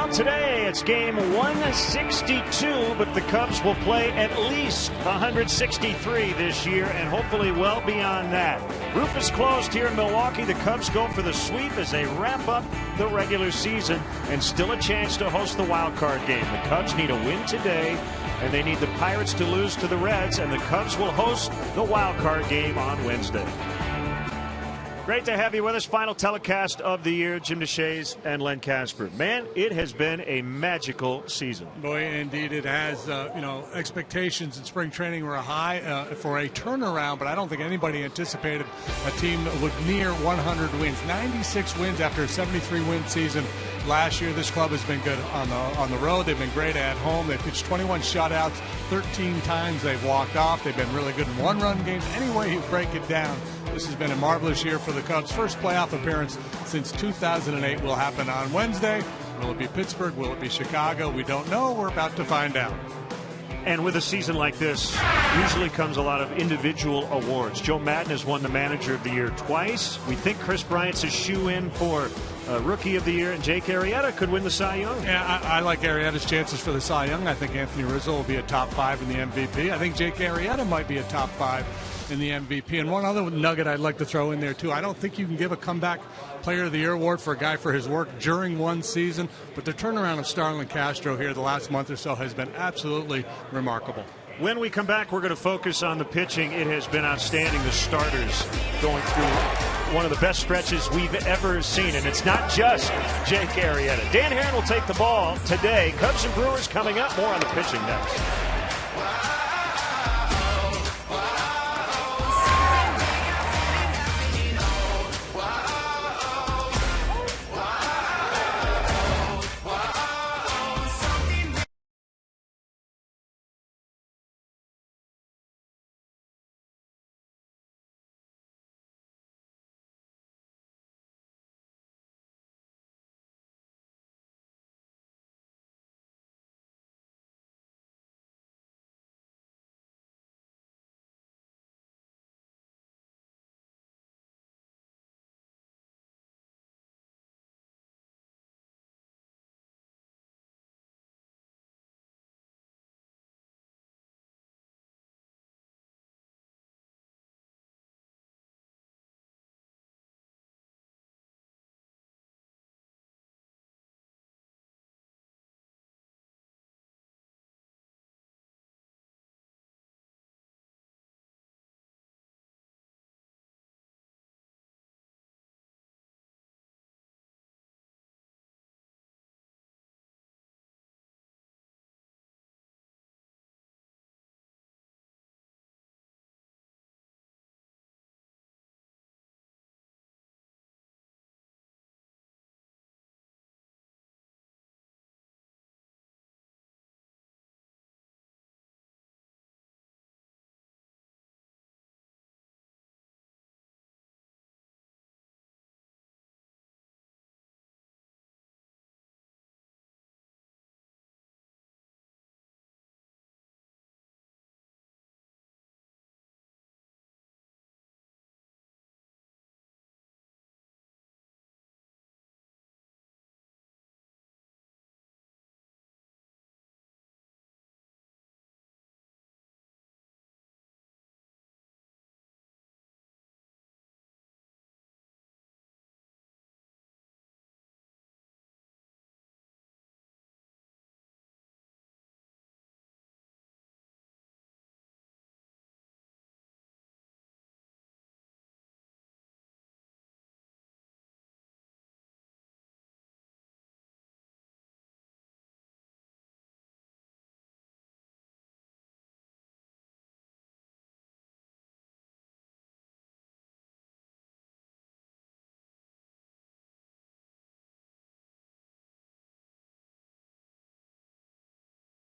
Well, today it's game 162, but the Cubs will play at least 163 this year and hopefully well beyond that. Roof is closed here in Milwaukee. The Cubs go for the sweep as they wrap up the regular season and still a chance to host the wild card game. The Cubs need a win today, and they need the Pirates to lose to the Reds, and the Cubs will host the wild card game on Wednesday. Great to have you with us. Final telecast of the year. Jim Deshaies and Len Casper. Man, it has been a magical season. Boy, indeed it has. Expectations in spring training were high for a turnaround, but I don't think anybody anticipated a team that would near 100 wins. 96 wins after a 73-win season last year. This club has been good on the road. They've been great at home. They pitched 21 shutouts. 13 times they've walked off. They've been really good in one-run games. Any way you break it down, this has been a marvelous year for the Cubs. First playoff appearance since 2008 will happen on Wednesday. Will it be Pittsburgh? Will it be Chicago? We don't know. We're about to find out. And with a season like this, usually comes a lot of individual awards. Joe Maddon has won the Manager of the Year twice. We think Chris Bryant's a shoe-in for Rookie of the Year, and Jake Arrieta could win the Cy Young. Yeah, I like Arrieta's chances for the Cy Young. I think Anthony Rizzo will be a top 5 in the MVP. I think Jake Arrieta might be a top 5 in the MVP. And one other nugget I'd like to throw in there, too. I don't think you can give a comeback Player of the Year award for a guy for his work during one season, but the turnaround of Starlin Castro here the last month or so has been absolutely remarkable. When we come back, we're going to focus on the pitching. It has been outstanding. The starters going through one of the best stretches we've ever seen, and it's not just Jake Arrieta. Dan Herron will take the ball today. Cubs and Brewers coming up. More on the pitching next.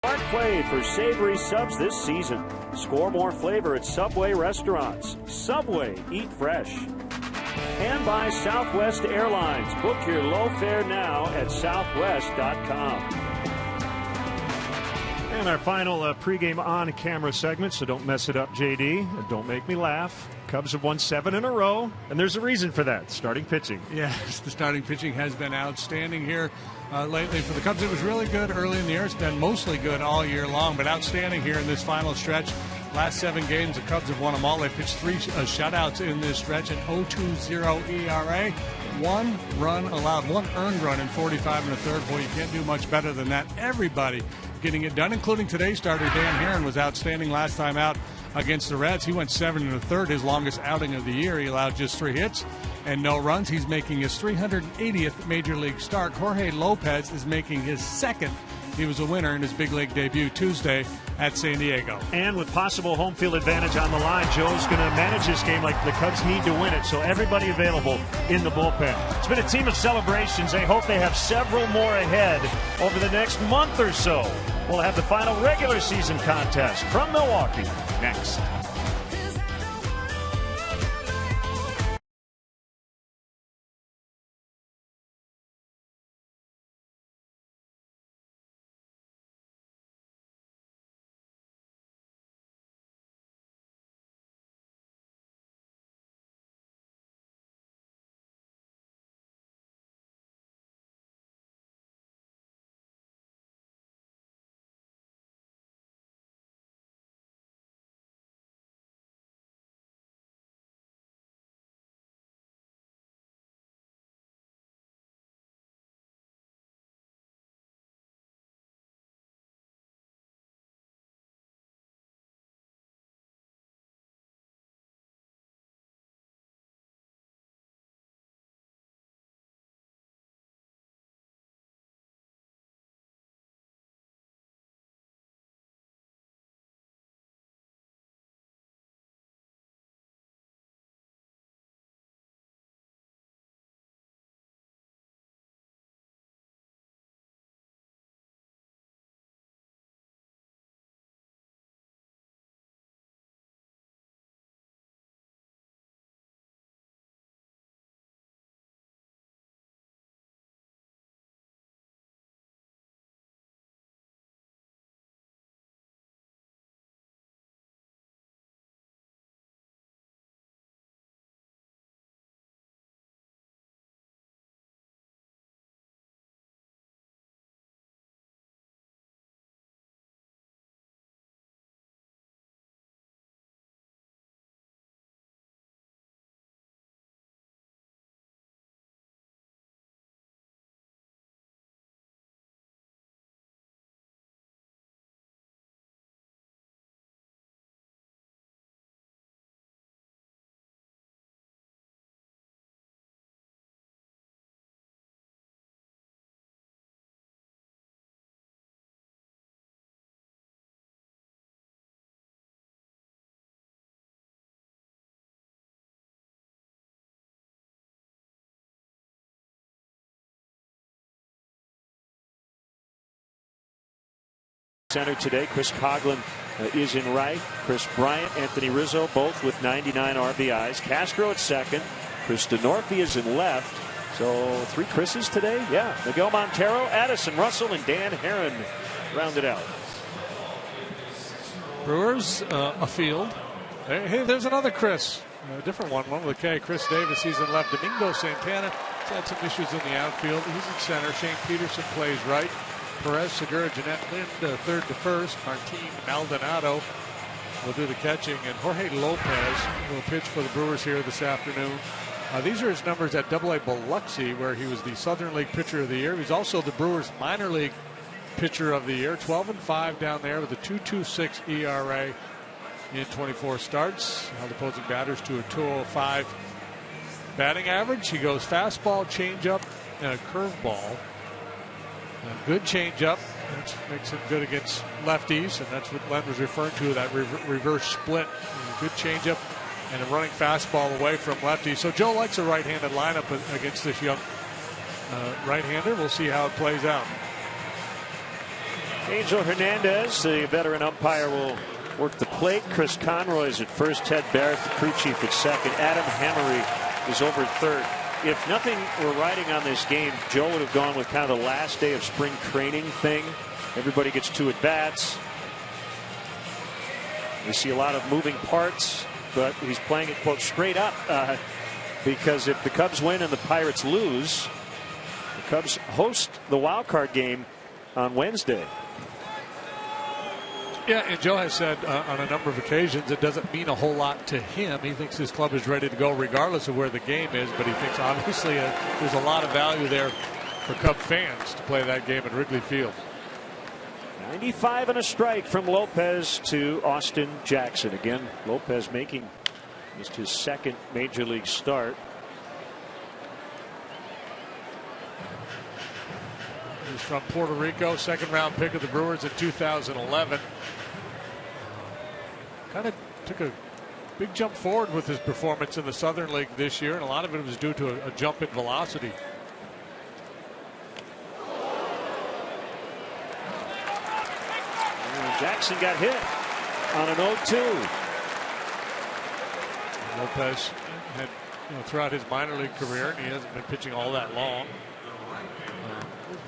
Smart play for savory subs this season. Score more flavor at Subway restaurants. Subway, eat fresh. And by Southwest Airlines. Book your low fare now at southwest.com. And our final pregame on-camera segment, so don't mess it up, JD. Don't make me laugh. Cubs have won 7 in a row, and there's a reason for that. Starting pitching. Yes, the starting pitching has been outstanding here lately for the Cubs. It was really good early in the year. It's been mostly good all year long, but outstanding here in this final stretch. Last 7 games, the Cubs have won them all. They pitched 3 shutouts in this stretch, an 0.20 ERA. 1 run allowed, 1 earned run in 45 and a third. Boy, you can't do much better than that. Everybody getting it done, including today's starter. Dan Herron was outstanding last time out against the Reds. He went 7 and a third, his longest outing of the year. He allowed just 3 hits and no runs. He's making his 380th Major League start. Jorge Lopez is making his 2nd. He was a winner in his big league debut Tuesday at San Diego. And with possible home field advantage on the line, Joe's going to manage this game like the Cubs need to win it. So everybody available in the bullpen. It's been a team of celebrations. They hope they have several more ahead over the next month or so. We'll have the final regular season contest from Milwaukee next. Center today, Chris Coughlin is in right. Chris Bryant, Anthony Rizzo, both with 99 RBIs. Castro at second. Chris DeNorfie is in left. So 3 Chris's today. Yeah, Miguel Montero, Addison Russell, and Dan Herron rounded out. Brewers afield. Hey, there's another Chris. A different one with a K. Chris Davis, he's in left. Domingo Santana has had some issues in the outfield. He's in center. Shane Peterson plays right. Perez, Segura, Jeanette Lind, third to first. Martin Maldonado will do the catching. And Jorge Lopez will pitch for the Brewers here this afternoon. These are his numbers at AA Biloxi, where he was the Southern League Pitcher of the Year. He's also the Brewers Minor League Pitcher of the Year. 12-5 down there with a 2.26 ERA in 24 starts. Held opposing batters to a 2.05 batting average. He goes fastball, changeup, and a curveball. A good changeup, which makes him good against lefties, and that's what Len was referring to, that reverse split. A good changeup and a running fastball away from lefties. So Joe likes a right-handed lineup against this young right-hander. We'll see how it plays out. Angel Hernandez, the veteran umpire, will work the plate. Chris Conroy is at first. Ted Barrett, the crew chief, at second. Adam Hammery is over at third. If nothing were riding on this game, Joe would have gone with kind of the last day of spring training thing. Everybody gets 2 at-bats. We see a lot of moving parts. but he's playing it, quote, straight up, because if the Cubs win and the Pirates lose, the Cubs host the wild card game on Wednesday. Yeah, and Joe has said on a number of occasions it doesn't mean a whole lot to him. He thinks his club is ready to go regardless of where the game is, but he thinks obviously there's a lot of value there for Cub fans to play that game at Wrigley Field. 95 and a strike from Lopez to Austin Jackson. Again, Lopez making just his second major league start. He's from Puerto Rico, second-round pick of the Brewers in 2011. Kind of took a big jump forward with his performance in the Southern League this year, and a lot of it was due to a jump in velocity. Jackson got hit on an 0-2. Lopez had, throughout his minor league career, and he hasn't been pitching all that long.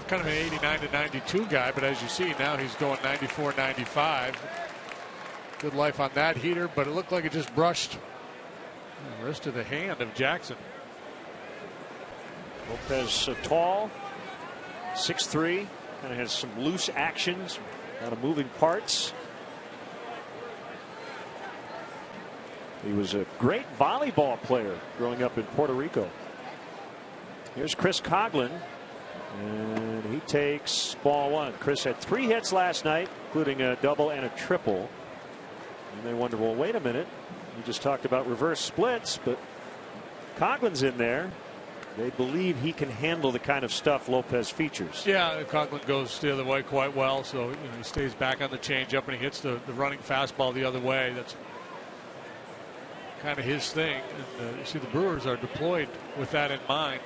Kind of an 89 to 92 guy, but as you see now he's going 94, 95. Good life on that heater, but it looked like it just brushed the wrist of the hand of Jackson. Lopez tall, 6'3", kind of has some loose actions, a lot of moving parts. He was a great volleyball player growing up in Puerto Rico. Here's Chris Coghlan, and he takes ball one. Chris had 3 hits last night, including a double and a triple. And they wonder, well, wait a minute. You just talked about reverse splits, but Coghlan's in there. They believe he can handle the kind of stuff Lopez features. Yeah, Coghlan goes the other way quite well, so he stays back on the changeup and he hits the running fastball the other way. That's kind of his thing. And, you see the Brewers are deployed with that in mind.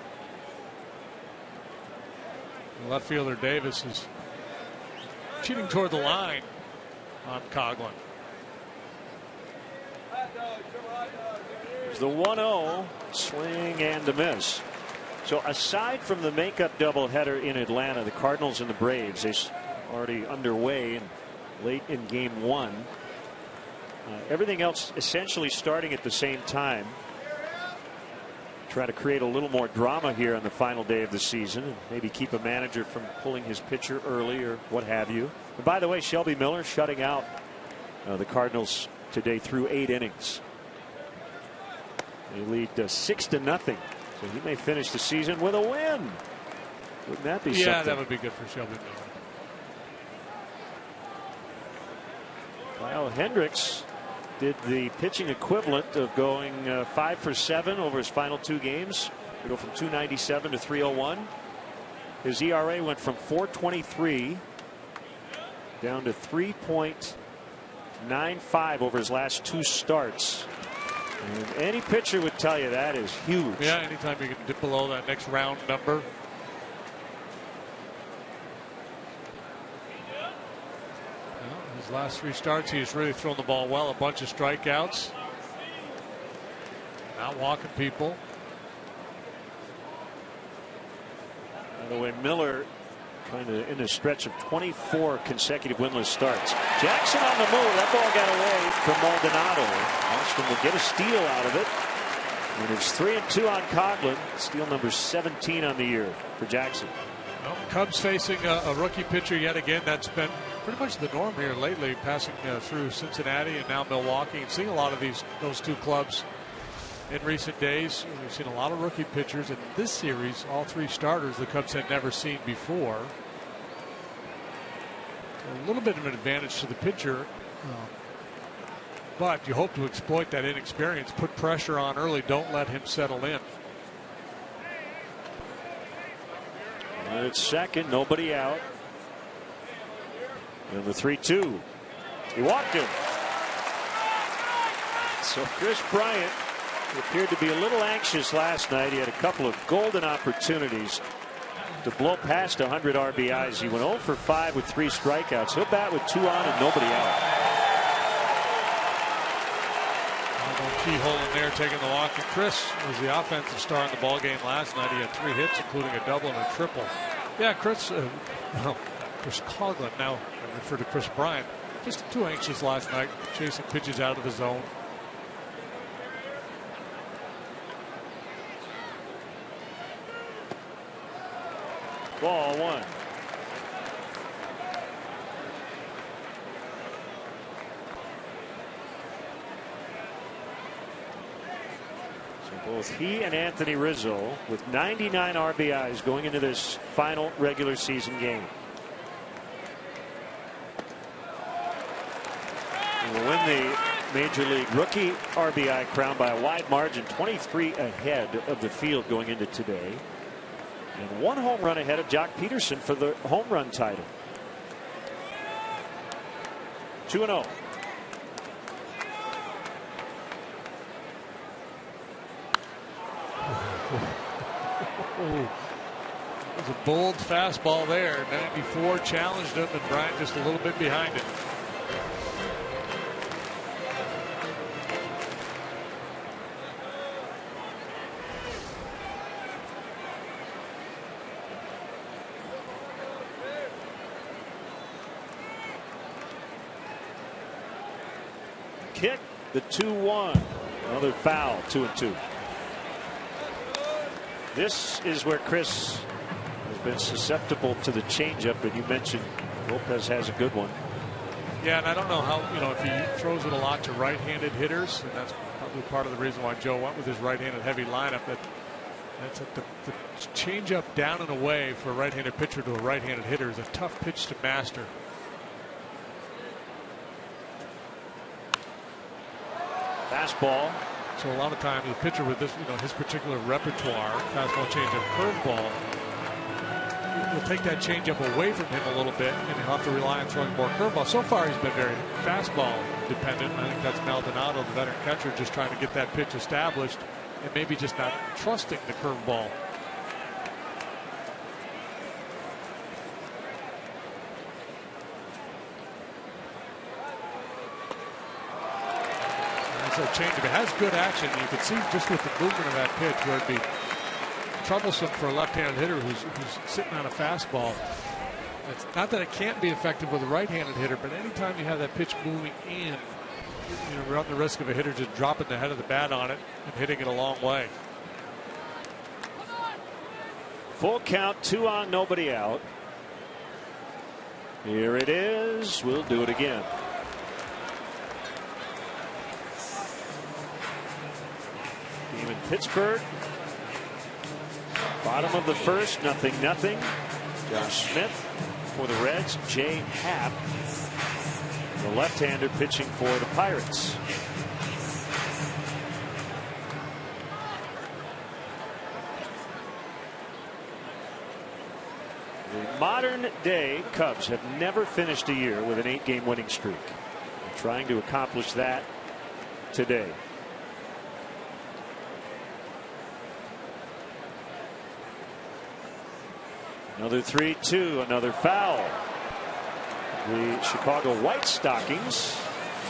The left fielder Davis is cheating toward the line on Coghlan. There's the 1-0 swing and a miss. So aside from the makeup doubleheader in Atlanta, the Cardinals and the Braves, they're already underway and late in game 1. Everything else essentially starting at the same time. Try to create a little more drama here on the final day of the season and maybe keep a manager from pulling his pitcher early or what have you. And by the way, Shelby Miller shutting out the Cardinals today through 8 innings. They lead 6-0. So he may finish the season with a win. Wouldn't that be something? Yeah, that would be good for Shelby Miller. Kyle Hendricks did the pitching equivalent of going 5 for 7 over his final 2 games. To go from 297 to 301. His ERA went from 4.23 down to 3.95 over his last 2 starts. And any pitcher would tell you that is huge. Yeah, anytime you can dip below that next round number. Well, his last 3 starts, he's really thrown the ball well. A bunch of strikeouts. Not walking people. By the way, Miller kind of in a stretch of 24 consecutive winless starts. Jackson on the move. That ball got away from Maldonado. Austin will get a steal out of it. And it's 3-2 on Coghlan. Steal number 17 on the year for Jackson. Well, Cubs facing a rookie pitcher yet again. That's been pretty much the norm here lately, passing through Cincinnati and now Milwaukee, and seeing a lot of those 2 clubs in recent days. We've seen a lot of rookie pitchers in this series. All 3 starters the Cubs had never seen before. A little bit of an advantage to the pitcher, but you hope to exploit that inexperience. Put pressure on early. Don't let him settle in. And it's second, nobody out. And the 3-2. He walked him. So Chris Bryant appeared to be a little anxious last night. He had a couple of golden opportunities to blow past 100 RBIs. He went 0 for 5 with 3 strikeouts. He'll bat with 2 on and nobody out. Keyhole in there, taking the walk. And Chris was the offensive star in the ball game last night. He had 3 hits, including a double and a triple. Yeah, Chris Coghlan, now I refer to Chris Bryant, just too anxious last night, chasing pitches out of the zone. Ball one. So both he and Anthony Rizzo with 99 RBIs going into this final regular season game. Will win the Major League Rookie RBI crown by a wide margin, 23 ahead of the field going into today, and 1 home run ahead of Jock Peterson for the home run title. 2-0. It was a bold fastball there. 94 challenged him, and Bryant just a little bit behind it. Kick, the 2-1. Another foul, 2-2. This is where Chris has been susceptible to the changeup, but you mentioned Lopez has a good one. Yeah, and I don't know how, if he throws it a lot to right-handed hitters, and that's probably part of the reason why Joe went with his right-handed heavy lineup. That's the changeup down and away for a right-handed pitcher to a right-handed hitter is a tough pitch to master. Fastball. So a lot of times the pitcher with this, his particular repertoire, fastball, changeup, curveball, will take that changeup away from him a little bit, and he'll have to rely on throwing more curveball. So far, he's been very fastball dependent. I think that's Maldonado, the veteran catcher, just trying to get that pitch established, and maybe just not trusting the curveball. Changeup. It has good action. You can see just with the movement of that pitch where it'd be troublesome for a left-handed hitter who's sitting on a fastball. It's not that it can't be effective with a right-handed hitter, but anytime you have that pitch moving in, you run the risk of a hitter just dropping the head of the bat on it and hitting it a long way. Full count, 2 on, nobody out. Here it is. We'll do it again. In Pittsburgh, bottom of the first, 0-0. Josh Smith for the Reds. Jay Happ, the left-hander, pitching for the Pirates. The modern-day Cubs have never finished a year with an 8-game winning streak. They're trying to accomplish that today. Another 3-2, another foul. The Chicago White Stockings,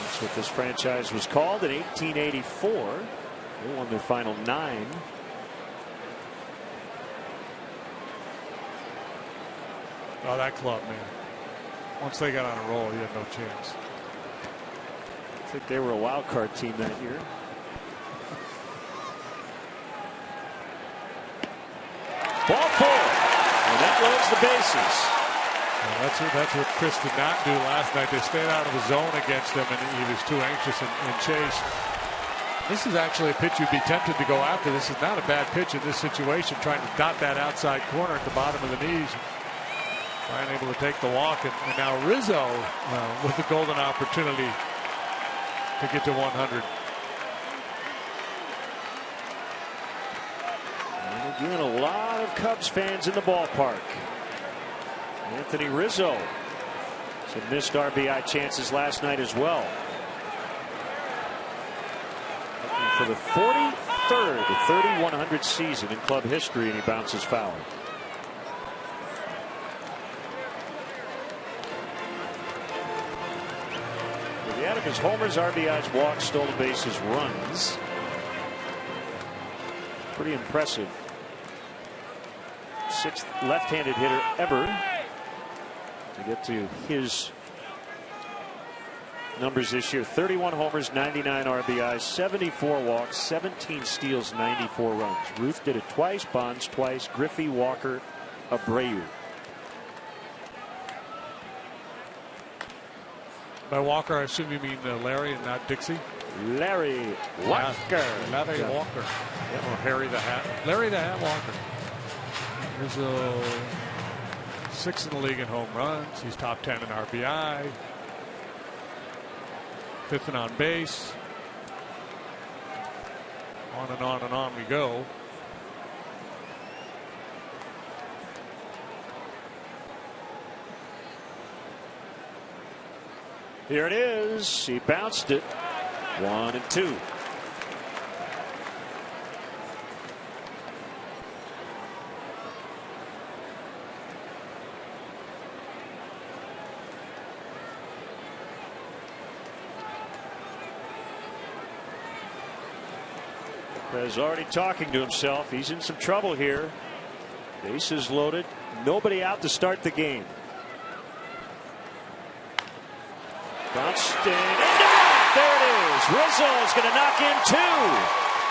that's what this franchise was called in 1884. They won their final 9. Oh, that club, man. Once they got on a roll, you had no chance. I think they were a wild card team that year. Ball 4. And that loads the bases. Well, that's what Chris did not do last night. They stayed out of the zone against him, and he was too anxious and chased. This is actually a pitch you'd be tempted to go after. This is not a bad pitch in this situation, trying to dot that outside corner at the bottom of the knees. Ryan able to take the walk, and now Rizzo with the golden opportunity to get to 100. Again, a lot of Cubs fans in the ballpark. Anthony Rizzo, some missed RBI chances last night as well. Looking for the 43rd 3,100 season in club history, and he bounces foul. With the add of his homers, RBIs, walks, stolen bases, runs. Pretty impressive. 6th left-handed hitter ever to get to his numbers this year. 31 homers, 99 RBIs, 74 walks, 17 steals, 94 runs. Ruth did it twice, Bonds twice, Griffey, Walker, Abreu. By Walker, I assume you mean Larry and not Dixie? Larry Walker. Larry Walker. Or Harry the Hat. Larry the Hat Walker. Rizzo, 6th in the league in home runs. He's top 10 in RBI. 5th in on base. On and on and on we go. Here it is. He bounced it. 1-2. Is already talking to himself. He's in some trouble here. Bases loaded. Nobody out to start the game. Bounced in. There it is. Rizzo is going to knock in 2.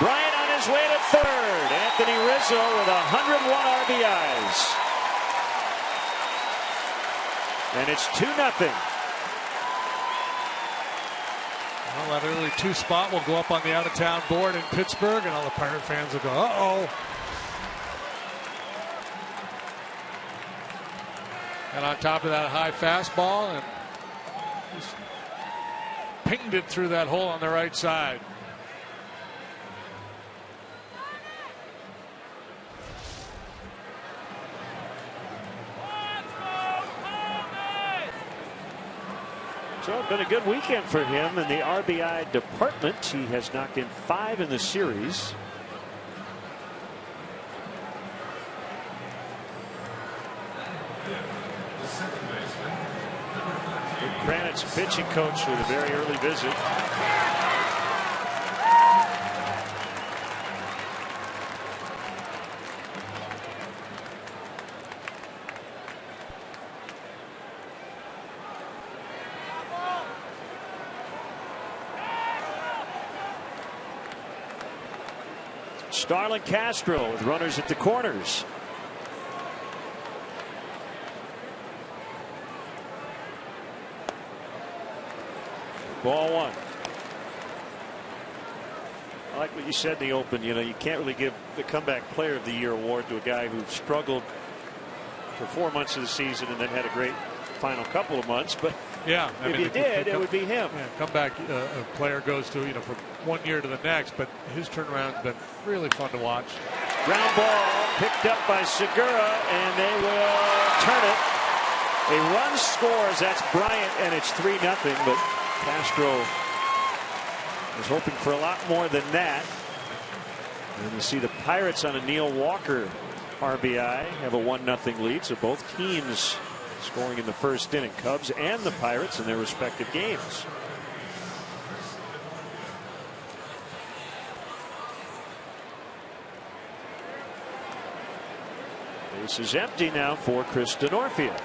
Bryant on his way to 3rd. Anthony Rizzo with 101 RBIs. And it's 2-0. Well, that early 2 spot will go up on the out-of-town board in Pittsburgh, and all the Pirate fans will go, uh-oh. And on top of that, high fastball, and just pinged it through that hole on the right side. So it's been a good weekend for him in the RBI department. He has knocked in 5 in the series. Granite's pitching coach with a very early visit. Starlin Castro with runners at the corners. Ball 1. I like what you said in the open. You know, you can't really give the comeback player of the year award to a guy who struggled for 4 months of the season and then had a great final couple of months. But yeah, if you did, it would be him. Yeah, comeback player goes to, from 1 year to the next, but his turnaround's been really fun to watch. Ground ball picked up by Segura, and they will turn it. A run scores. That's Bryant, and it's 3-0. But Castro was hoping for a lot more than that. And you see the Pirates on a Neil Walker RBI have a 1-0 lead. So both teams scoring in the first inning, Cubs and the Pirates in their respective games. Base is empty now for Chris Denorfia.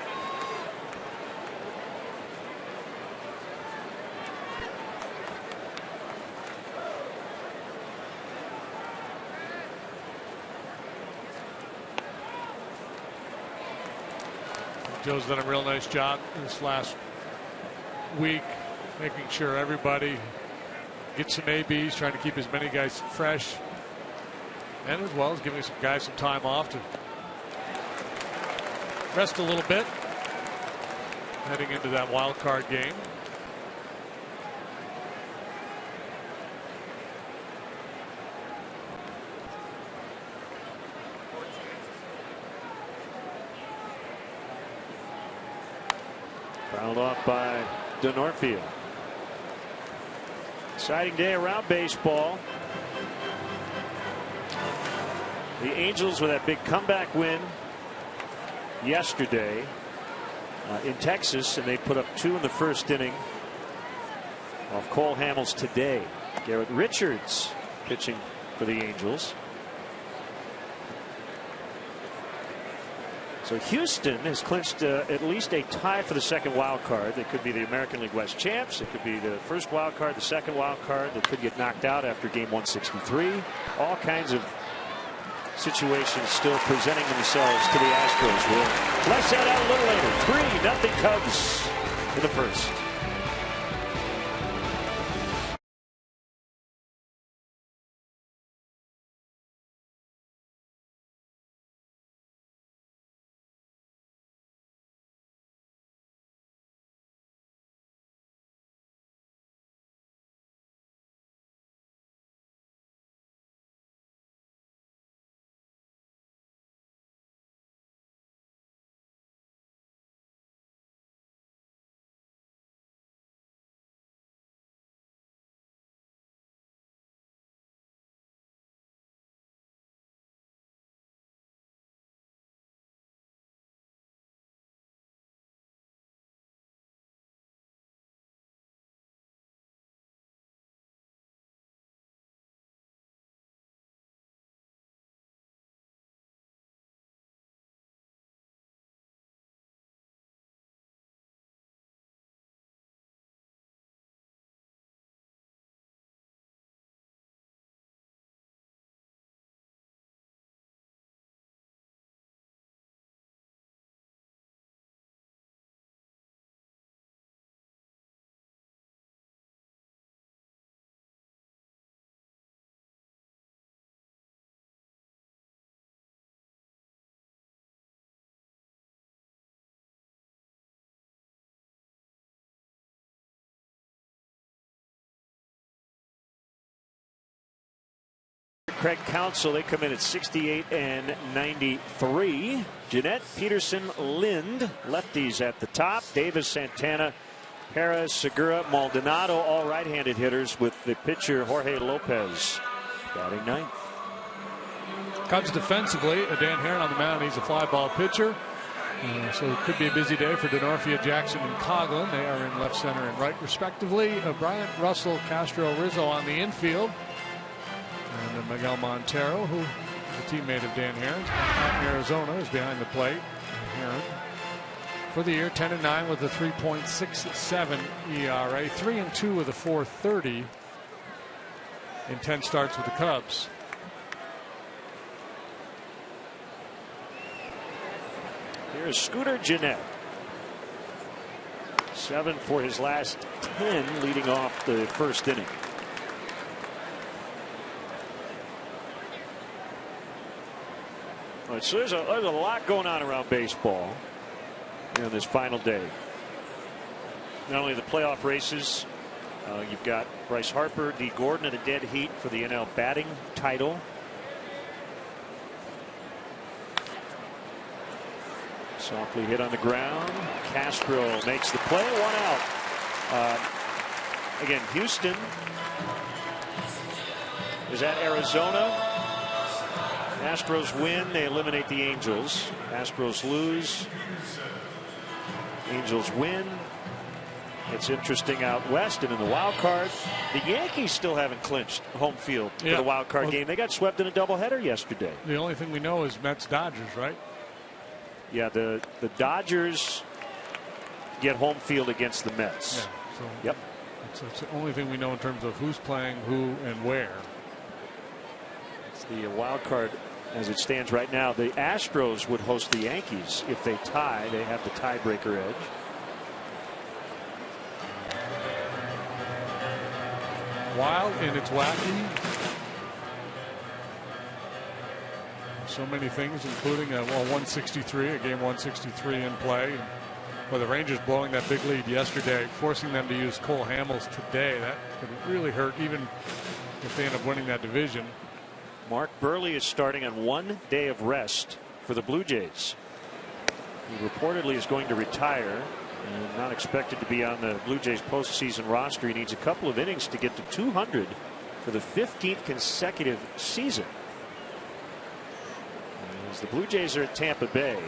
Joe's done a real nice job this last week, making sure everybody gets some ABs, trying to keep as many guys fresh, and as well as giving some guys some time off to rest a little bit heading into that wild card game. Fouled off by Denorfia. Exciting day around baseball. The Angels with that big comeback win yesterday in Texas, and they put up 2 in the first inning off Cole Hamels today. Garrett Richards pitching for the Angels. So Houston has clinched at least a tie for the second wild card. They could be the American League West champs. It could be the first wild card, the second wild card. They could get knocked out after game 163. All kinds of situations still presenting themselves to the Astros. We'll flesh that out a little later. 3-0 Cubs in the first. Craig Counsell. They come in at 68 and 93. Jeanette, Peterson, Lind, lefties at the top. Davis, Santana, Perez, Segura, Maldonado, all right-handed hitters, with the pitcher Jorge Lopez batting ninth. Cubs defensively, Dan Herron on the mound. He's a fly ball pitcher. So it could be a busy day for Denorfia, Jackson, and Coughlin. They are in left, center, and right, respectively. Bryant, Russell, Castro, Rizzo on the infield. And Miguel Montero, who is a teammate of Dan Herron's, out in Arizona, is behind the plate. Herron, for the year, 10-9 with a 3.67 ERA, 3-2 with a 4.30 in 10 starts with the Cubs. Here's Scooter Gennett. 7 for his last 10, leading off the first inning. All right, so there's a lot going on around baseball on this final day. Not only the playoff races, you've got Bryce Harper, D. Gordon at a dead heat for the NL batting title. Softly hit on the ground. Castro makes the play. 1 out. Again, Houston is at Arizona. Astros win. They eliminate the Angels. Astros lose. Angels win. It's interesting out west and in the wild card. The Yankees still haven't clinched home field for the wild card game. They got swept in a doubleheader yesterday. The only thing we know is Mets Dodgers, right? Yeah, the Dodgers get home field against the Mets. Yeah, so yep. It's the only thing we know in terms of who's playing who and where. It's the wild card as it stands right now. The Astros would host the Yankees if they tie. They have the tiebreaker edge. Wild and it's wacky. So many things, including a 163, a game 163 in play. Well, the Rangers blowing that big lead yesterday, forcing them to use Cole Hamels today. That could really hurt, even if they end up winning that division. Mark Burley is starting on 1 day of rest for the Blue Jays. He reportedly is going to retire and not expected to be on the Blue Jays postseason roster. He needs a couple of innings to get to 200 for the 15th consecutive season. As the Blue Jays are at Tampa Bay.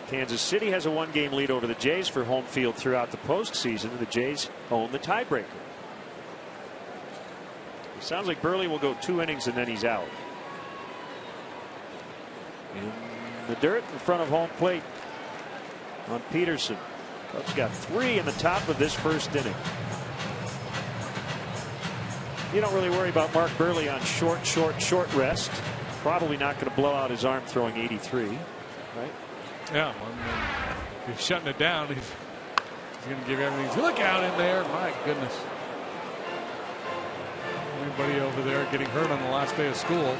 Kansas City has a 1-game lead over the Jays for home field throughout the postseason. The Jays own the tiebreaker. It sounds like Burley will go 2 innings and then he's out. In the dirt in front of home plate on Peterson. Cubs got 3 in the top of this first inning. You don't really worry about Mark Burley on short rest. Probably not going to blow out his arm throwing 83, right? Yeah, if he's shutting it down, he's going to give everything. Look out in there. My goodness. Anybody over there getting hurt on the last day of school?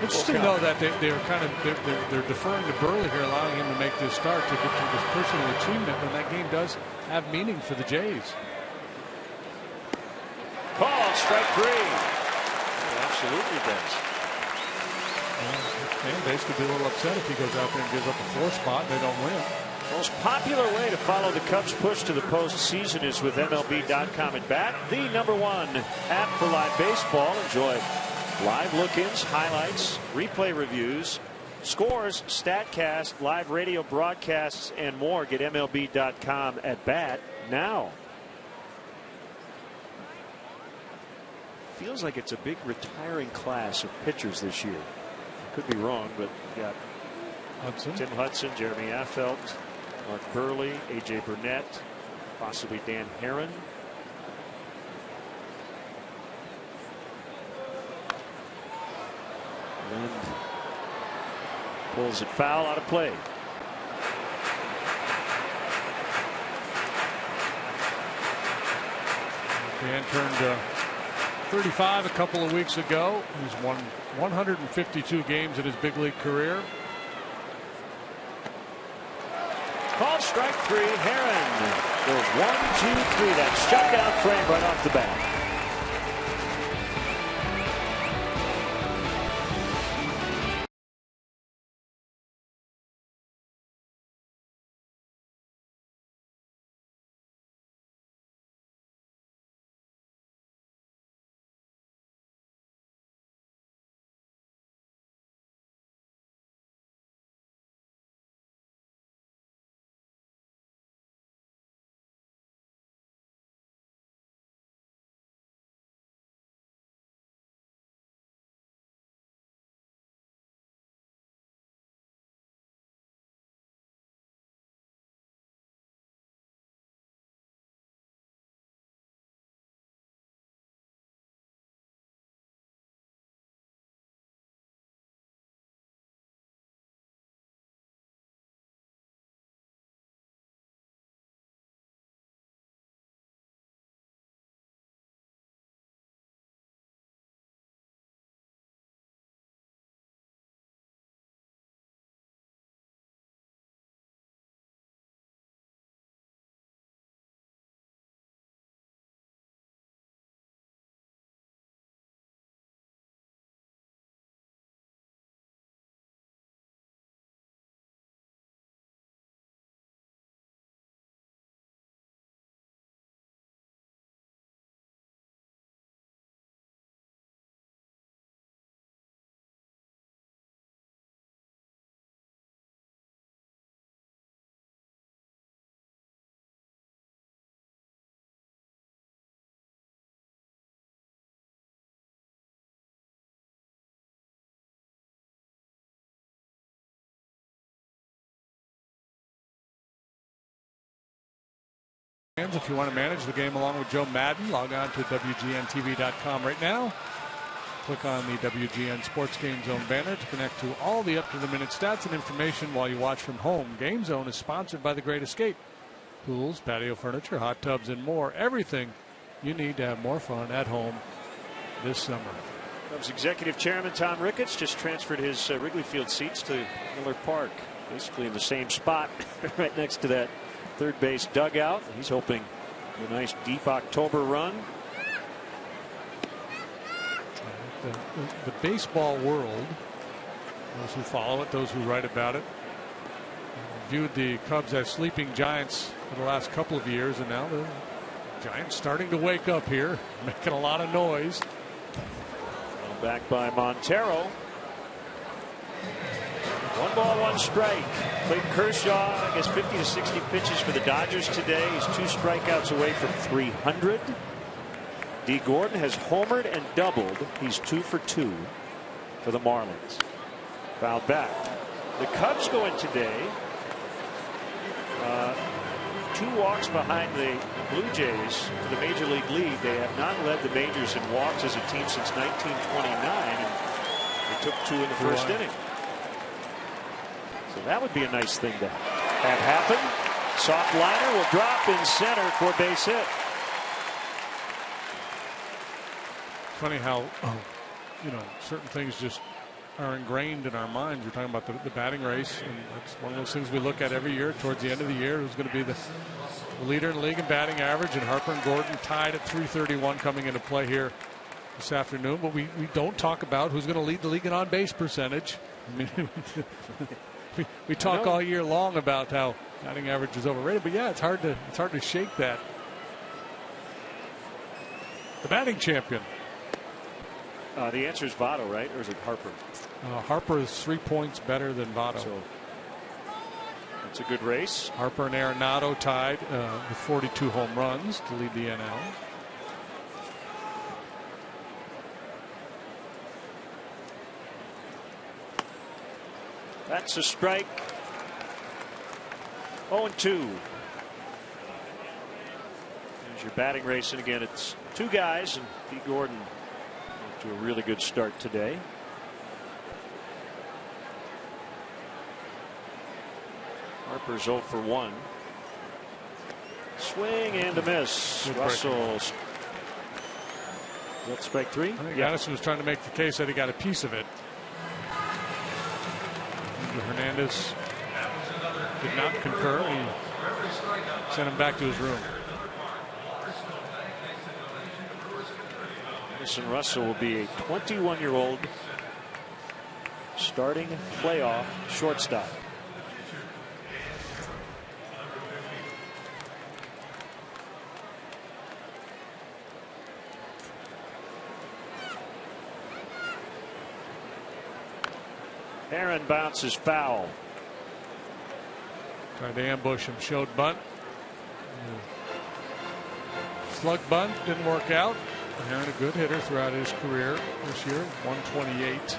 Interesting though that they're deferring to Burley here, allowing him to make this start to get to this personal achievement when that game does have meaning for the Jays. Call strike 3. It absolutely does. Fan base could be a little upset if he goes out there and gives up a 4 spot and they don't win. Most popular way to follow the Cubs' push to the postseason is with MLB.com at bat, the #1 app for live baseball. Enjoy live look-ins, highlights, replay reviews, scores, StatCast, live radio broadcasts, and more. Get MLB.com at bat now. Feels like it's a big retiring class of pitchers this year. Could be wrong, but you got Tim Hudson, Jeremy Affeldt, Mark Burley, A.J. Burnett, possibly Dan Herron. And pulls it foul, out of play. Dan turned 35 a couple of weeks ago. He's won 152 games in his big league career. called strike 3. Herron goes 1, 2, 3. That shutdown frame right off the bat. If you want to manage the game along with Joe Madden, log on to WGNTV.com right now. Click on the WGN Sports Game Zone banner to connect to all the up-to-the-minute stats and information while you watch from home. Game Zone is sponsored by The Great Escape. Pools, patio furniture, hot tubs, and more. Everything you need to have more fun at home this summer. Cubs Executive Chairman Tom Ricketts just transferred his Wrigley Field seats to Miller Park, basically in the same spot right next to that third base dugout. He's hoping for a nice deep October run. The baseball world, those who follow it, those who write about it, viewed the Cubs as sleeping giants for the last couple of years, and now the Giants starting to wake up here, making a lot of noise. Back by Montero. 1 ball, 1 strike. Clayton Kershaw, I guess 50 to 60 pitches for the Dodgers today. He's 2 strikeouts away from 300. D. Gordon has homered and doubled. He's 2 for 2 for the Marlins. Fouled back. The Cubs go in today 2 walks behind the Blue Jays for the Major League lead. They have not led the majors in walks as a team since 1929, and they took 2 in the first inning. So that would be a nice thing to have happen. Soft liner will drop in center for a base hit. Funny how certain things just are ingrained in our minds. You're talking about the batting race, and that's one of those things we look at every year. Towards the end of the year, who's going to be the leader in the league in batting average, and Harper and Gordon tied at 331 coming into play here this afternoon. But we don't talk about who's going to lead the league in on-base percentage. I mean, we talk all year long about how batting average is overrated, but yeah, it's hard to shake that. The batting champion. The answer is Votto, right? Or is it Harper? Harper is 3 points better than Votto. So it's a good race. Harper and Arenado tied with 42 home runs to lead the NL. That's a strike. 0-2. There's your batting race, and again, it's 2 guys, and D. Gordon to a really good start today. Harper's 0 for 1. Swing and a miss. Russell. Is that strike 3? I think Addison was trying to make the case that he got a piece of it. Hernandez did not concur. He sent him back to his room. Anderson Russell will be a 21-year-old starting playoff shortstop. Aaron bounces foul. Tried to ambush him, showed bunt. Slug bunt didn't work out. Aaron, a good hitter throughout his career this year, 128.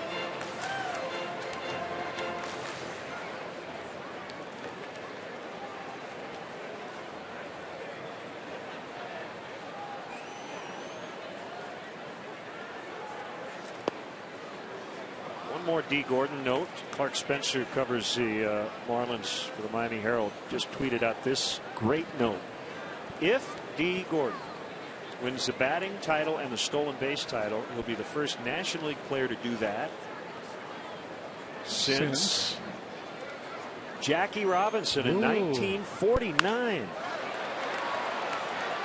More D. Gordon note. Clark Spencer, who covers the Marlins for the Miami Herald, just tweeted out this great note. If D. Gordon wins the batting title and the stolen base title, he'll be the first National League player to do that since Jackie Robinson in 1949.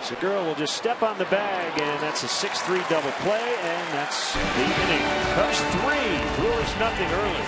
Segura will just step on the bag, and that's a 6-3 double play, and that's the inning. Cubs 3, Brewers nothing early.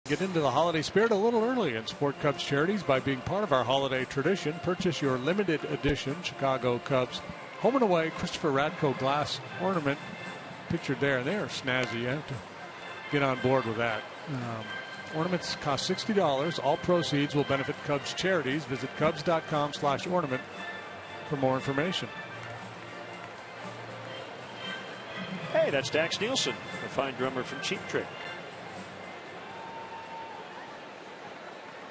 Get into the holiday spirit a little early and support Cubs charities by being part of our holiday tradition. Purchase your limited edition Chicago Cubs home and away Christopher Radko glass ornament pictured there. And they are snazzy. You have to get on board with that. Ornaments cost $60. All proceeds will benefit Cubs charities. Visit Cubs.com/ornament for more information. Hey, that's Dax Nielsen, a fine drummer from Cheap Trick.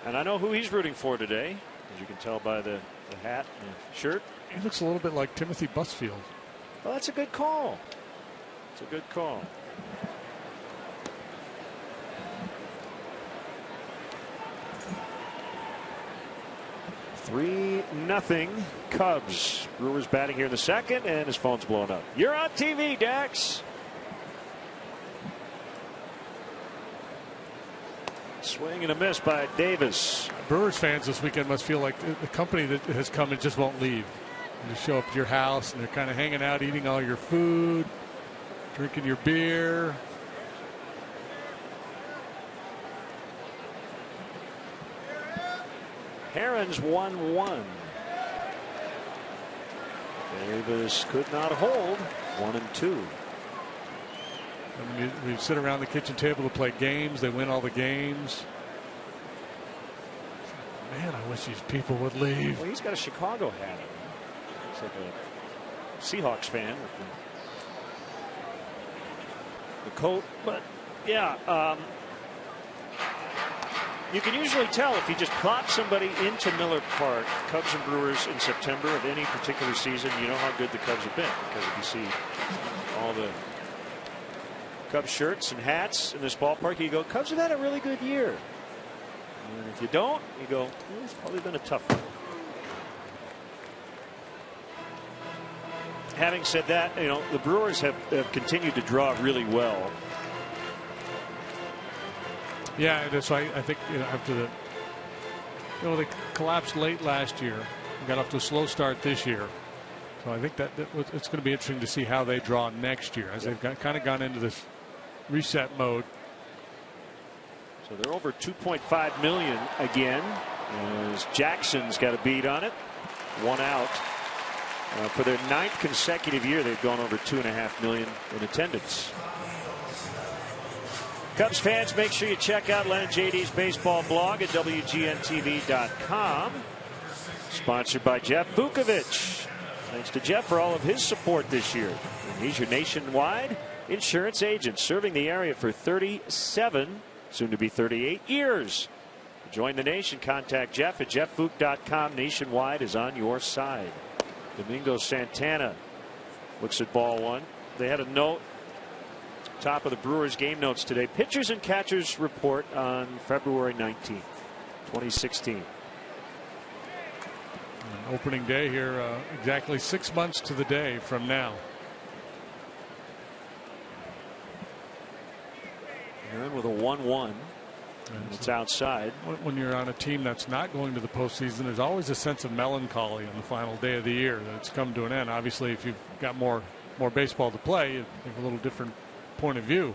And I know who he's rooting for today, as you can tell by the hat and the shirt. He looks a little bit like Timothy Busfield. Well, that's a good call. It's a good call. Three nothing Cubs. Brewers batting here in the second, and his phone's blowing up. You're on TV, Dax. Swing and a miss by Davis. Brewers fans this weekend must feel like the company that has come and just won't leave. You show up at your house and they're kind of hanging out, eating all your food, drinking your beer. Herons 1-1. Davis could not hold. 1-2. And we sit around the kitchen table to play games. They win all the games. Man, I wish these people would leave. Well, he's got a Chicago hat on. He's like a Seahawks fan with the coat. But yeah, you can usually tell if you just plop somebody into Miller Park, Cubs and Brewers in September of any particular season, you know how good the Cubs have been, because if you see all the Cubs shirts and hats in this ballpark, you go, Cubs have had a really good year. And if you don't, you go, it's probably been a tough one. Having said that, you know, the Brewers have continued to draw really well. Yeah, that's why I think, you know, after they collapsed late last year, got off to a slow start this year. So I think that it's going to be interesting to see how they draw next year, as they've kind of gone into this reset mode. So they're over 2.5 million again, as Jackson's got a beat on it. 1 out. For their 9th consecutive year, they've gone over 2.5 million in attendance. Cubs fans, make sure you check out Len and JD's baseball blog at WGNTV.com. Sponsored by Jeff Vukovich. Thanks to Jeff for all of his support this year. And he's your nationwide insurance agent, serving the area for 37, soon to be 38 years. To join the nation, contact Jeff at jeffvuk.com. Nationwide is on your side. Domingo Santana looks at ball one. They had a note, top of the Brewers game notes today. Pitchers and catchers report on February 19th, 2016. Opening day here, exactly 6 months to the day from now. And with a 1-1. And it's outside. When you're on a team that's not going to the postseason, there's always a sense of melancholy on the final day of the year that it's come to an end. Obviously, if you've got more baseball to play, you have a little different point of view.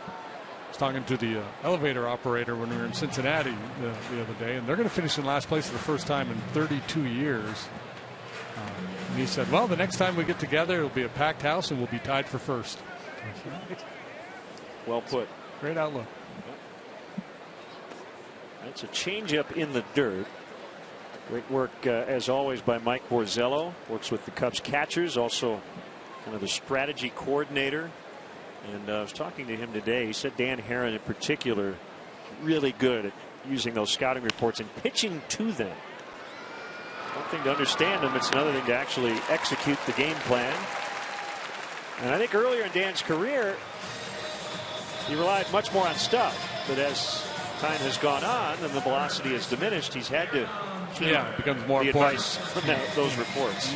I was talking to the elevator operator when we were in Cincinnati the other day, and they're going to finish in last place for the first time in 32 years. And he said, well, the next time we get together, it'll be a packed house and we'll be tied for first. Well put. Great outlook. That's a changeup in the dirt. Great work, as always, by Mike Borzello. Works with the Cubs catchers, also kind of the strategy coordinator. And I was talking to him today. He said Dan Herron in particular really good at using those scouting reports and pitching to them. One thing to understand them, it's another thing to actually execute the game plan. And I think earlier in Dan's career, he relied much more on stuff. But as time has gone on and the velocity has diminished, he's had to it becomes more the important advice from those reports.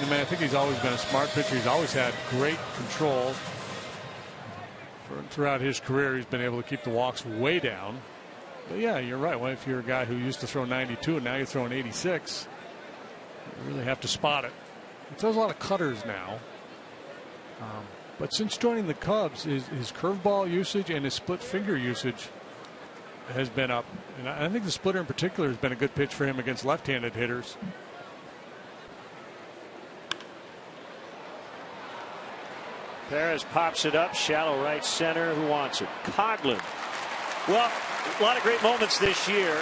I mean, I think he's always been a smart pitcher. He's always had great control. Throughout his career, he's been able to keep the walks way down. But yeah, you're right. Well, if you're a guy who used to throw 92 and now you're throwing 86, you really have to spot it. He throws a lot of cutters now. But since joining the Cubs, his curveball usage and his split finger usage has been up. And I think the splitter in particular has been a good pitch for him against left-handed hitters. Perez pops it up, shallow right center. Who wants it? Coghlan. Well, a lot of great moments this year.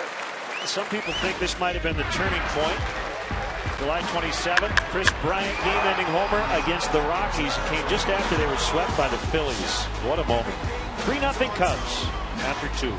Some people think this might have been the turning point. July 27th, Chris Bryant game-ending homer against the Rockies. It came just after they were swept by the Phillies. What a moment. 3-0 Cubs after 2.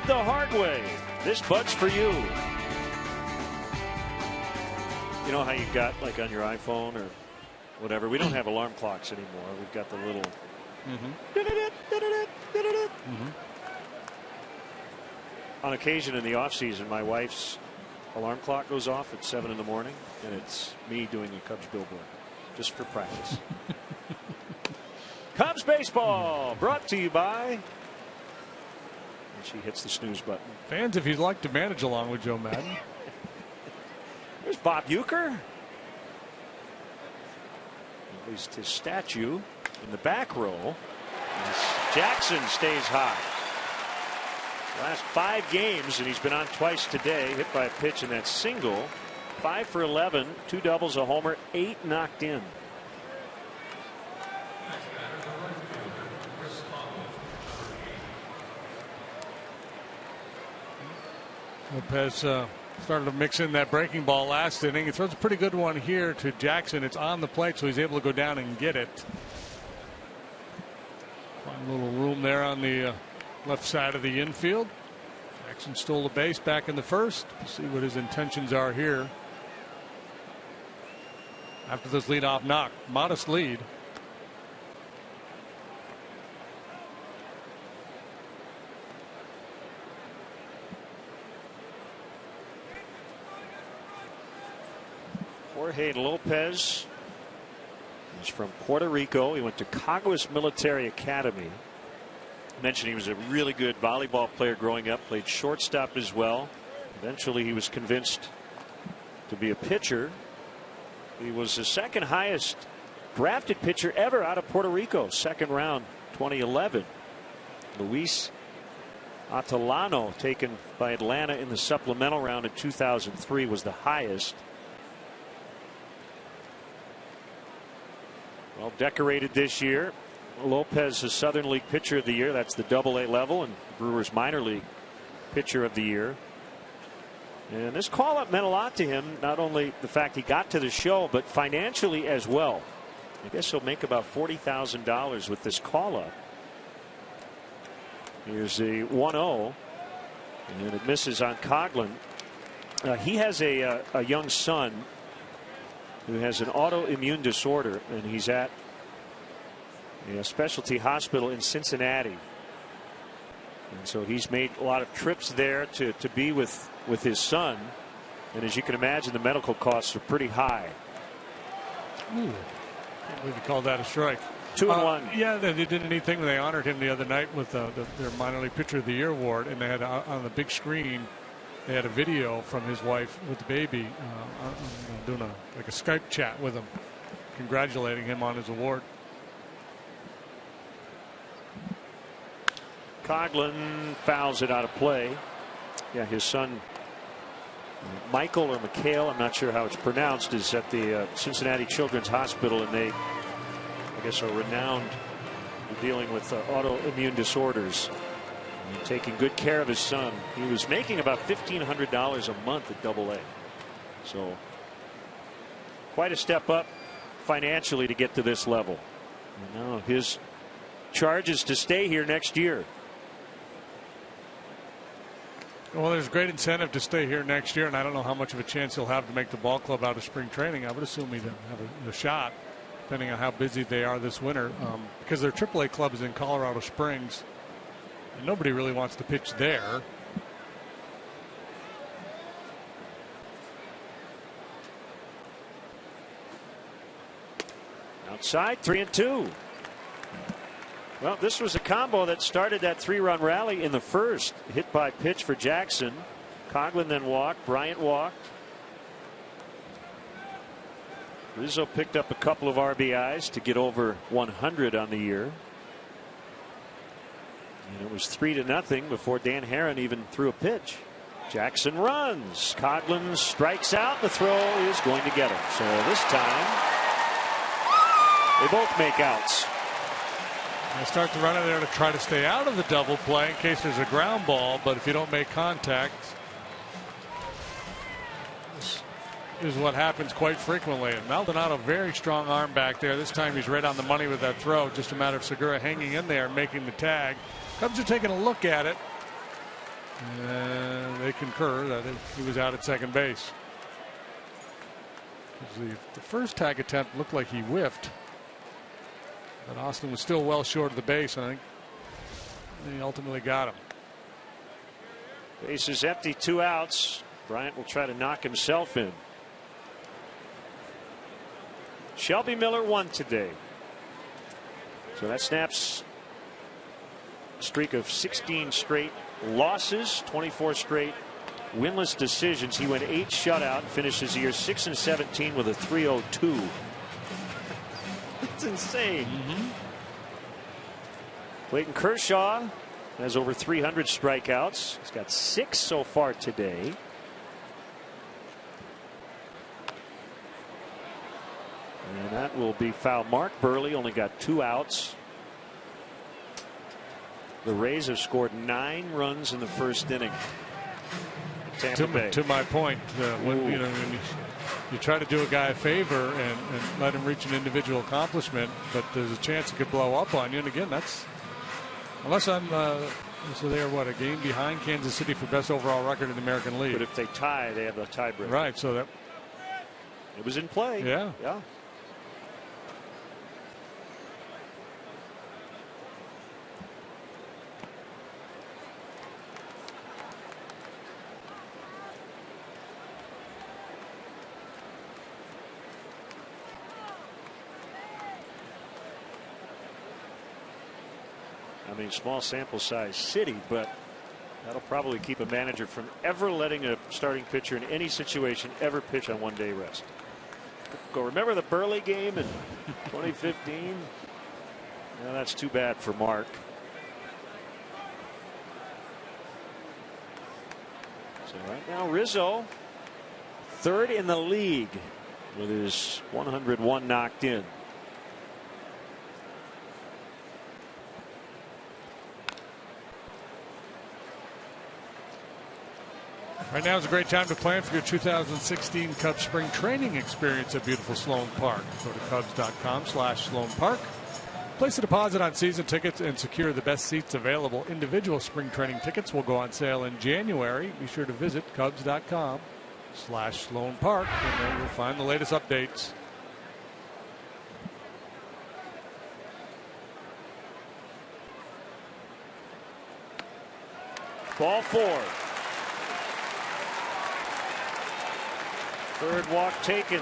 learned the hard way. This bud's for you. You know how you got like on your iPhone or whatever? We don't have alarm clocks anymore. We've got the little. On occasion in the off season, my wife's alarm clock goes off at 7 in the morning, and it's me doing a Cubs billboard just for practice. Cubs baseball brought to you by. And she hits the snooze button. Fans, if you'd like to manage along with Joe Madden. There's Bob Uecker. At least his statue in the back row. As Jackson stays hot. Last 5 games, and he's been on twice today. Hit by a pitch in that single. 5 for 11, 2 doubles, a homer, 8 knocked in. Lopez started to mix in that breaking ball last inning. He throws a pretty good one here to Jackson. It's on the plate, so he's able to go down and get it. Find a little room there on the left side of the infield. Jackson stole the base back in the first. See what his intentions are here. After this leadoff knock, modest lead. Jorge Lopez is from Puerto Rico. He went to Caguas Military Academy. I mentioned he was a really good volleyball player growing up, played shortstop as well. Eventually he was convinced to be a pitcher. He was the second highest drafted pitcher ever out of Puerto Rico, second round 2011. Luis Atalano, taken by Atlanta in the supplemental round in 2003, was the highest. Well decorated this year. Lopez is Southern League Pitcher of the Year. That's the AA level, and Brewers Minor League Pitcher of the Year. And this call-up meant a lot to him, not only the fact he got to the show, but financially as well. I guess he'll make about $40,000 with this call-up. Here's the 1-0, and it misses on Coghlan. He has a young son who has an autoimmune disorder, and he's at a specialty hospital in Cincinnati. And so he's made a lot of trips there to be with his son. And as you can imagine, the medical costs are pretty high. Ooh. Can't believe you called that a strike. 2-1. Yeah, they did anything when they honored him the other night with their minor league pitcher of the year award, and they had on the big screen, they had a video from his wife with the baby doing like a Skype chat with him, congratulating him on his award. Coghlan fouls it out of play. Yeah, his son Michael or Mikhail, I'm not sure how it's pronounced, is at the Cincinnati Children's Hospital, and they, I guess, are renowned for dealing with autoimmune disorders and taking good care of his son. He was making about $1,500 a month at AA, so quite a step up financially to get to this level. And now his charge is to stay here next year. Well, there's great incentive to stay here next year, and I don't know how much of a chance he'll have to make the ball club out of spring training. I would assume he'd have a shot, depending on how busy they are this winter, because their AAA club is in Colorado Springs, and nobody really wants to pitch there. Outside, 3-2. Well, this was a combo that started that 3-run rally in the first. Hit by pitch for Jackson. Coghlan then walked. Bryant walked. Rizzo picked up a couple of RBIs to get over 100 on the year. And it was 3-0 before Dan Herron even threw a pitch. Jackson runs. Coghlan strikes out. The throw is going to get him. So this time they both make outs. I start to run in there to try to stay out of the double play in case there's a ground ball, but if you don't make contact, this is what happens quite frequently. And Maldonado, very strong arm back there. This time he's right on the money with that throw. Just a matter of Segura hanging in there and making the tag. Cubs are taking a look at it. And they concur that he was out at second base. The first tag attempt looked like he whiffed, but Austin was still well short of the base. I think he ultimately got him. Base is empty, 2 outs. Bryant will try to knock himself in. Shelby Miller won today, so that snaps a streak of 16 straight losses, 24 straight winless decisions. He went 8 shutout, finishes the year 6-17 with a 3.02. It's insane. Clayton Kershaw has over 300 strikeouts. He's got 6 so far today. And that will be foul. Mark Burley only got 2 outs. The Rays have scored 9 runs in the first inning. To my point, when you try to do a guy a favor and let him reach an individual accomplishment, but there's a chance it could blow up on you. And again, that's unless I'm so they are what, a game behind Kansas City for best overall record in the American League. But if they tie, they have the tiebreaker. Right. So that it was in play. Yeah. I mean, small sample size city, but that'll probably keep a manager from ever letting a starting pitcher in any situation ever pitch on 1-day rest. Go, remember the Burley game in 2015? Well, that's too bad for Mark. So right now Rizzo, 3rd in the league with his 101 knocked in. Right now is a great time to plan for your 2016 Cubs spring training experience at beautiful Sloan Park. Go to Cubs.com/Sloan Park. Place a deposit on season tickets and secure the best seats available. Individual spring training tickets will go on sale in January. Be sure to visit Cubs.com/Sloan Park, and there you'll find the latest updates. Ball 4. 3rd walk taken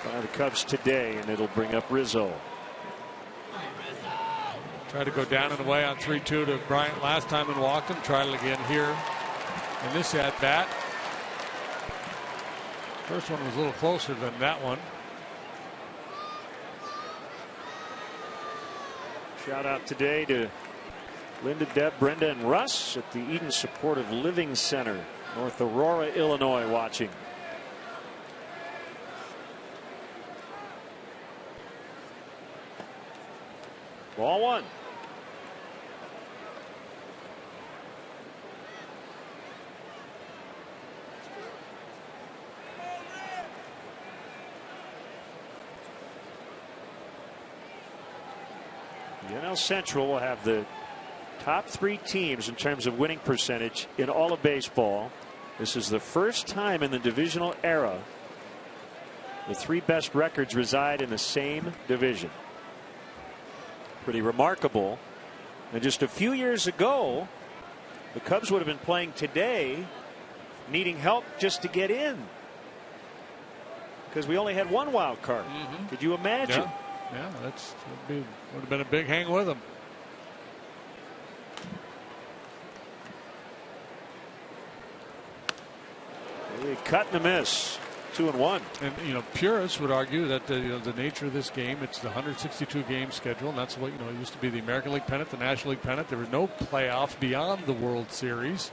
by the Cubs today, and it'll bring up Rizzo. Tried to go down and away on 3-2 to Bryant last time and walked him. Tried it again here in this at bat. First one was a little closer than that one. Shout out today to Linda, Deb, Brenda, and Russ at the Eden Supportive Living Center, North Aurora, Illinois, watching. Ball 1. The NL Central will have the top 3 teams in terms of winning percentage in all of baseball. This is the first time in the divisional era the 3 best records reside in the same division. Pretty remarkable. And just a few years ago, the Cubs would have been playing today needing help just to get in, because we only had 1 wild card. Could you imagine? Yeah, would have been a big hang with them. Cut and a miss. 2-1. And purists would argue that the nature of this game, it's the 162 game schedule, and that's what it used to be the American League pennant, the National League pennant. There was no playoff beyond the World Series.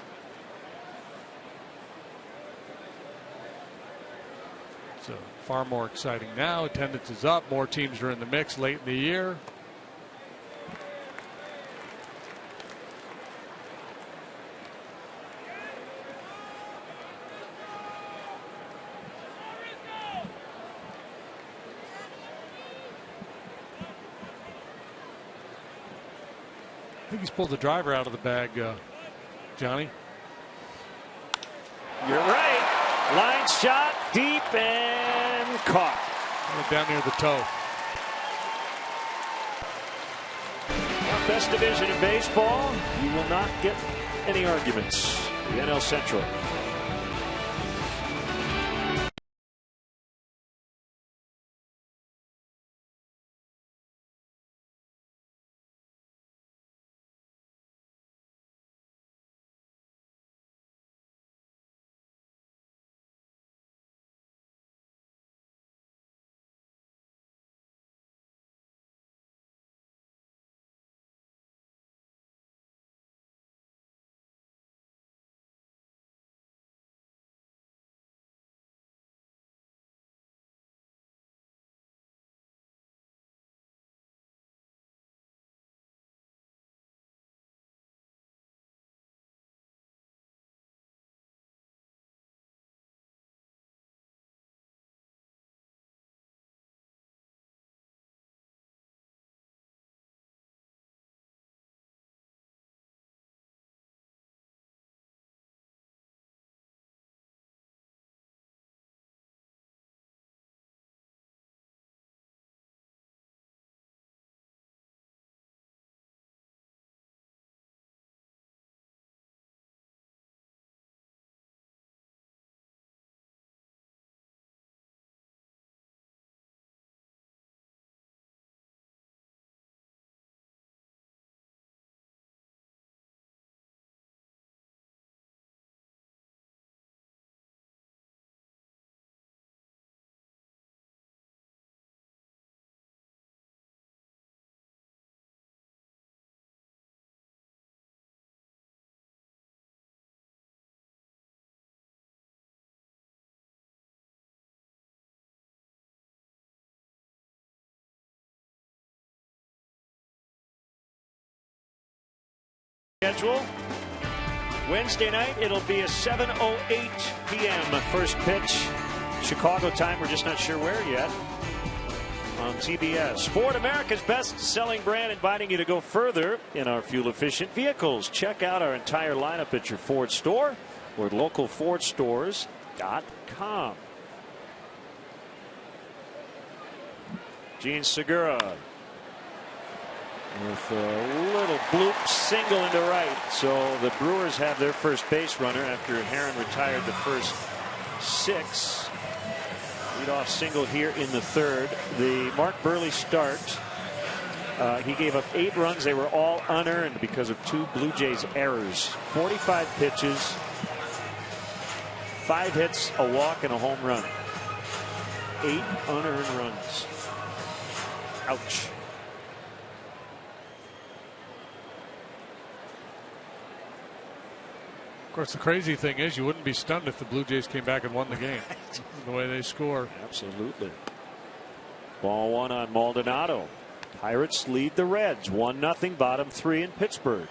So far more exciting now. Attendance is up. More teams are in the mix late in the year. I think he's pulled the driver out of the bag, Johnny. Line shot deep and caught. Down near the toe. Well, best division in baseball. You will not get any arguments. The NL Central. Schedule. Wednesday night, it'll be a 7:08 p.m. first pitch. Chicago time, we're just not sure where yet. On TBS. Ford, America's best-selling brand, inviting you to go further in our fuel-efficient vehicles. Check out our entire lineup at your Ford store or at localfordstores.com. Gene Segura with a little bloop single into right. So the Brewers have their first base runner after Herron retired the first 6. Leadoff single here in the third. The Mark Burley start. He gave up 8 runs. They were all unearned because of 2 Blue Jays errors. 45 pitches, 5 hits, a walk, and a home run. 8 unearned runs. Ouch. Of course, the crazy thing is you wouldn't be stunned if the Blue Jays came back and won the game. The way they score. Absolutely. Ball 1 on Maldonado. Pirates lead the Reds 1-0, bottom 3 in Pittsburgh.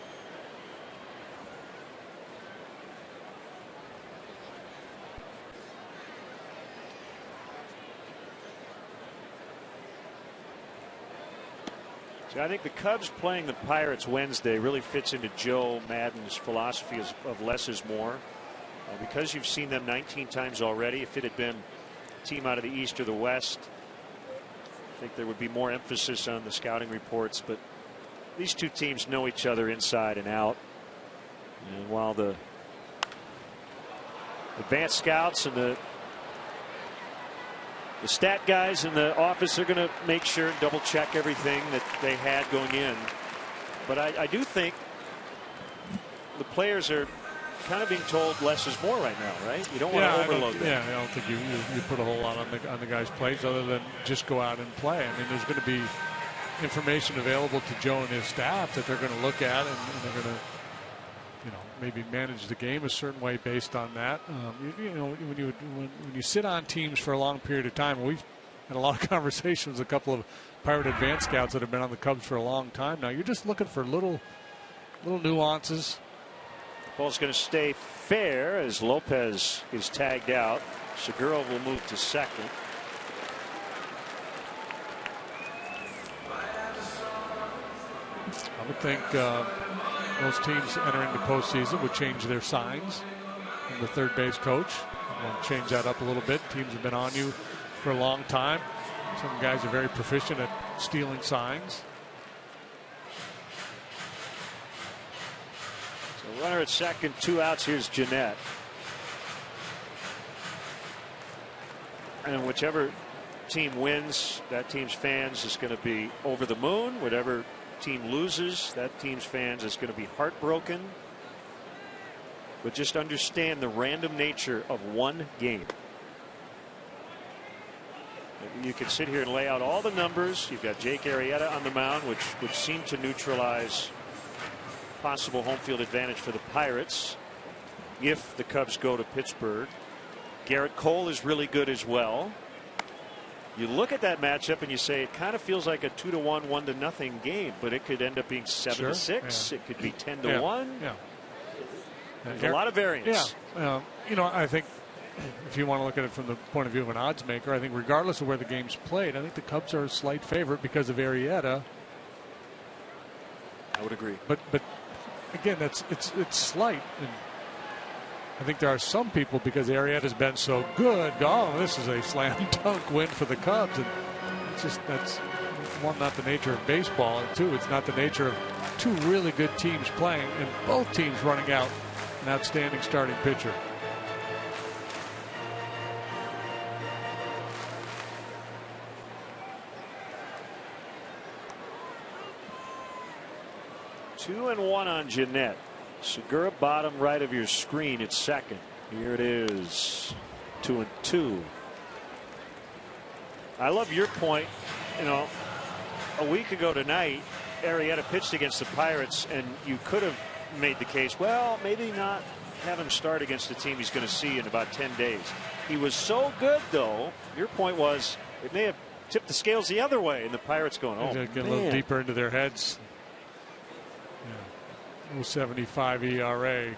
See, I think the Cubs playing the Pirates Wednesday really fits into Joe Madden's philosophy of less is more. Because you've seen them 19 times already, if it had been a team out of the East or the West, I think there would be more emphasis on the scouting reports. But these two teams know each other inside and out. And while the advanced scouts and the stat guys in the office are going to make sure and double check everything that they had going in. But I do think the players are kind of being told less is more right now, right? You don't want to overload them. Yeah, I don't think you put a whole lot on the guys' plates other than just go out and play. I mean, there's going to be information available to Joe and his staff that they're going to look at, and they're going to, maybe manage the game a certain way based on that. When you sit on teams for a long period of time, we've had a lot of conversations with a couple of Pirate advanced scouts that have been on the Cubs for a long time now. You're just looking for little nuances. Ball's going to stay fair as Lopez is tagged out. Segura will move to second. I would think most teams entering the postseason would change their signs. I'm the third base coach. I want to change that up a little bit. Teams have been on you for a long time. Some guys are very proficient at stealing signs. So runner at second, 2 outs. Here's Jeanette. And whichever team wins, that team's fans is going to be over the moon. Whatever team loses, that team's fans is going to be heartbroken. But just understand the random nature of one game. You can sit here and lay out all the numbers. You've got Jake Arrieta on the mound, which would seem to neutralize possible home field advantage for the Pirates if the Cubs go to Pittsburgh. Garrett Cole is really good as well. You look at that matchup and you say it kind of feels like a 2-1, 1-0 game, but it could end up being 7-6. Yeah. It could be 10-1. Yeah. There's a lot of variance. Yeah. You know, I think if you want to look at it from the point of view of an odds maker, I think regardless of where the game's played, I think the Cubs are a slight favorite because of Arrieta. I would agree. But again, it's slight. And I think there are some people, because Arrieta's been so good, go, oh, this is a slam dunk win for the Cubs. And it's just, that's one, not the nature of baseball, and two, it's not the nature of two really good teams playing and both teams running out an outstanding starting pitcher. Two and one on Jeanette. Segura bottom right of your screen at second. Here it is. 2-2. I love your point. You know, a week ago tonight, Arrieta pitched against the Pirates, and you could have made the case, well, maybe not have him start against a team he's going to see in about 10 days. He was so good, though. Your point was it may have tipped the scales the other way, and the Pirates going, oh, get a little deeper into their heads. 0.75 ERA.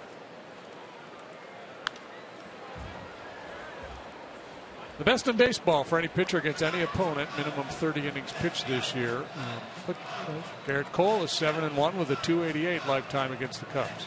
The best in baseball for any pitcher against any opponent. Minimum 30 innings pitched this year. But Garrett Cole is 7-1 with a 2.88 lifetime against the Cubs.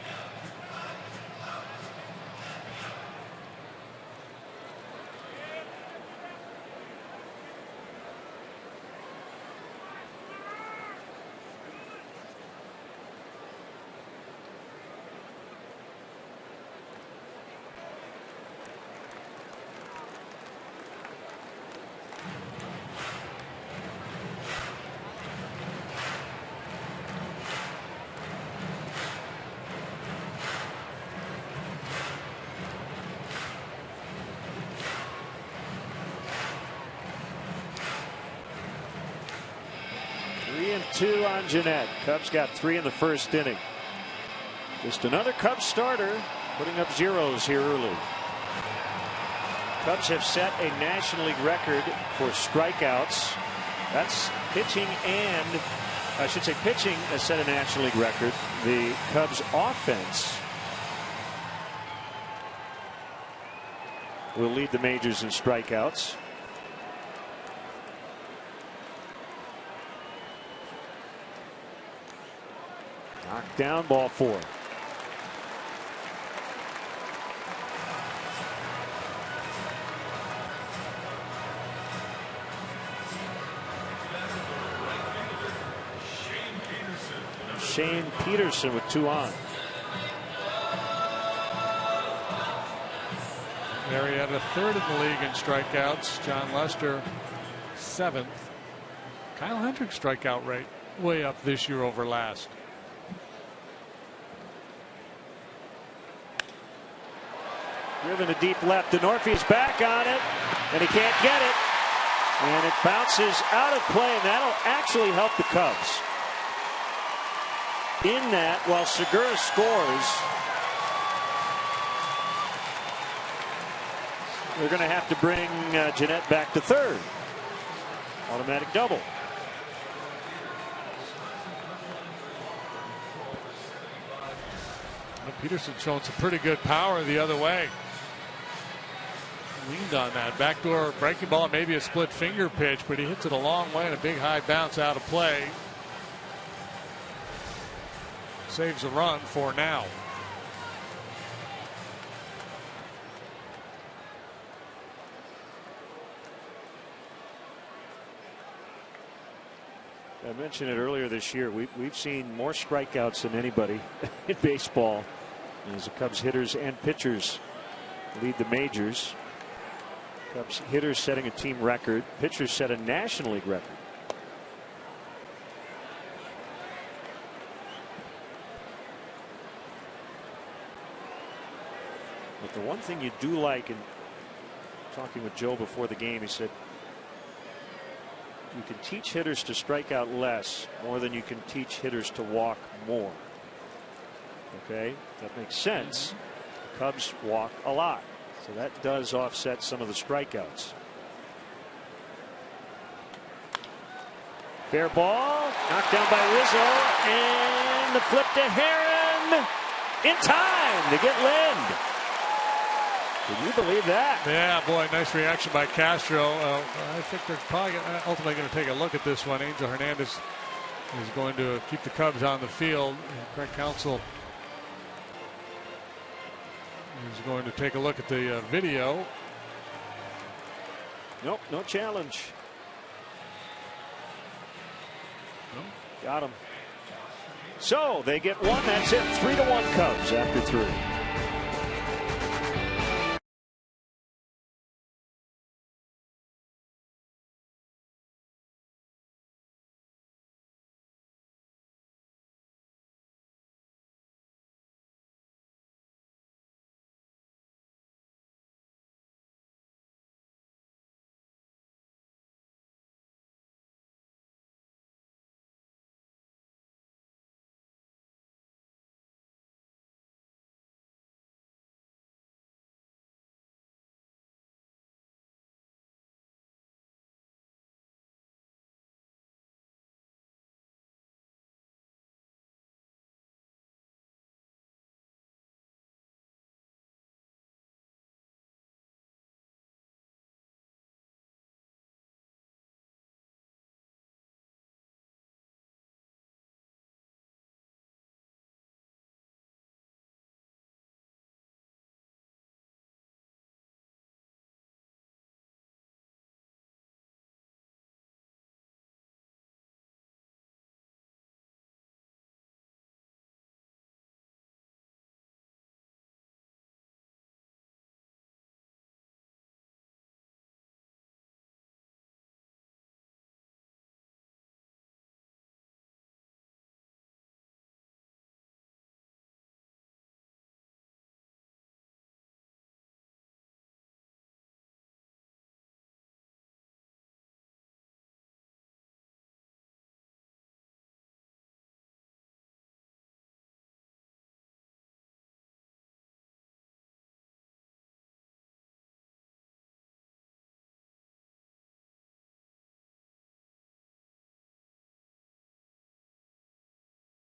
Two on Jeanette. Cubs got 3 in the first inning. Just another Cubs starter putting up zeros here early. Cubs have set a National League record for strikeouts. That's pitching, and I should say pitching has set a National League record. The Cubs offense will lead the majors in strikeouts. Knocked down, ball 4. Shane Peterson with 2 on. Arrieta third in the league in strikeouts. John Lester 7th. Kyle Hendricks' strikeout rate way up this year over last. Driven to deep left. DeNorfie's back on it, and he can't get it. And it bounces out of play, and that'll actually help the Cubs. In that, while Segura scores, they're going to have to bring Jeanette back to third. Automatic double. Peterson's showing some pretty good power the other way. Leaned on that backdoor breaking ball, maybe a split finger pitch, but he hits it a long way and a big high bounce out of play. Saves a run for now. I mentioned it earlier this year. We've seen more strikeouts than anybody in baseball as the Cubs hitters and pitchers lead the majors. Cubs hitters setting a team record. Pitchers set a National League record. But the one thing you do like, and talking with Joe before the game, he said you can teach hitters to strike out less more than you can teach hitters to walk more. Okay, that makes sense. The Cubs walk a lot, so that does offset some of the strikeouts. Fair ball, knocked down by Rizzo, and the flip to Heron in time to get Lind. Can you believe that? Yeah, boy, nice reaction by Castro. I think they're probably ultimately going to take a look at this one. Angel Hernandez is going to keep the Cubs on the field. Craig Counsell is going to take a look at the video. Nope, no challenge. No. Got him. So they get one. That's it. 3-1 Cubs after 3.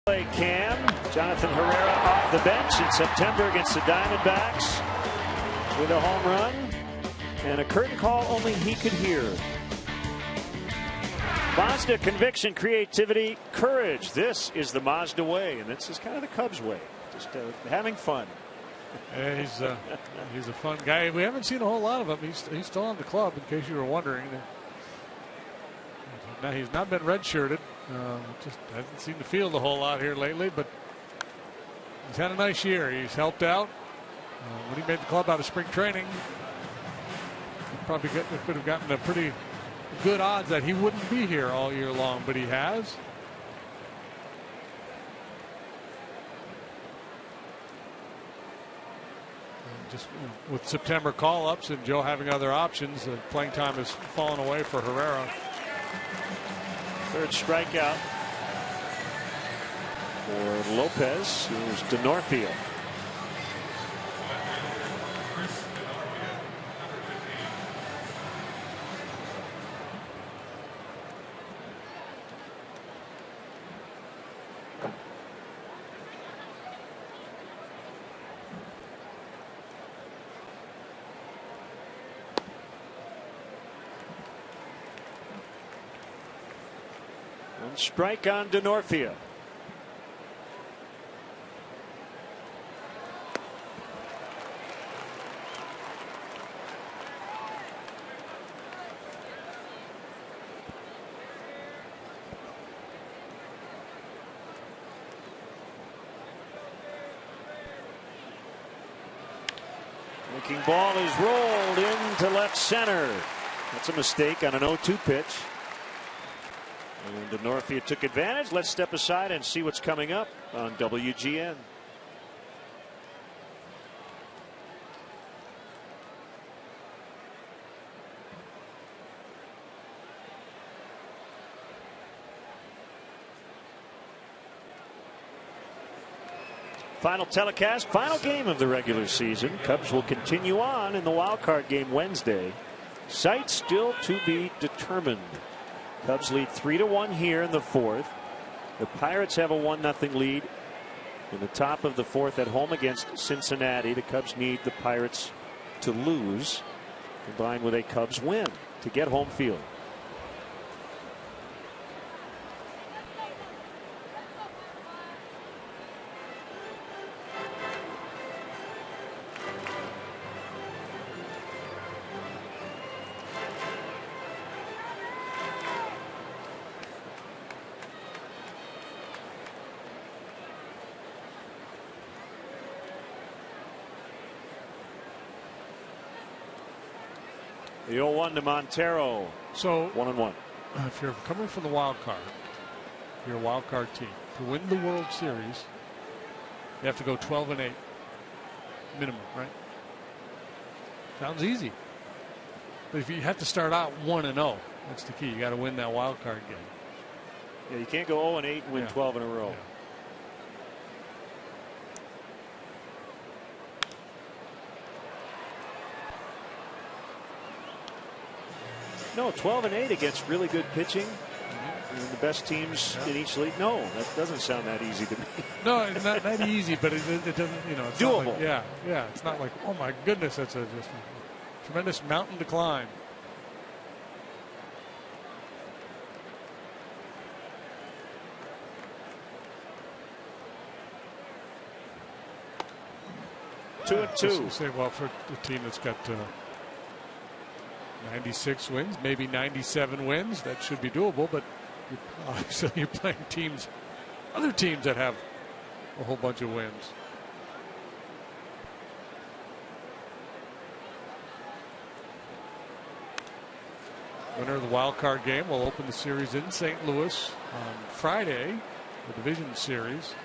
Play Cam. Jonathan Herrera off the bench in September against the Diamondbacks with a home run and a curtain call only he could hear. Mazda, conviction, creativity, courage. This is the Mazda way, and this is kind of the Cubs way. Just having fun. Yeah, he's a fun guy. We haven't seen a whole lot of him. He's still on the club, in case you were wondering. Now he's not been redshirted. Just hasn't seen the field a whole lot here lately, but he's had a nice year. He's helped out. When he made the club out of spring training, he probably could have gotten a pretty good odds that he wouldn't be here all year long, but he has. And just with September call-ups and Joe having other options, playing time has fallen away for Herrera. Third strikeout for Lopez. Here's DeNorfield. One strike on DeNorfield. Breaking ball is rolled into left center. That's a mistake on an 0-2 pitch. And Denorfia took advantage. Let's step aside and see what's coming up on WGN. Final telecast, final game of the regular season. Cubs will continue on in the wild card game Wednesday. Site still to be determined. Cubs lead 3-1 here in the fourth. The Pirates have a 1-0 lead in the top of the fourth at home against Cincinnati. The Cubs need the Pirates to lose, combined with a Cubs win to get home field. The 0-1 to Montero. So 1-1. If you're coming from the wild card, if you're a wild card team, to win the World Series, you have to go 12-8 minimum, right? Sounds easy. But if you have to start out 1-0, that's the key. You got to win that wild card game. Yeah, you can't go 0-8 and win 12 in a row. Yeah. No, 12-8 against really good pitching. The best teams in each league. No, that doesn't sound that easy to me. No, it's not that easy, but it doesn't, you know, it's doable. Not like, yeah. It's not like, oh my goodness, that's just a tremendous mountain to climb. Two and two. Say, well, for a team that's got 96 wins, maybe 97 wins, that should be doable. But obviously, you're playing teams, other teams that have a whole bunch of wins. Winner of the wild card game will open the series in St. Louis on Friday, the division series.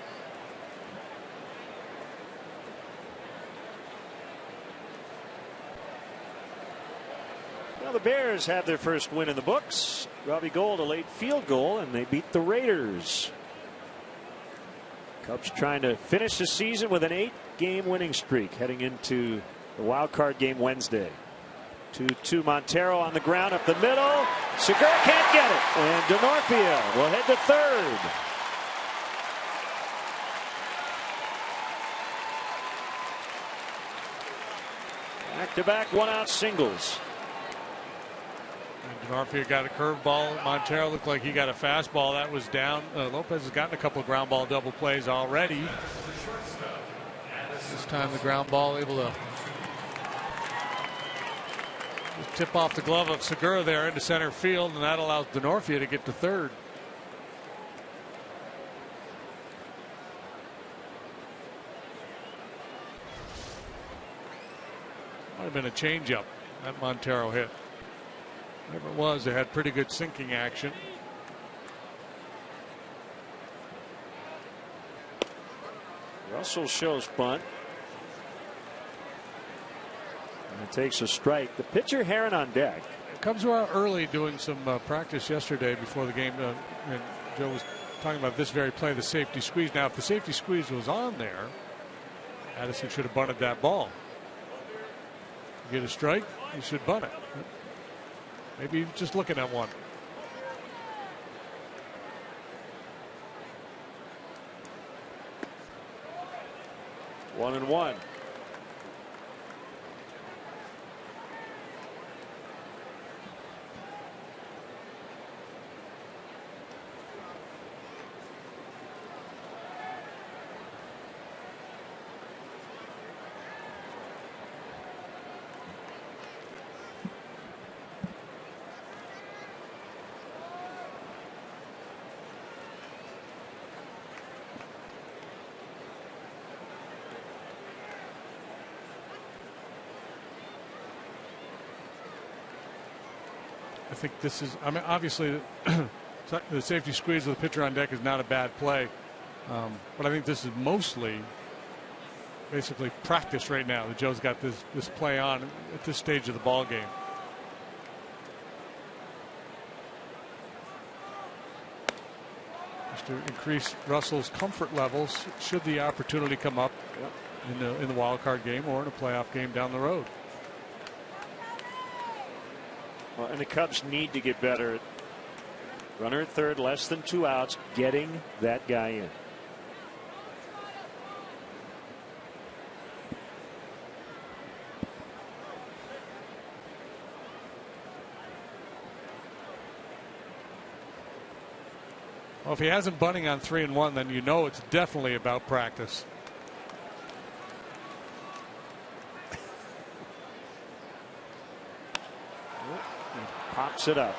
Well, the Bears have their first win in the books. Robbie Gould, a late field goal, and they beat the Raiders. Cubs trying to finish the season with an 8-game winning streak heading into the wild card game Wednesday. 2-2 Montero on the ground up the middle. Segura can't get it, and Denorfia will head to third. Back-to-back one-out singles. Denorfia got a curveball. Montero looked like he got a fastball that was down. Lopez has gotten a couple of ground ball double plays already. This time the ground ball able to just tip off the glove of Segura there into center field, and that allows Denorfia to get to third. Might have been a changeup that Montero hit. Whatever it was, they had pretty good sinking action. Russell shows bunt. And it takes a strike. The pitcher Heron on deck. Cubs were out early doing some practice yesterday before the game. And Joe was talking about this very play, the safety squeeze. Now, if the safety squeeze was on there, Addison should have bunted that ball. You get a strike, you should bunt it. Maybe just looking at one. One and one. I think this is, I mean, obviously the safety squeeze with the pitcher on deck is not a bad play. But I think this is mostly basically practice right now that Joe's got this play on at this stage of the ball game. Just to increase Russell's comfort levels should the opportunity come up in the wild card game or in a playoff game down the road. Well, and the Cubs need to get better. Runner at third, less than 2 outs, getting that guy in. Well, if he hasn't bunting on 3-1, then you know it's definitely about practice. He pops it up.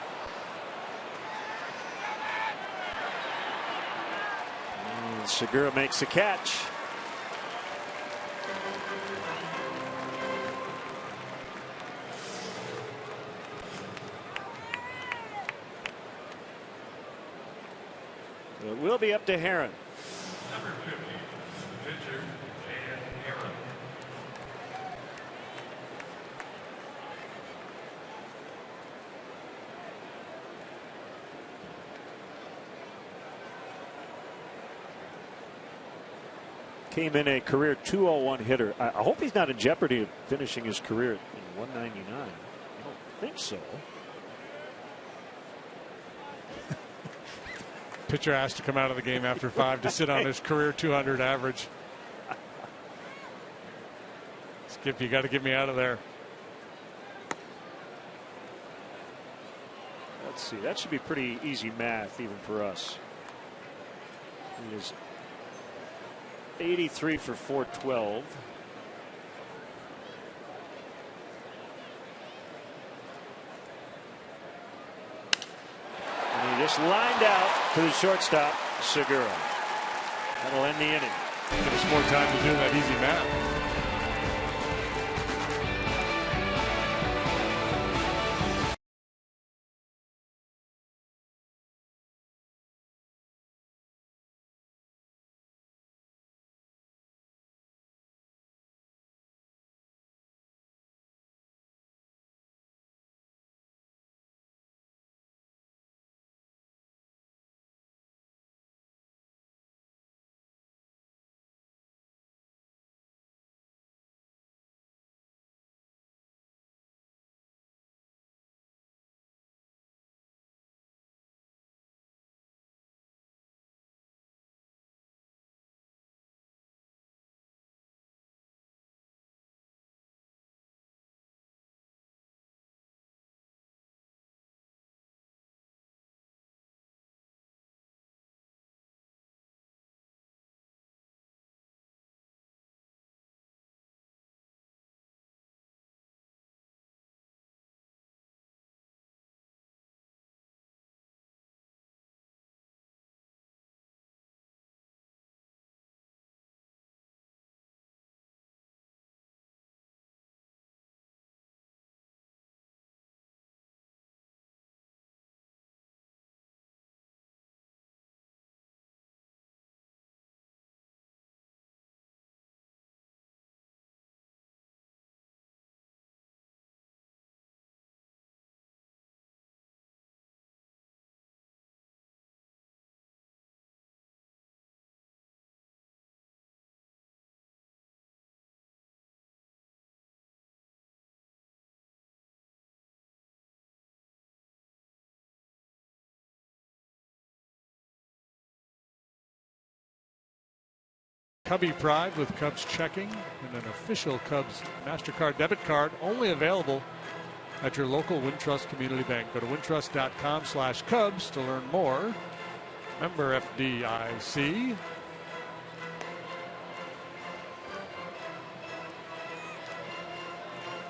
And Segura makes a catch. It will be up to Herron. Number 50, pitcher, Jan Herron. Came in a career 201 hitter. I hope he's not in jeopardy of finishing his career in 199. I don't think so. Pitcher asked to come out of the game after 5 to sit on his career 200 average. Skip, you got to get me out of there. Let's see. That should be pretty easy math even for us. He is 83 for 412. And he just lined out to the shortstop, Segura. That'll end the inning. Give us more time to do that easy math. Cubby Pride with Cubs checking and an official Cubs MasterCard debit card only available at your local Wintrust Community Bank. Go to wintrust.com/Cubs to learn more. Member FDIC.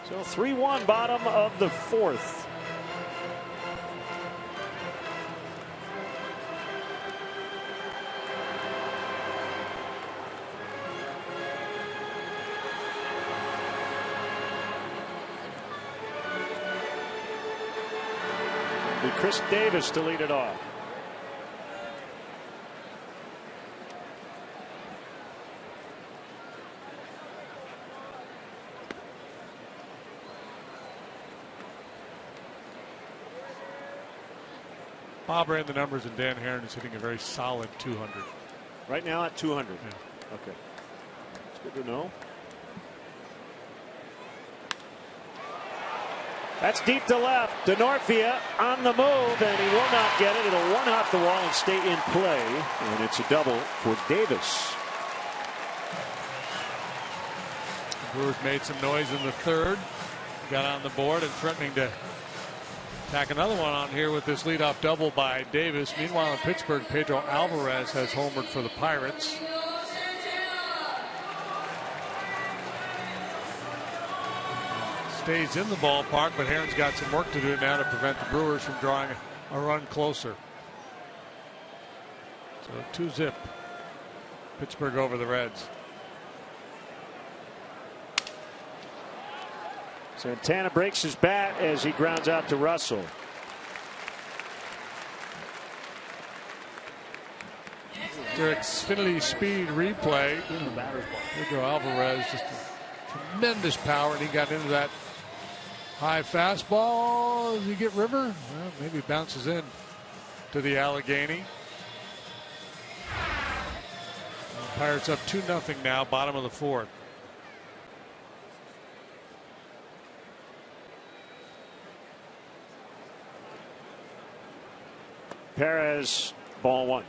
So 3-1 bottom of the fourth. With Chris Davis to lead it off. Bob ran the numbers, and Dan Herron is hitting a very solid 200. Right now at 200. Yeah. Okay. It's good to know. That's deep to left. DeNorfia on the move, and he will not get it. It'll one off the wall and stay in play. And it's a double for Davis. The Brewers made some noise in the third. Got on the board and threatening to tack another one on here with this leadoff double by Davis. Meanwhile, in Pittsburgh, Pedro Alvarez has homered for the Pirates. Stays in the ballpark, but Herron's got some work to do now to prevent the Brewers from drawing a run closer. So 2-zip. Pittsburgh over the Reds. Santana breaks his bat as he grounds out to Russell. Their Xfinity speed replay. Pedro Alvarez, just a tremendous power, and he got into that high fastball. Does he get River? Well, maybe bounces in to the Allegheny. Pirates up 2-0 now, bottom of the fourth. Perez, ball one.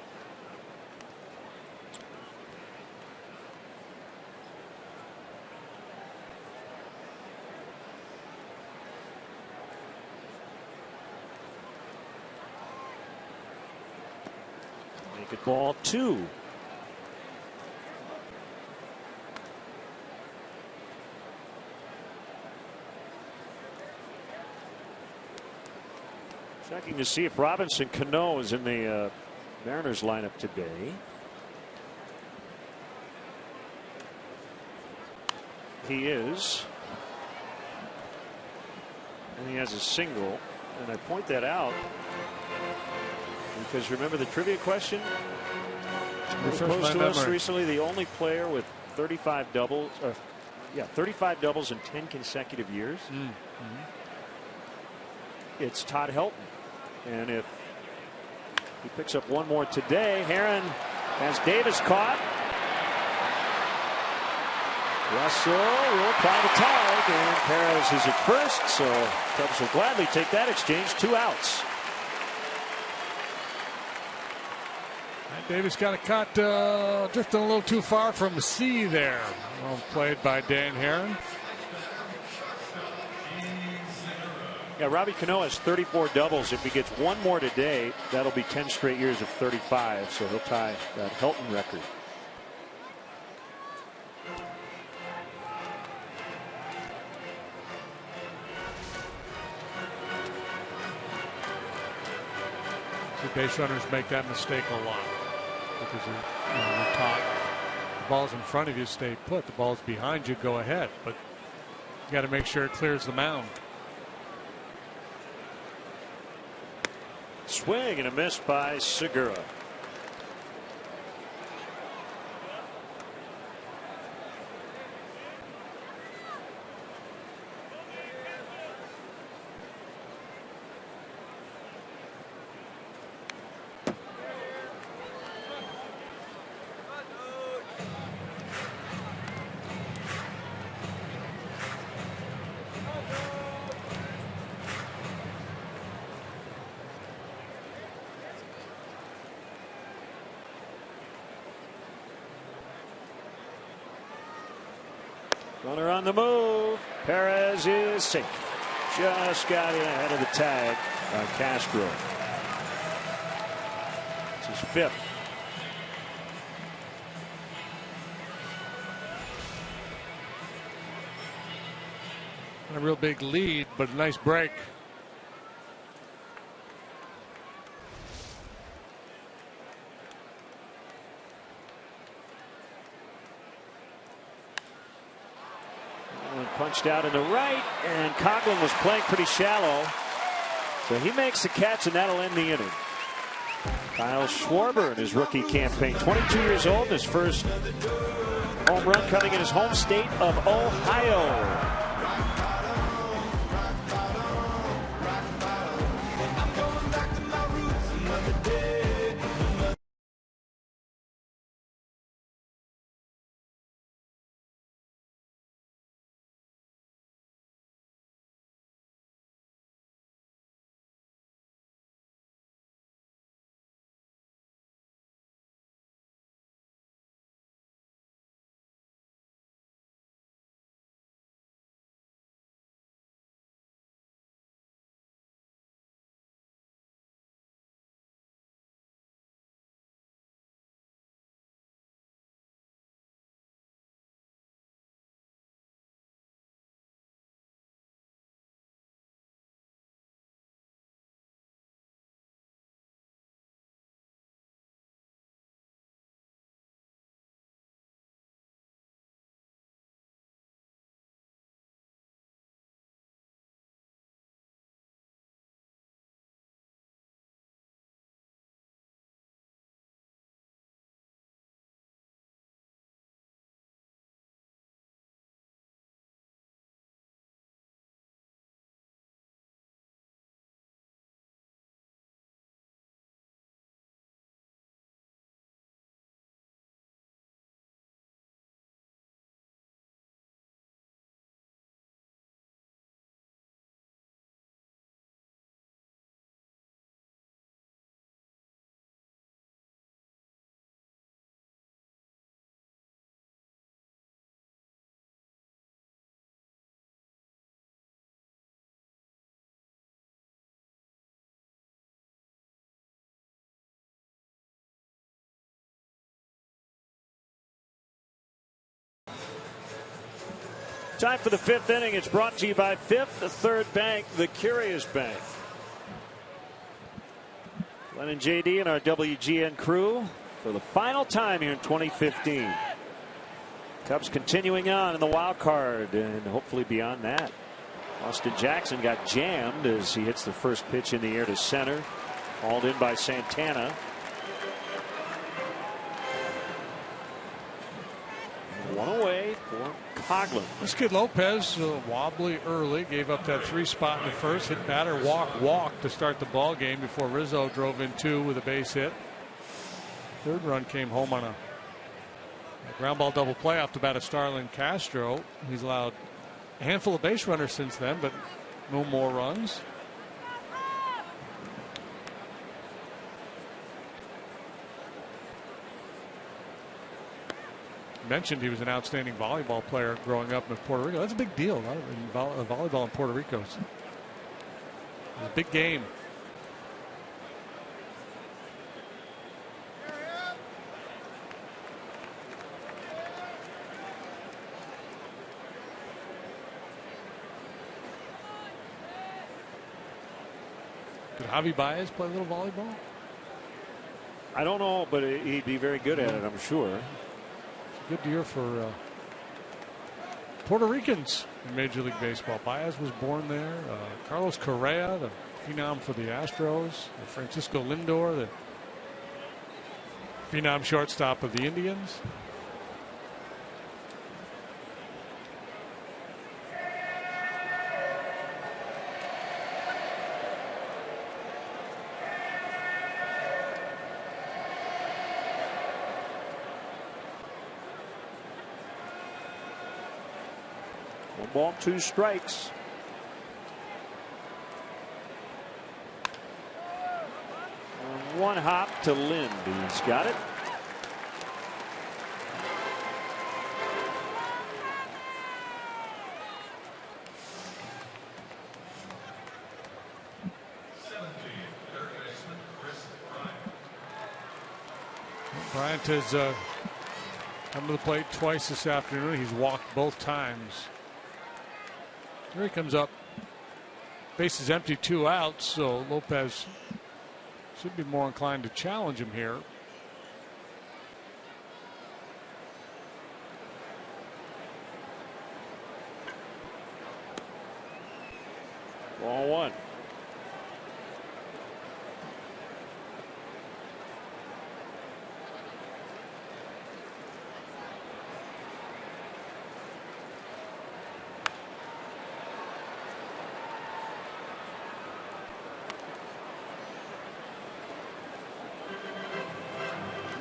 Make it ball two. Checking to see if Robinson Cano is in the Mariners lineup today. He is. And he has a single. And I point that out because remember the trivia question? Posed to us recently, the only player with 35 doubles, 35 doubles in 10 consecutive years. It's Todd Helton. And if he picks up one more today, Herron has Davis caught. Russell will apply the tag, and Perez is at first, so Cubs will gladly take that exchange. 2 outs. And Davis got a cut, drifting a little too far from C there. Well played by Dan Herron. Yeah, Robbie Cano has 34 doubles. If he gets one more today, that'll be 10 straight years of 35, so he'll tie that Helton record. The base runners make that mistake a lot because you're taught the ball's in front of you, stay put. The ball's behind you, go ahead, but you got to make sure it clears the mound. Swing and a miss by Segura. Runner on the move. Perez is safe. Just got in ahead of the tag by Castro. It's his 5th. A real big lead, but a nice break. Punched out in the right, and Coughlin was playing pretty shallow. So he makes the catch, and that'll end the inning. Kyle Schwarber in his rookie campaign, 22 years old, his first home run coming in his home state of Ohio. Time for the fifth inning. It's brought to you by Fifth Third Bank, the Curious Bank. Glenn and JD and our WGN crew for the final time here in 2015. Cubs continuing on in the wild card and hopefully beyond that. Austin Jackson got jammed as he hits the first pitch in the air to center. Hauled in by Santana. One away for Coghlan. This kid Lopez wobbly early, gave up that 3 spot in the first, hit batter walk to start the ball game before Rizzo drove in 2 with a base hit. Third run came home on a ground ball double play off the bat of Starlin Castro. He's allowed a handful of base runners since then, but no more runs. Mentioned he was an outstanding volleyball player growing up in Puerto Rico. That's a big deal. Volleyball in Puerto Rico. It's a big game. Did Javi Baez play a little volleyball? I don't know, but he'd be very good at it, I'm sure. Good year for Puerto Ricans in Major League Baseball. Baez was born there. Carlos Correa, the phenom for the Astros. Francisco Lindor, the phenom shortstop of the Indians. Ball, 2 strikes. And 1 hop to Lind. He's got it. Bryant has come to the plate twice this afternoon. He's walked both times. Here he comes up. Base is empty, 2 outs, so Lopez should be more inclined to challenge him here. Ball 1.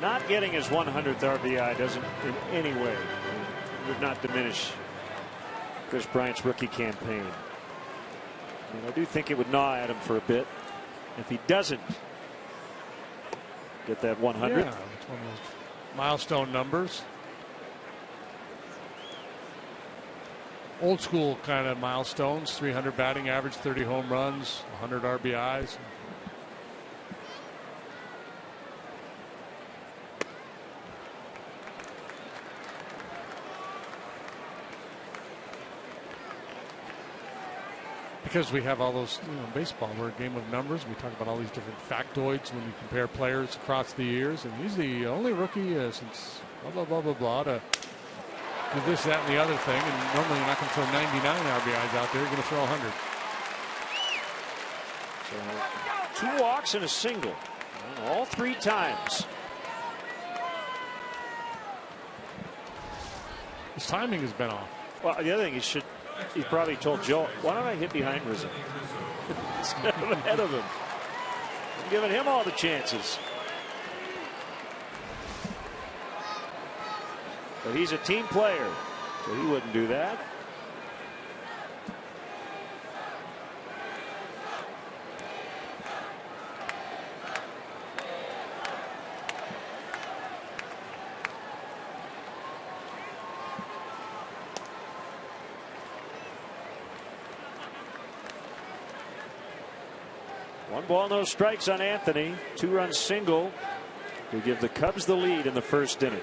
Not getting his 100th RBI doesn't in any way would not diminish Chris Bryant's rookie campaign. I mean, I do think it would gnaw at him for a bit if he doesn't get that 100. Yeah, it's one of those milestone numbers. Old school kind of milestones: 300 batting average, 30 home runs, 100 RBIs. Because we have all those, baseball, we're a game of numbers. We talk about all these different factoids when you compare players across the years. And he's the only rookie since blah, blah, blah, blah, blah, to do this, that, and the other thing. And normally you're not going to throw 99 RBIs out there. You're going to throw 100. So 2 walks and a single. All 3 times. His timing has been off. Well, the other thing he probably told Joe, why don't I hit behind Rizzo instead of ahead of him? I'm giving him all the chances. But he's a team player, so he wouldn't do that. One ball, no strikes on Anthony. 2-run single to give the Cubs the lead in the first inning.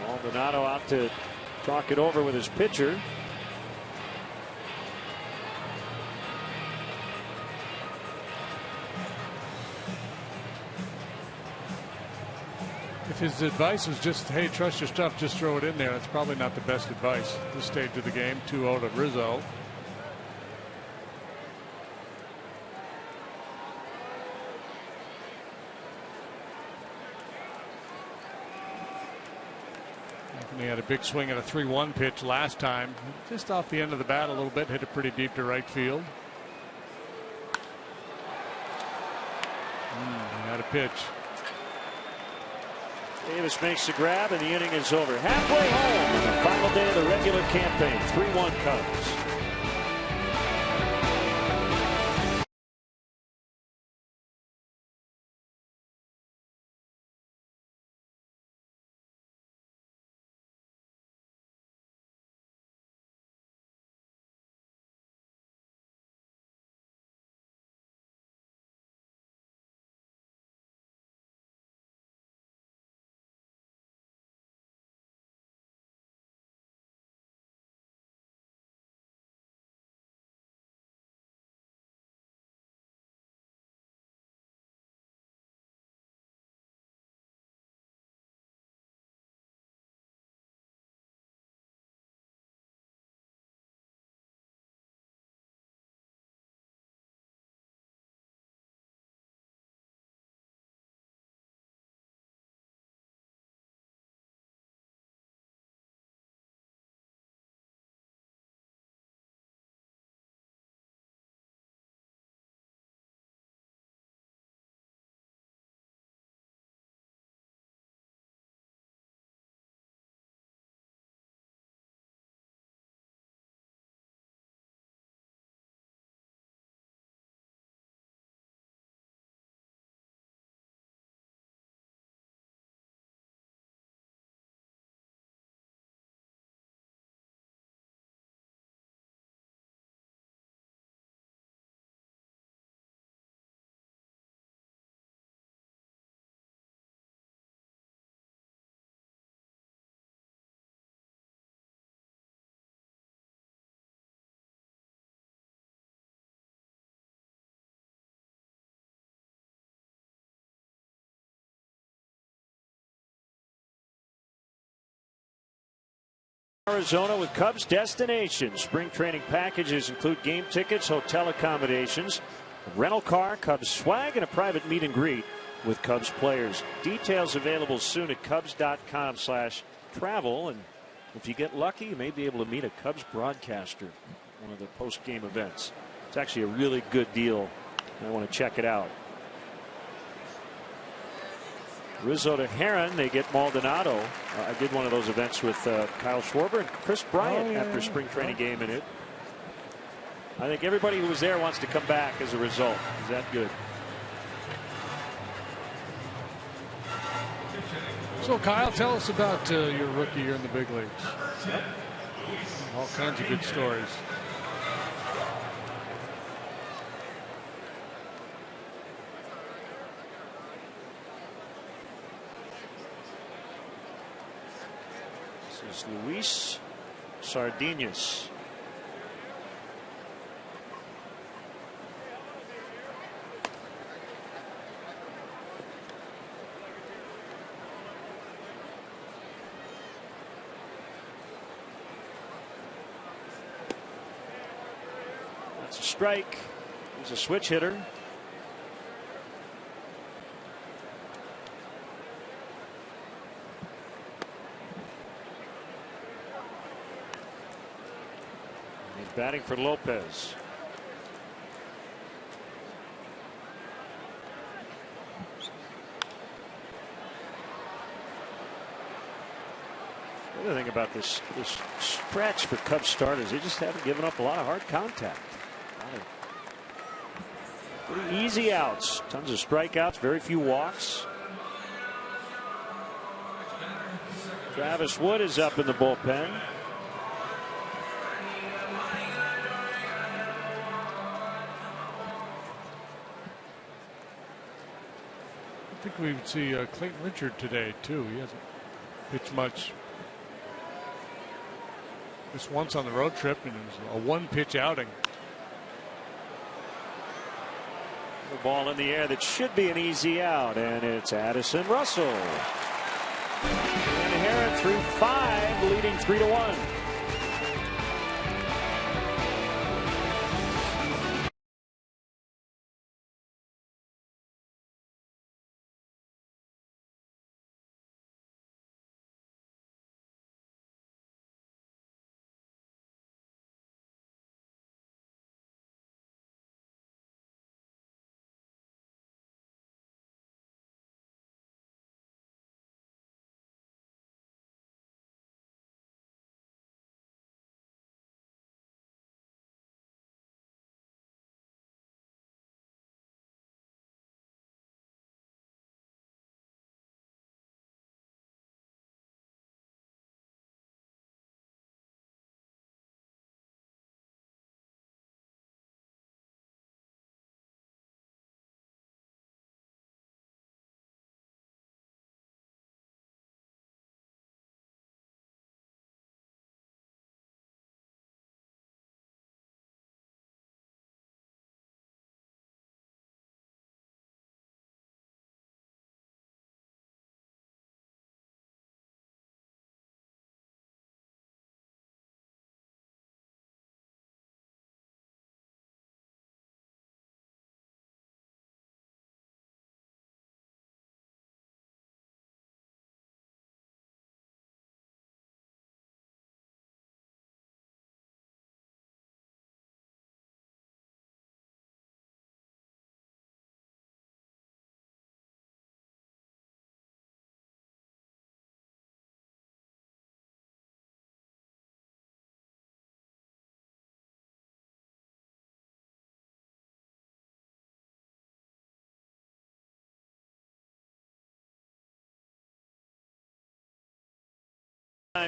Maldonado out to talk it over with his pitcher. If his advice was just, hey, trust your stuff, just throw it in there, that's probably not the best advice at this stage of the game. 2-0 to Rizzo. Anthony had a big swing at a 3-1 pitch last time. Just off the end of the bat a little bit, hit it pretty deep to right field. He had a pitch. Davis makes the grab and the inning is over. Halfway home in the final day of the regular campaign. 3-1 Cubs. Arizona with Cubs destination. Spring training packages include game tickets, hotel accommodations, a rental car, Cubs swag, and a private meet and greet with Cubs players. Details available soon at Cubs.com/travel. And if you get lucky, you may be able to meet a Cubs broadcaster at one of the post-game events. It's actually a really good deal. I want to check it out. Rizzo to Heron. They get Maldonado. I did one of those events with Kyle Schwarber and Chris Bryant after spring training game in it. I think everybody who was there wants to come back as a result. Is that good? So, Kyle, tell us about your rookie year in the big leagues. Yep. All kinds of good stories. This is Luis Sardinas. That's a strike. He's a switch hitter. He's batting for Lopez. The other thing about this stretch for Cubs starters, they just haven't given up a lot of hard contact. Pretty easy outs. Tons of strikeouts, very few walks. Travis Wood is up in the bullpen. I think we would see Clayton Richard today, too. He hasn't pitched much. Just once on the road trip, and it was a one-pitch outing. The ball in the air that should be an easy out, and it's Addison Russell. And Heron through 5, leading 3-1.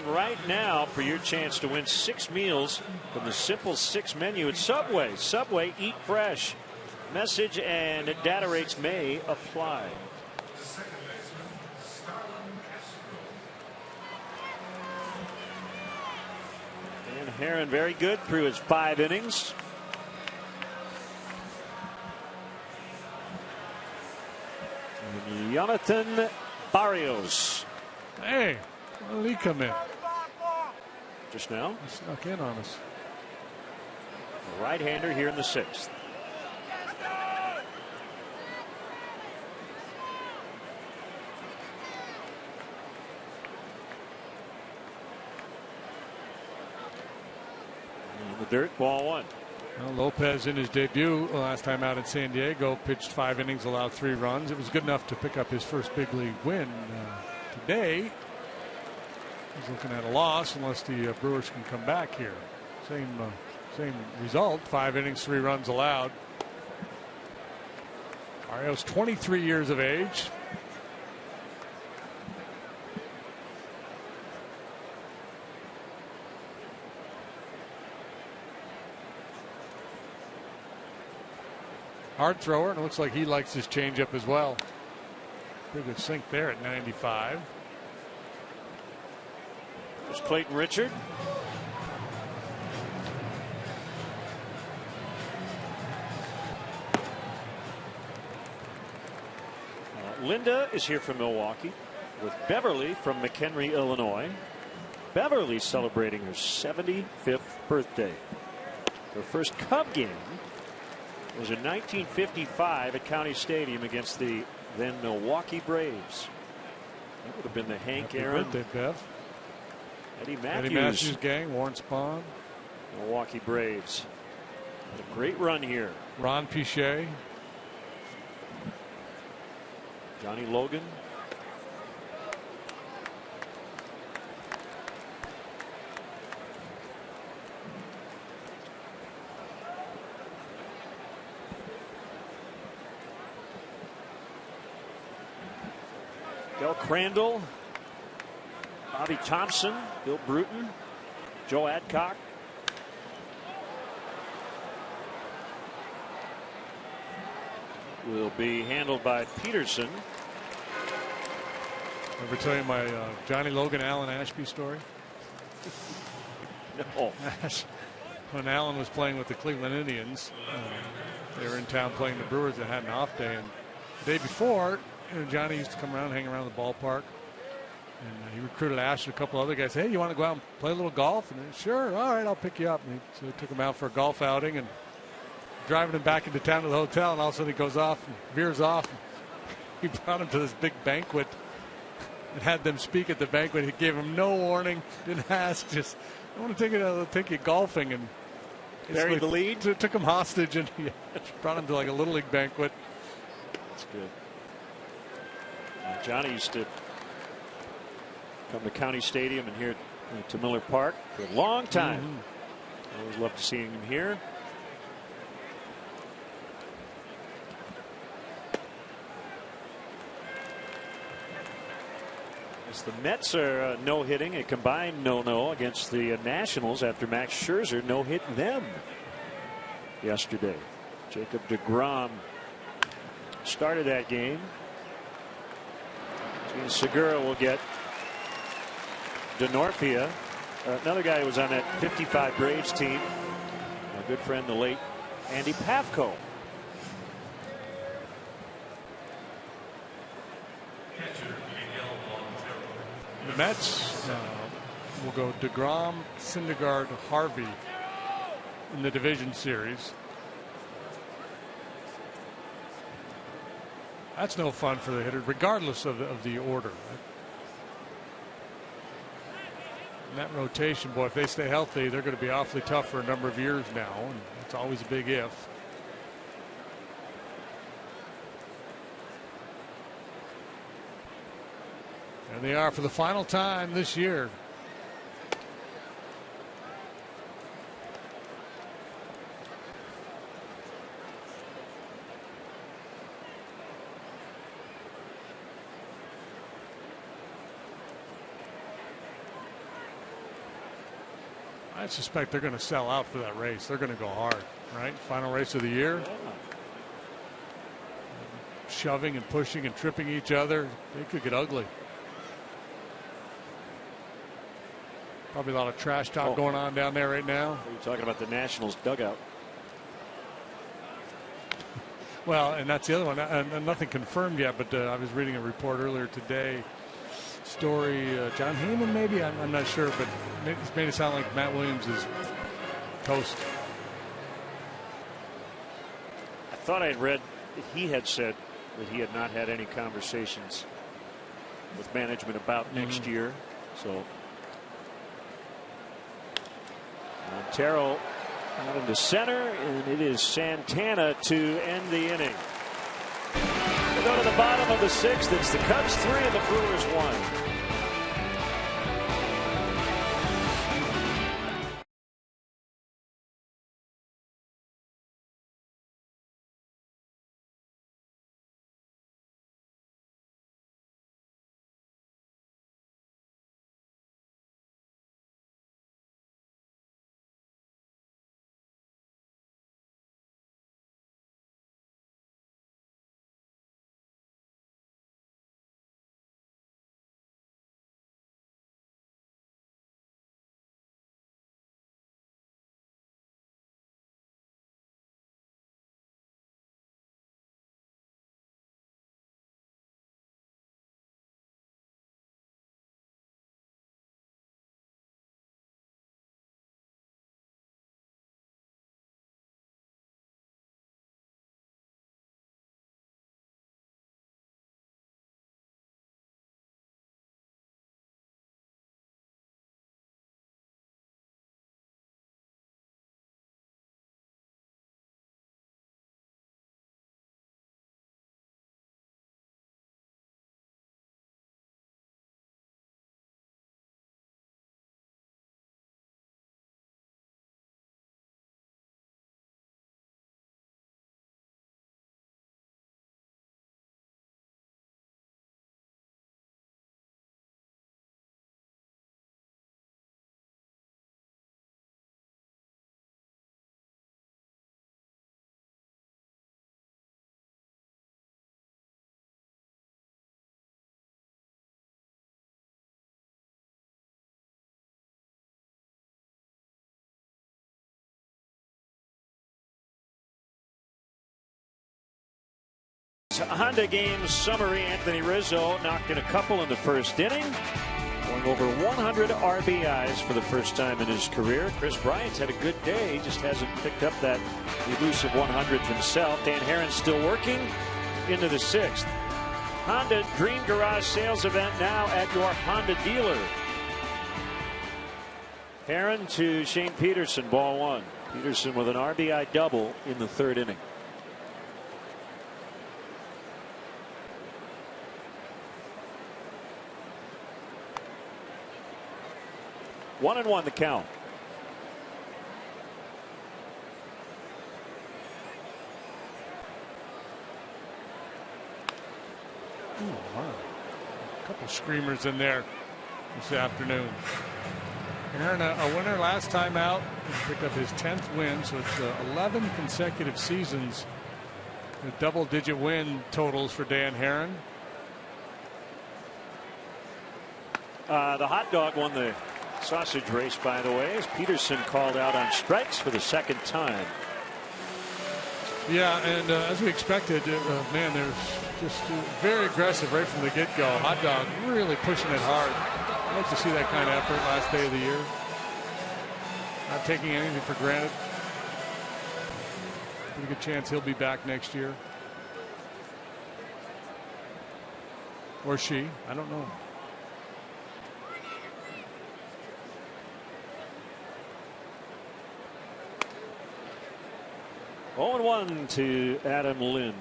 Right now for your chance to win 6 meals from the Simple 6 menu at Subway. Subway, eat fresh. Message and data rates may apply. And Heron very good through his 5 innings. And Jonathan Barrios. Hey, when did he come in? Just now. He snuck in on us. Right-hander here in the 6th. In the dirt, ball one. Well, Lopez in his debut last time out in San Diego pitched 5 innings, allowed 3 runs. It was good enough to pick up his first big league win. Today, he's looking at a loss unless the Brewers can come back here. Same result, 5 innings, 3 runs allowed. Mario's 23 years of age. Hard thrower, and it looks like he likes his changeup as well. Pretty good sink there at 95. There's Clayton Richard. Linda is here from Milwaukee with Beverly from McHenry, Illinois. Beverly celebrating her 75th birthday. Her first Cub game was in 1955 at County Stadium against the then Milwaukee Braves. That would have been the Hank Aaron, birthday, Bev. Eddie Matthews. Eddie Matthews gang, Warren Spahn. Milwaukee Braves. Had a great run here. Ron Pichet. Johnny Logan. Del Crandall, Bobby Thompson, Bill Bruton, Joe Adcock. Will be handled by Peterson. Ever tell you my Johnny Logan, Alan Ashby story? No. When Alan was playing with the Cleveland Indians, they were in town playing the Brewers that had an off day. And the day before, Johnny used to come around, hang around the ballpark. And he recruited Ash and a couple other guys. Hey, you want to go out and play a little golf? And they, sure, all right, I'll pick you up. And so he took him out for a golf outing and driving him back into town to the hotel. And all of a sudden he goes off and veers off. He brought him to this big banquet and had them speak at the banquet. He gave him no warning, didn't ask, just, I want to take you golfing. And buried the lead. Took him hostage and he brought him to like a Little League banquet. That's good. Johnny used to come to County Stadium and here to Miller Park for a long time. Always loved seeing him here. As the Mets are no-hitting, a combined no-no against the Nationals after Max Scherzer no-hitting them yesterday. Jacob deGrom started that game. Gene Segura will get DeNorfia, another guy who was on that 55 Braves team. My good friend, the late Andy Pafko. The Mets will go DeGrom, Syndergaard, Harvey in the division series. That's no fun for the hitter, regardless of the order. And that rotation, boy, if they stay healthy, they're going to be awfully tough for a number of years now, and it's always a big if. And they are for the final time this year. I suspect they're going to sell out for that race. They're going to go hard, right? Final race of the year. Yeah. Shoving and pushing and tripping each other. They could get ugly. Probably a lot of trash talk going on down there right now. Are you talking about the Nationals dugout? Well, and that's the other one. And nothing confirmed yet, but I was reading a report earlier today. Story, John Heyman maybe, I'm not sure, but it's made it sound like Matt Williams is toast. I thought I had read that he had said that he had not had any conversations with management about next year. So Montero Out into center, and it is Santana to end the inning. We go to the bottom of the 6th. It's the Cubs 3 and the Brewers 1. Honda game summary. Anthony Rizzo knocked in a couple in the first inning, going over 100 RBIs for the first time in his career. Chris Bryant's had a good day, he just hasn't picked up that elusive 100th himself. Dan Herron's still working into the 6th. Honda Dream Garage sales event now at your Honda dealer. Herron to Shane Peterson, ball 1. Peterson with an RBI double in the 3rd inning. One and one the count. Wow. A couple screamers in there this afternoon. Aaron, a winner last time out. He picked up his 10th win, so it's 11 consecutive seasons with double-digit win totals for Dan Herron. The hot dog won the sausage race, by the way, as Peterson called out on strikes for the 2nd time. Yeah, and as we expected, man, they're just very aggressive right from the get-go. Hot dog really pushing it hard. I'd like to see that kind of effort last day of the year. Not taking anything for granted. Pretty good chance he'll be back next year. Or she, I don't know. Oh, 1 to Adam Lind.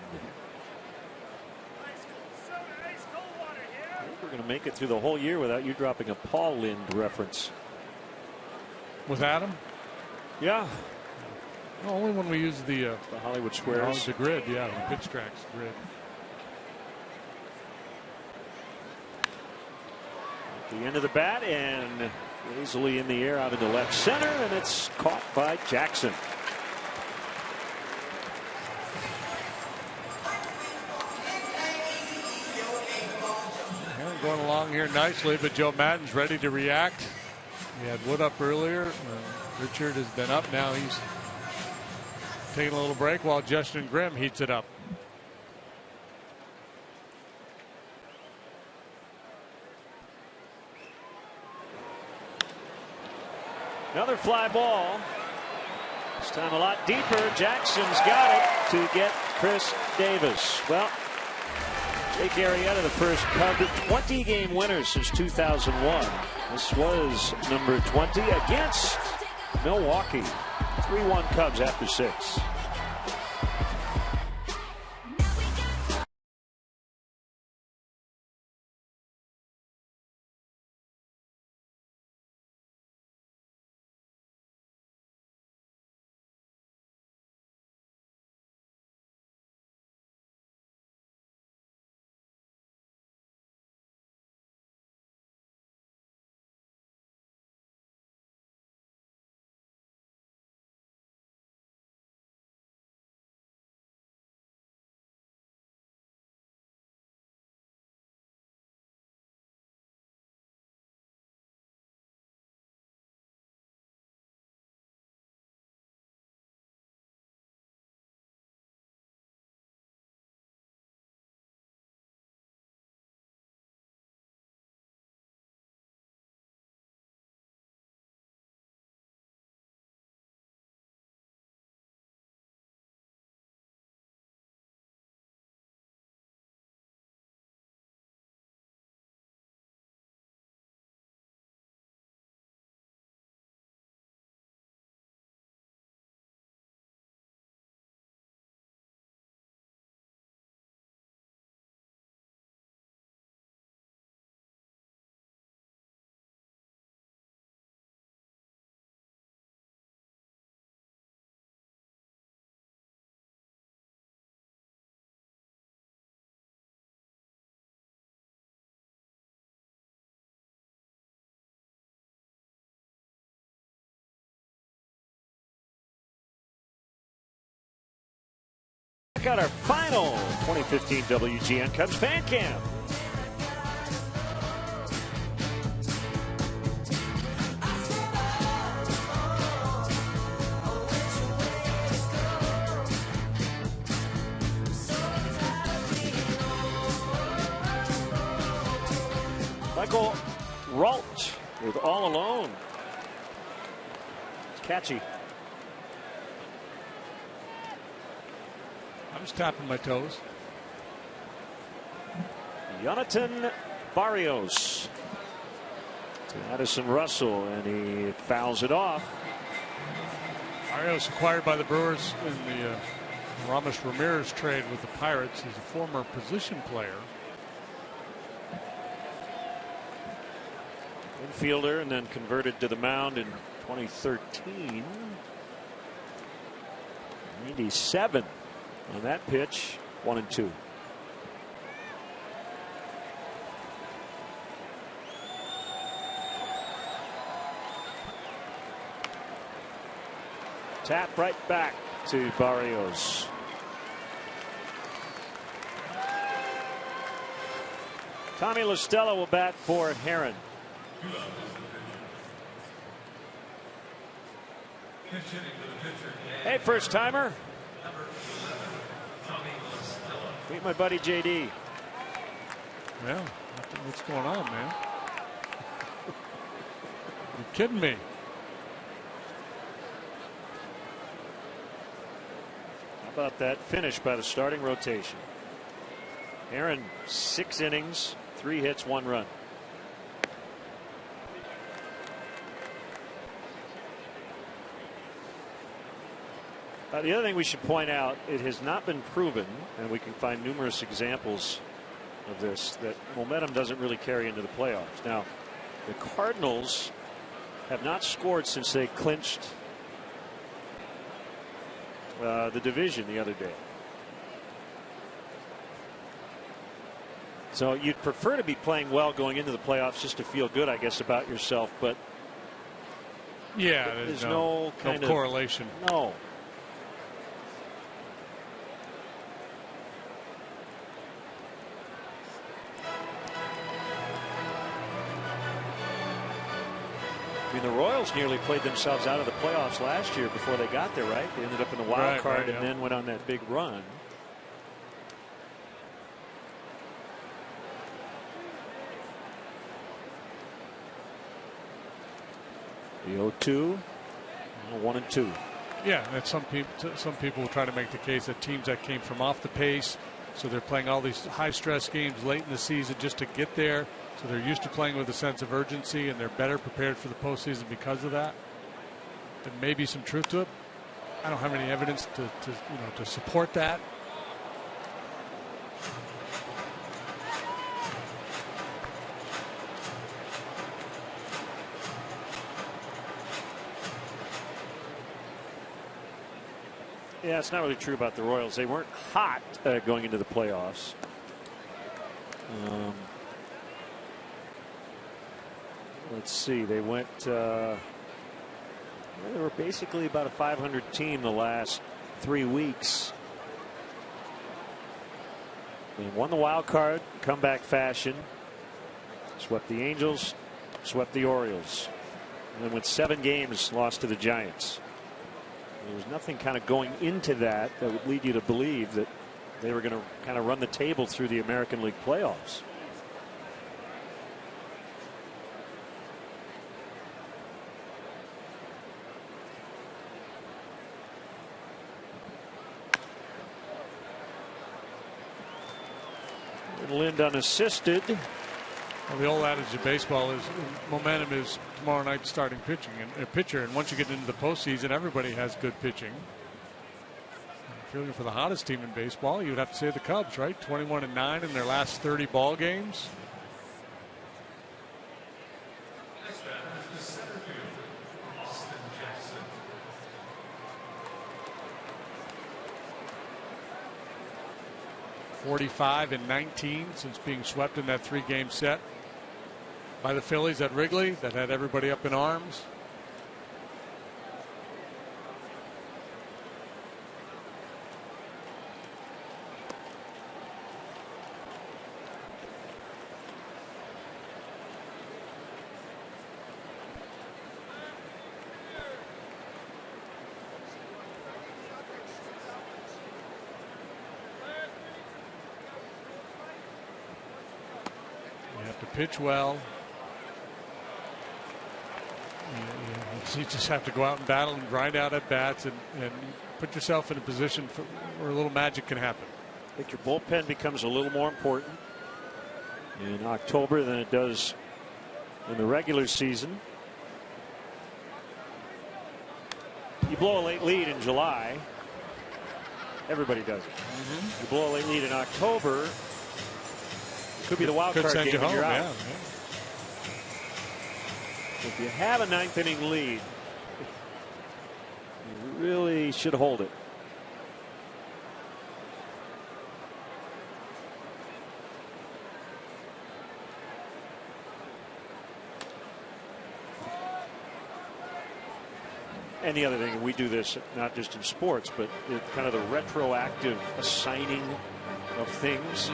We're going to make it through the whole year without you dropping a Paul Lind reference. With Adam? Yeah. No, only when we use the Hollywood Squares. The grid, yeah, the pitch tracks grid. At the end of the bat, and easily in the air out into left center, and it's caught by Jackson. Going along here nicely, but Joe Madden's ready to react. He had Wood up earlier. Richard has been up now. He's taking a little break while Justin Grimm heats it up. Another fly ball. This time a lot deeper. Jackson's got it to get Chris Davis. Well, Jake Arrieta, the first Cub 20-game winner since 2001. This was number 20 against Milwaukee. 3-1 Cubs after 6. Got our final 2015 WGN Cubs fan cam. Michael Ralt with All Alone. It's catchy. I'm just tapping my toes. Jonathan Barrios to Addison Russell, and he fouls it off. Barrios acquired by the Brewers in the Ramos Ramirez trade with the Pirates. He's a former position player. Infielder, and then converted to the mound in 2013. 97 on that pitch. 1-2. Tap right back to Barrios. Tommy La Stella will bat for Herron. Hey, first timer. Meet my buddy JD. Well, what's going on, man? You're kidding me. How about that finish by the starting rotation? Aaron, 6 innings, 3 hits, 1 run. The other thing we should point out, it has not been proven, and we can find numerous examples of this, that momentum doesn't really carry into the playoffs. Now, the Cardinals have not scored since they clinched the division the other day. So you'd prefer to be playing well going into the playoffs just to feel good, I guess, about yourself, but yeah, there's no kind of correlation. No. I mean, the Royals nearly played themselves out of the playoffs last year before they got there, right? They ended up in the wild card and then went on that big run. The 0-2, 1-2. Yeah, and some people will try to make the case that teams that came from off the pace, so they're playing all these high stress games late in the season just to get there. So they're used to playing with a sense of urgency, and they're better prepared for the postseason because of that. There may be some truth to it, I don't have any evidence to support that. Yeah, it's not really true about the Royals. They weren't hot going into the playoffs. Let's see. They went. They were basically about a 500 team the last 3 weeks. They won the wild card, comeback fashion. Swept the Angels, swept the Orioles, and then with 7 games, lost to the Giants. There was nothing kind of going into that would lead you to believe that they were going to kind of run the table through the American League playoffs. Lind unassisted. Well, the old adage of baseball is momentum is tomorrow night's starting pitcher, and once you get into the postseason, everybody has good pitching. If you're looking for the hottest team in baseball, you would have to say the Cubs, right? 21-9 in their last 30 ball games. Next batter is the center fielder, Austin Jackson. .45-19 since being swept in that 3-game set by the Phillies at Wrigley that had everybody up in arms. You have to pitch well. You just have to go out and battle and grind out at bats and put yourself in a position where a little magic can happen. I think your bullpen becomes a little more important in October than it does in the regular season. You blow a late lead in July. Everybody does it. You blow a late lead in October. It could be the wild card game and you're out. Yeah. If you have a 9th inning lead, you really should hold it. And the other thing, we do this not just in sports, but kind of the retroactive assigning of things.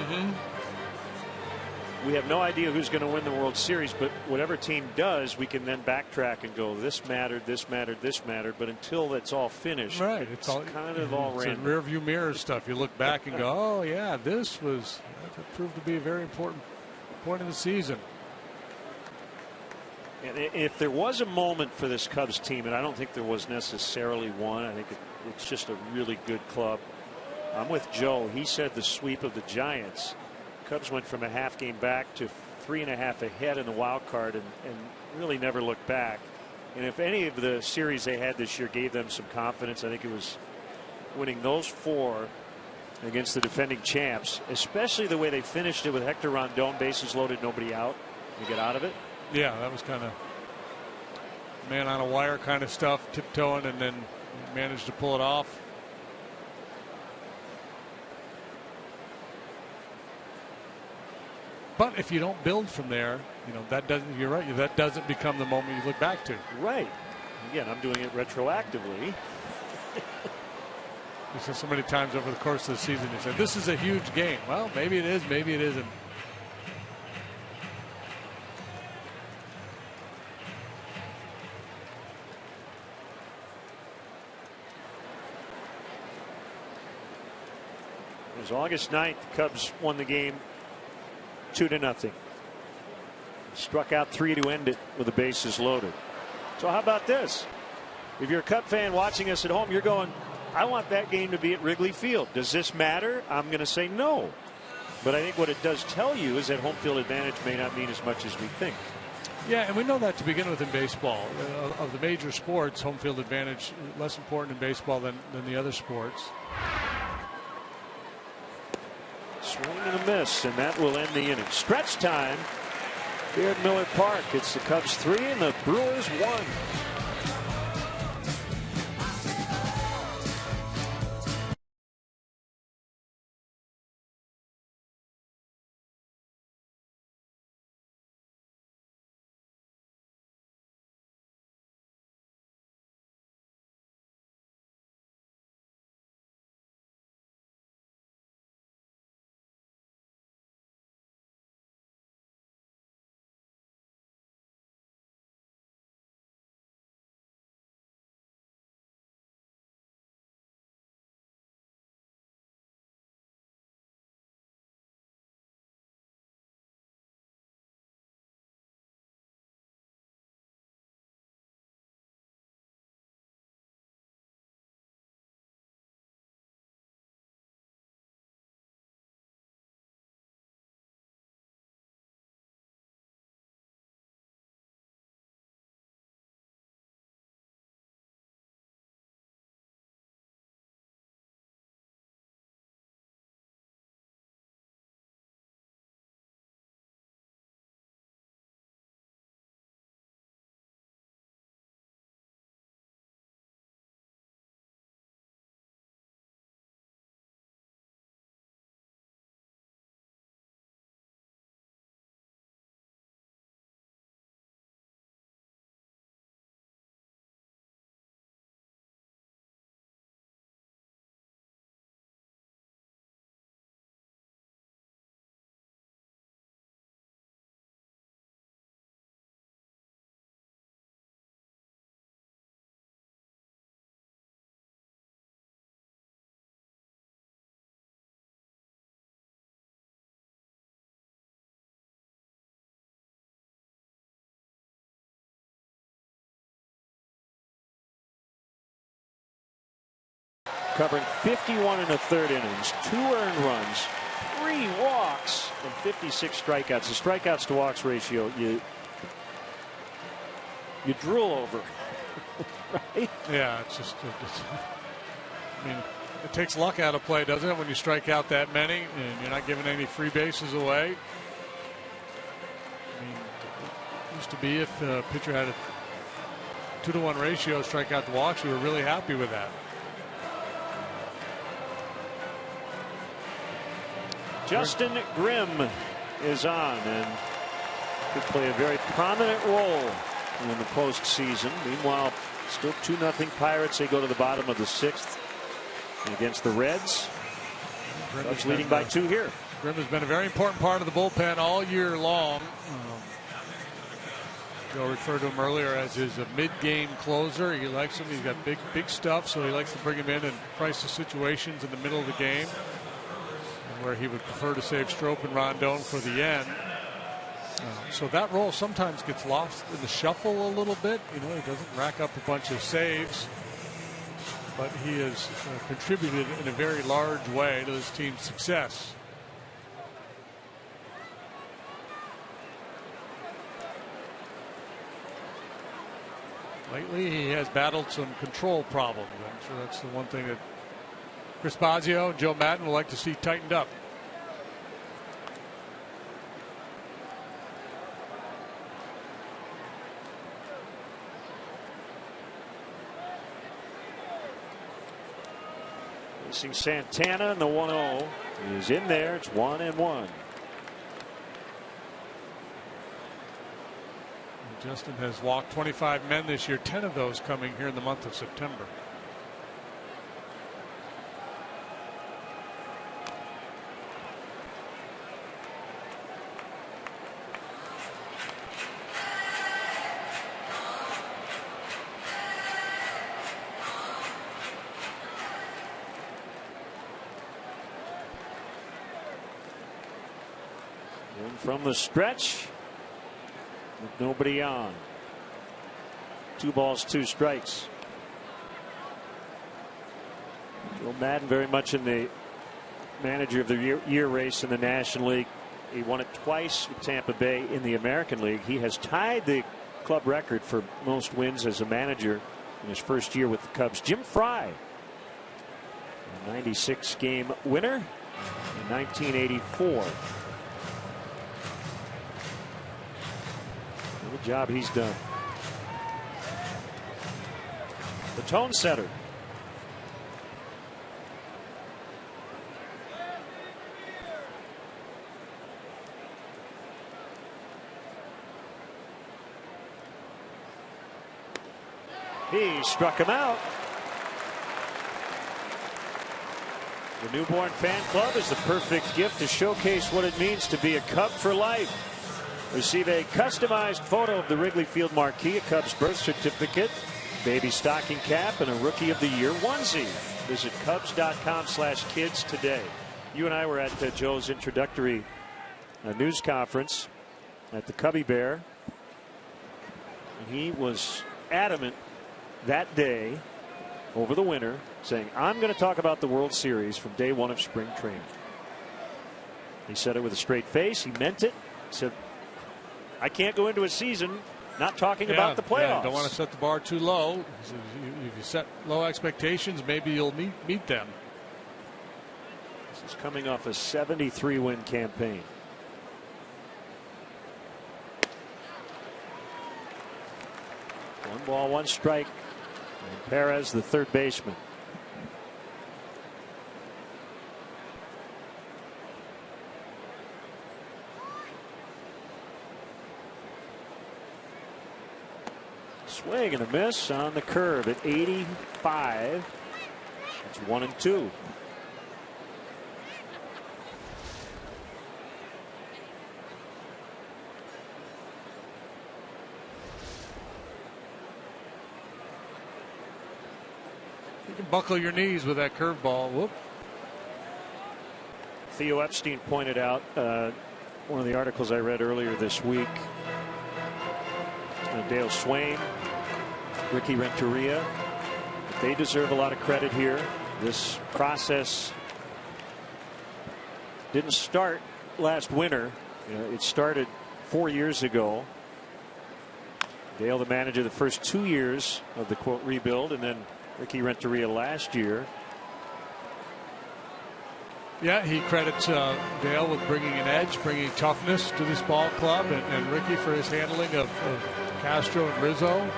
We have no idea who's going to win the World Series, but whatever team does, we can then backtrack and go, this mattered, this mattered, this mattered. But until that's all finished, right? It's all kind of all random. Rear view mirror stuff. You look back and go, oh yeah, that proved to be a very important point in the season. And if there was a moment for this Cubs team, and I don't think there was necessarily one, I think it's just a really good club. I'm with Joe. He said the sweep of the Giants. Cubs went from a half game back to 3.5 ahead in the wild card and really never looked back. And if any of the series they had this year gave them some confidence, I think it was winning those 4 against the defending champs, especially the way they finished it with Hector Rondon, bases loaded, nobody out. You get out of it. Yeah, that was kind of man on a wire kind of stuff, tiptoeing, and then managed to pull it off. But if you don't build from there, that doesn't. You're right. That doesn't become the moment you look back to. Right. Again, I'm doing it retroactively. You said so many times over the course of the season, you said this is a huge game. Well, maybe it is, maybe it isn't. It was August 9th. The Cubs won the game 2-0. Struck out 3 to end it with the bases loaded. So how about this? If you're a Cub fan watching us at home, you're going, I want that game to be at Wrigley Field. Does this matter? I'm going to say no. But I think what it does tell you is that home field advantage may not mean as much as we think. Yeah, and we know that to begin with in baseball. Of the major sports, home field advantage less important in baseball than the other sports. Swing and a miss, and that will end the inning. Stretch time here at Miller Park. It's the Cubs 3 and the Brewers 1. Covering 51 and a third innings, 2 earned runs, 3 walks, and 56 strikeouts. The strikeouts to walks ratio, you drool over, right? Yeah, I mean, it takes luck out of play, doesn't it, when you strike out that many and you're not giving any free bases away? I mean, it used to be if a pitcher had a 2-to-1 ratio strikeout to walks, we were really happy with that. Justin Grimm is on and could play a very prominent role in the postseason. Meanwhile, still 2-0 Pirates. They go to the bottom of the 6th against the Reds. Cubs leading by 2 here. Grimm has been a very important part of the bullpen all year long. Joe referred to him earlier as his mid-game closer. He likes him. He's got big stuff, so he likes to bring him in crisis situations in the middle of the game, where he would prefer to save Strop and Rondon for the end. So that role sometimes gets lost in the shuffle a little bit. You know, he doesn't rack up a bunch of saves, but he has contributed in a very large way to this team's success. Lately, he has battled some control problems. I'm sure that's the one thing that Chris Bosio and Joe Maddon would like to see tightened up. Facing Santana, and the 1-0 is in there. It's 1-1. Justin has walked 25 men this year, 10 of those coming here in the month of September. And from the stretch, with nobody on. 2 balls, 2 strikes. Joe Maddon very much in the manager of the year race in the National League. He won it twice with Tampa Bay in the American League. He has tied the club record for most wins as a manager in his first year with the Cubs. Jim Fry, a 96 game winner in 1984. What a job he's done. The tone setter. He struck him out. The newborn fan club is the perfect gift to showcase what it means to be a Cub for life. Receive a customized photo of the Wrigley Field marquee, a Cubs birth certificate, baby stocking cap, and a Rookie of the Year onesie. Visit Cubs.com/kids today. You and I were at Joe's introductory news conference at the Cubby Bear. And he was adamant that day over the winter, saying, I'm going to talk about the World Series from day one of spring training. He said it with a straight face. He meant it. He said, I can't go into a season not talking about the playoffs. Yeah, don't want to set the bar too low. If you set low expectations, maybe you'll meet them. This is coming off a 73-win campaign. One ball, one strike. And Perez, the third baseman. Swing and a miss on the curve at 85. That's 1-2. You can buckle your knees with that curveball. Whoop. Theo Epstein pointed out one of the articles I read earlier this week. Dale Swain, Ricky Renteria, they deserve a lot of credit here. This process didn't start last winter. It started 4 years ago. Dale, the manager, the first 2 years of the quote rebuild, and then Ricky Renteria last year. Yeah, he credits Dale with bringing an edge, bringing toughness to this ball club, and Ricky for his handling of Castro and Rizzo.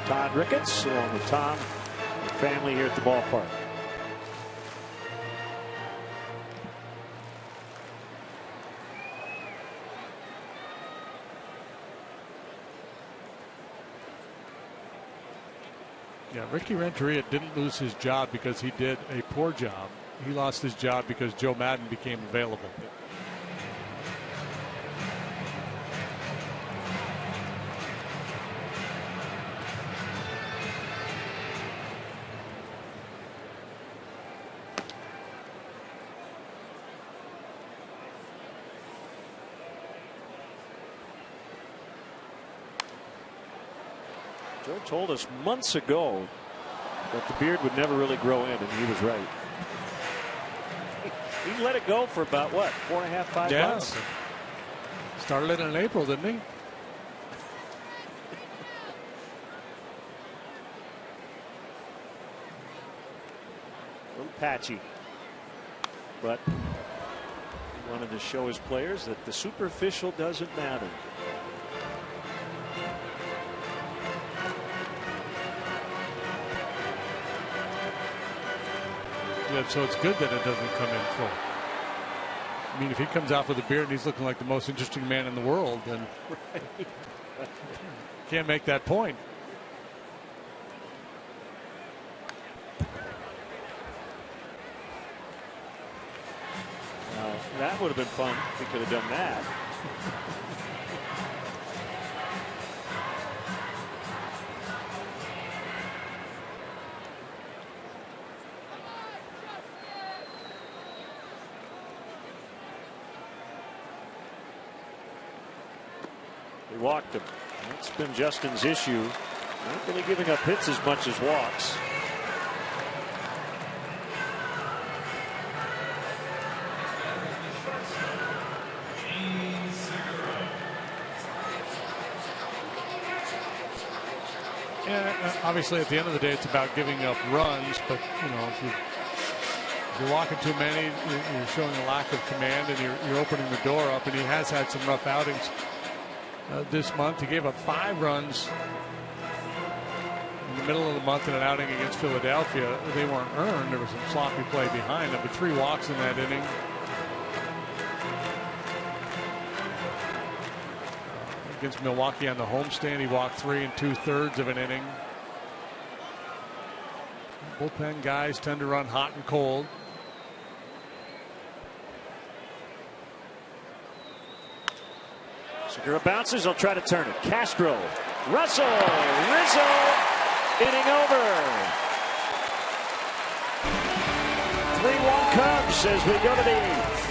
Todd Ricketts, along with Tom and family here at the ballpark. Yeah, Ricky Renteria didn't lose his job because he did a poor job. He lost his job because Joe Madden became available. Joe told us months ago that the beard would never really grow in, and he was right. He let it go for about, what, 4.5, 5 months? Started it in April, didn't he? A little patchy. But he wanted to show his players that the superficial doesn't matter. Yeah, so it's good that it doesn't come in full. I mean, if he comes out with a beard and he's looking like the most interesting man in the world, then can't make that point. Now, that would have been fun if he could have done that. Walked him. That's been Justin's issue. Not really giving up hits as much as walks. Obviously, at the end of the day, it's about giving up runs. But if you're walking too many, you're showing a lack of command, and you're opening the door up. And he has had some rough outings this month. He gave up 5 runs in the middle of the month in an outing against Philadelphia. They weren't earned. There was some sloppy play behind them, but 3 walks in that inning. Against Milwaukee on the homestand, he walked 3 2/3 of an inning. Bullpen guys tend to run hot and cold. Segura bounces. He'll try to turn it. Castro, Russell, Rizzo, inning over. 3-1 Cubs as we go to the 8th.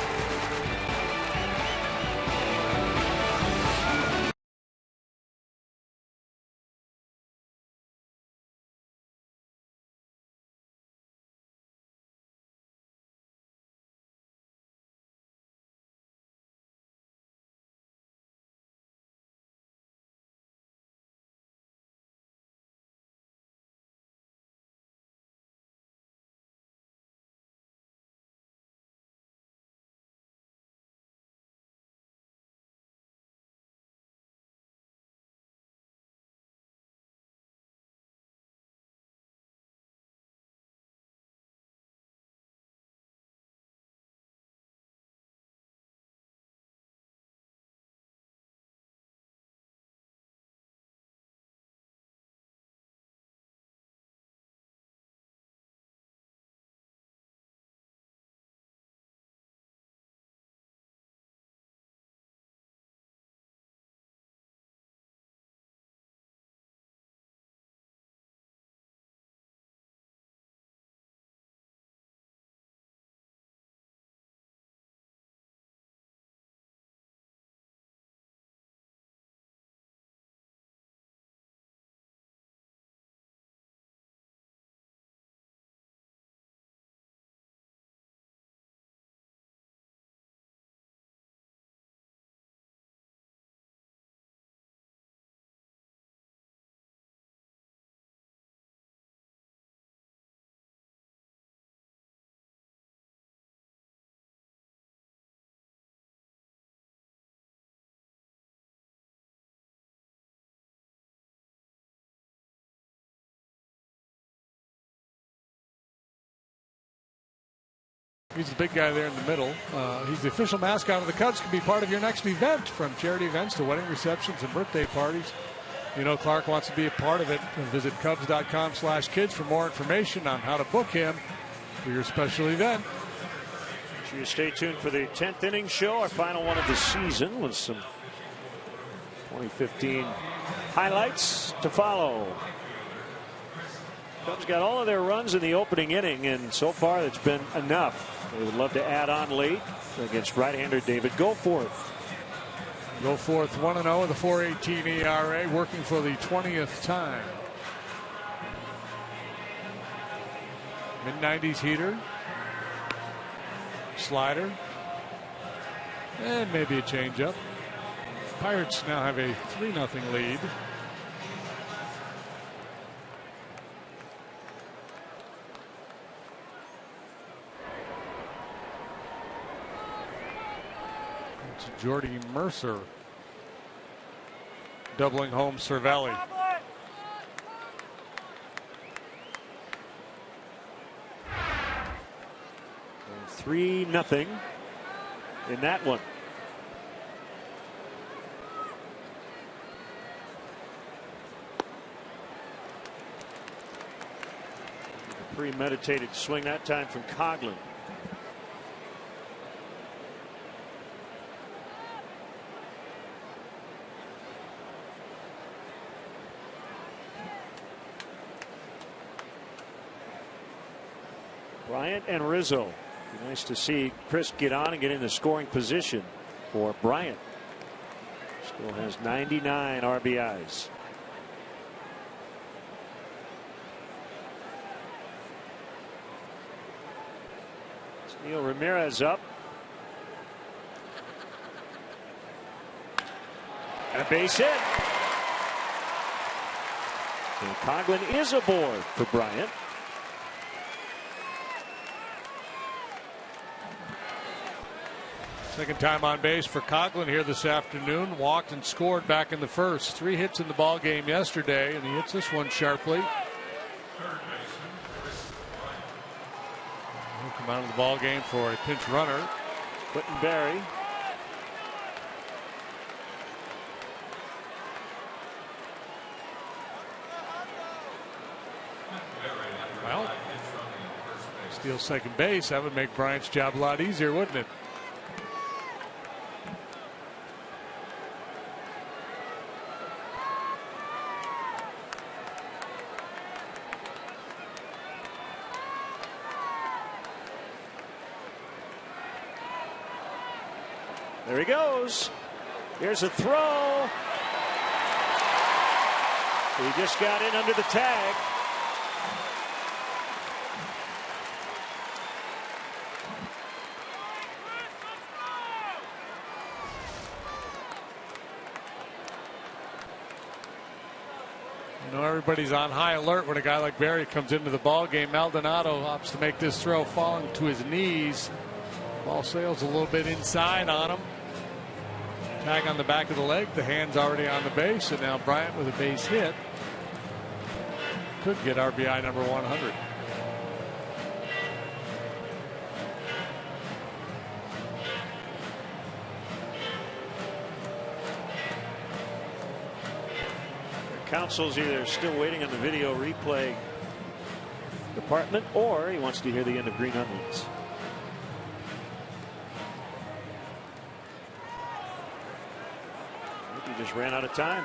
He's the big guy there in the middle. He's the official mascot of the Cubs. Can be part of your next event, from charity events to wedding receptions and birthday parties. Clark wants to be a part of it. Visit Cubs.com/kids for more information on how to book him for your special event. So you stay tuned for the 10th inning show, our final one of the season, with some 2015 highlights to follow. Cubs got all of their runs in the opening inning, and so far it's been enough. They would love to add on late against right-hander David Goforth. Goforth 1-0 with a 4.18 ERA, working for the 20th time. Mid-90s heater, slider, and maybe a changeup. Pirates now have a 3-0 lead. Jordy Mercer doubling home Cervelli. 3-0 in that one. Premeditated swing that time from Coghlan. Bryant and Rizzo. Be nice to see Chris get on and get in the scoring position for Bryant. Still has 99 RBIs. Neil Ramirez up. And a base hit. And Coghlan is aboard for Bryant. Second time on base for Coghlan here this afternoon. Walked and scored back in the first. 3 hits in the ball game yesterday, and he hits this one sharply. He'll come out of the ball game for a pinch runner. Quentin Berry. Well, steals second base. That would make Bryant's job a lot easier, wouldn't it? There he goes. Here's a throw. He just got in under the tag. You know, everybody's on high alert when a guy like Berry comes into the ball game. Maldonado opts to make this throw, falling to his knees. Ball sails a little bit inside on him. Tag on the back of the leg. The hand's already on the base, and now Bryant with a base hit could get RBI number 100. The counsel's either still waiting on the video replay department, or he wants to hear the end of Green Onions. He just ran out of time.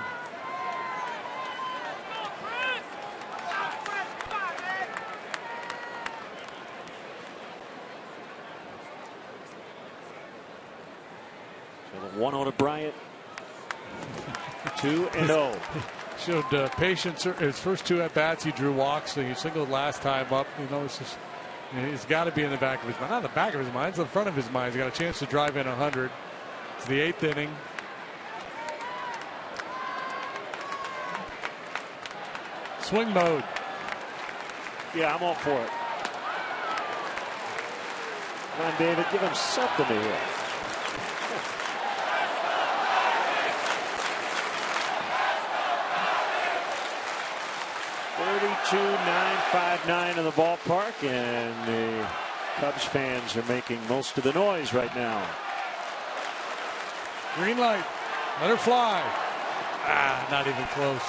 So the 1-0 to Bryant. 2-0. Showed patience. His first 2 at bats, he drew walks. So he singled last time up. You know, it's just, he's got to be in the back of his mind. Not the back of his mind, it's in front of his mind. He's got a chance to drive in 100. It's the 8th inning. Swing mode. Yeah, I'm all for it. Come on, David, give him something to hit. .959 in the ballpark, and the Cubs fans are making most of the noise right now. Green light. Let her fly. Not even close.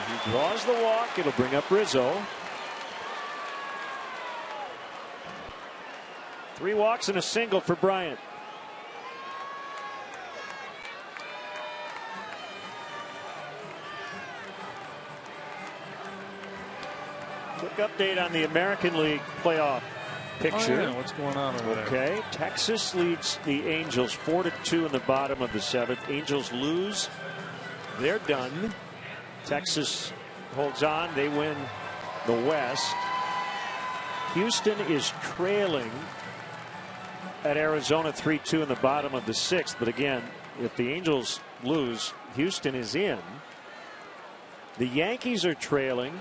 He draws the walk. It'll bring up Rizzo. 3 walks and a single for Bryant. Quick update on the American League playoff picture. Oh, yeah. What's going on over there? Okay, Texas leads the Angels 4-2 in the bottom of the 7th. Angels lose. They're done. Texas holds on. They win the West. Houston is trailing at Arizona 3-2 in the bottom of the 6th. But again, if the Angels lose, Houston is in. The Yankees are trailing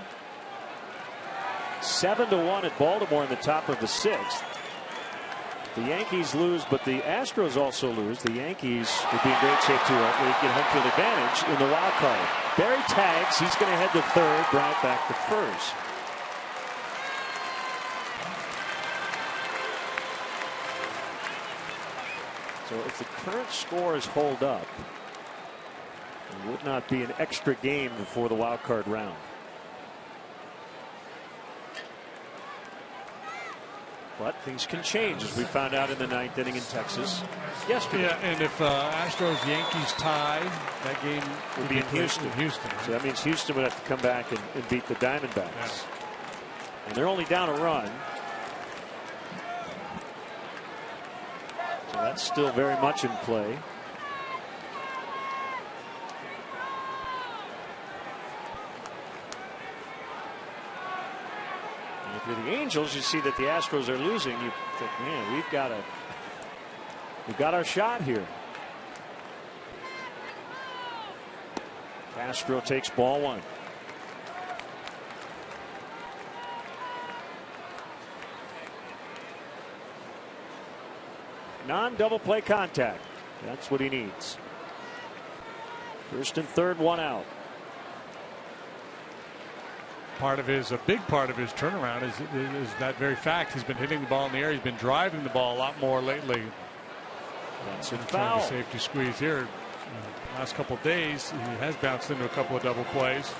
7-1 at Baltimore in the top of the 6th. The Yankees lose, but the Astros also lose. The Yankees would be in great shape to get home field advantage in the wild card. Berry tags. He's going to head to third. Bryant back to first. So if the current scores hold up, it would not be an extra game before the wild card round. But things can change, as we found out in the 9th inning in Texas yesterday. Yeah, and if Astros Yankees tie, that game would be in Houston. Right? So that means Houston would have to come back and beat the Diamondbacks. Yeah. And they're only down a run. So that's still very much in play. If you're the Angels, you see that the Astros are losing. You think, man, we've got our shot here. Castro takes ball one. Non-double play contact. That's what he needs. First and third, one out. A big part of his turnaround is that very fact. He's been hitting the ball in the air. He's been driving the ball a lot more lately. That's a foul. foul. Safety squeeze here. Last couple of days, he has bounced into a couple of double plays.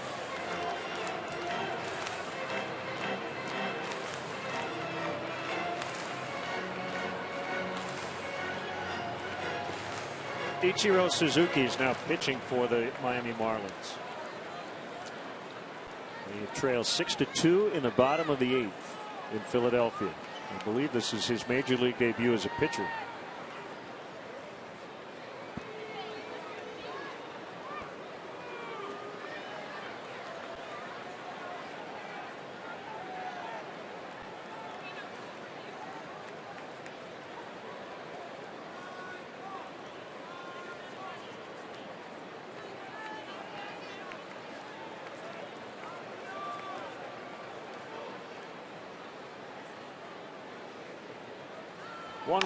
Ichiro Suzuki is now pitching for the Miami Marlins. He trails 6-2 in the bottom of the 8th in Philadelphia. I believe this is his major league debut as a pitcher.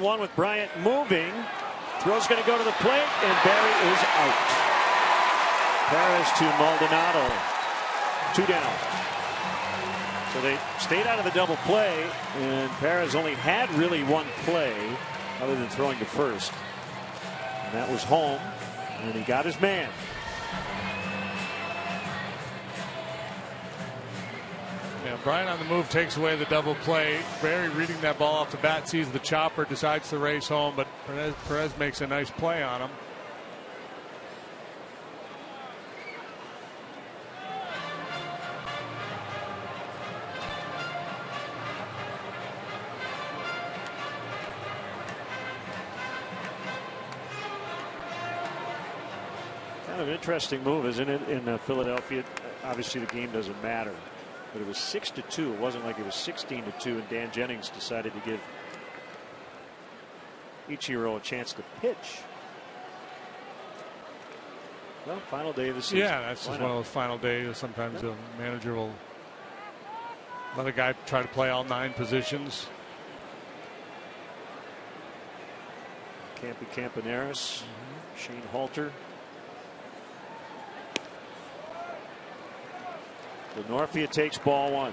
One with Bryant moving. Throw's going to go to the plate, and Barry is out. Perez to Maldonado. 2 down. So they stayed out of the double play, and Perez only had really one play other than throwing to first. And that was home, and he got his man. Yeah, Bryant on the move takes away the double play. Barry reading that ball off the bat, sees the chopper, decides to race home, but Perez makes a nice play on him. Kind of an interesting move, isn't it, in Philadelphia? Obviously, the game doesn't matter. But it was 6-2. It wasn't like it was 16-2, and Dan Jennings decided to give Ichiro a chance to pitch. Well, final day of the season. Yeah, that's just one of those final days. Sometimes the manager will let a guy try to play all 9 positions. Campy Campaneris, Shane Halter. Norfia takes ball one.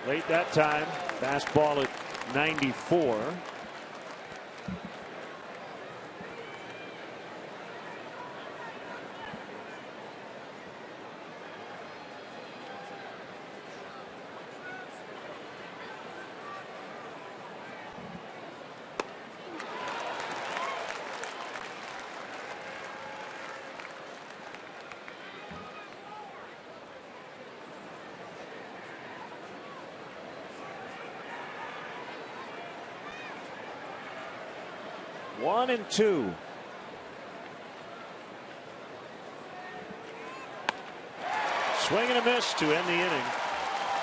Late that time. Fastball at 94. One and two. Swing and a miss to end the inning.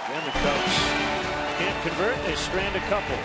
Then the Cubs can't convert. They strand a couple.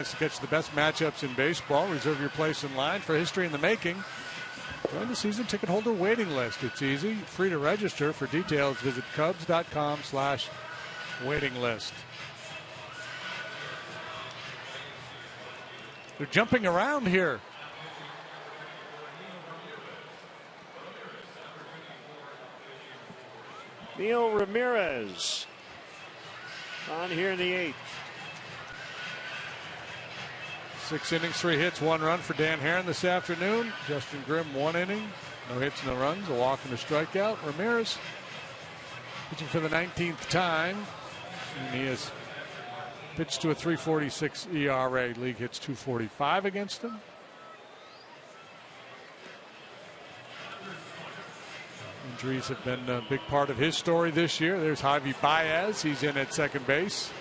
To catch the best matchups in baseball, reserve your place in line for history in the making. Join the season ticket holder waiting list. It's easy, free to register. For details, visit Cubs.com/waiting list. They're jumping around here. Neil Ramirez on here in the 8th. 6 innings, 3 hits, 1 run for Dan Herron this afternoon. Justin Grimm, 1 inning, no hits, no runs, a walk and a strikeout. Ramirez pitching for the 19th time, and he has pitched to a 3.46 ERA. League hits 245 against him. Injuries have been a big part of his story this year. There's Javi Baez. He's in at second base.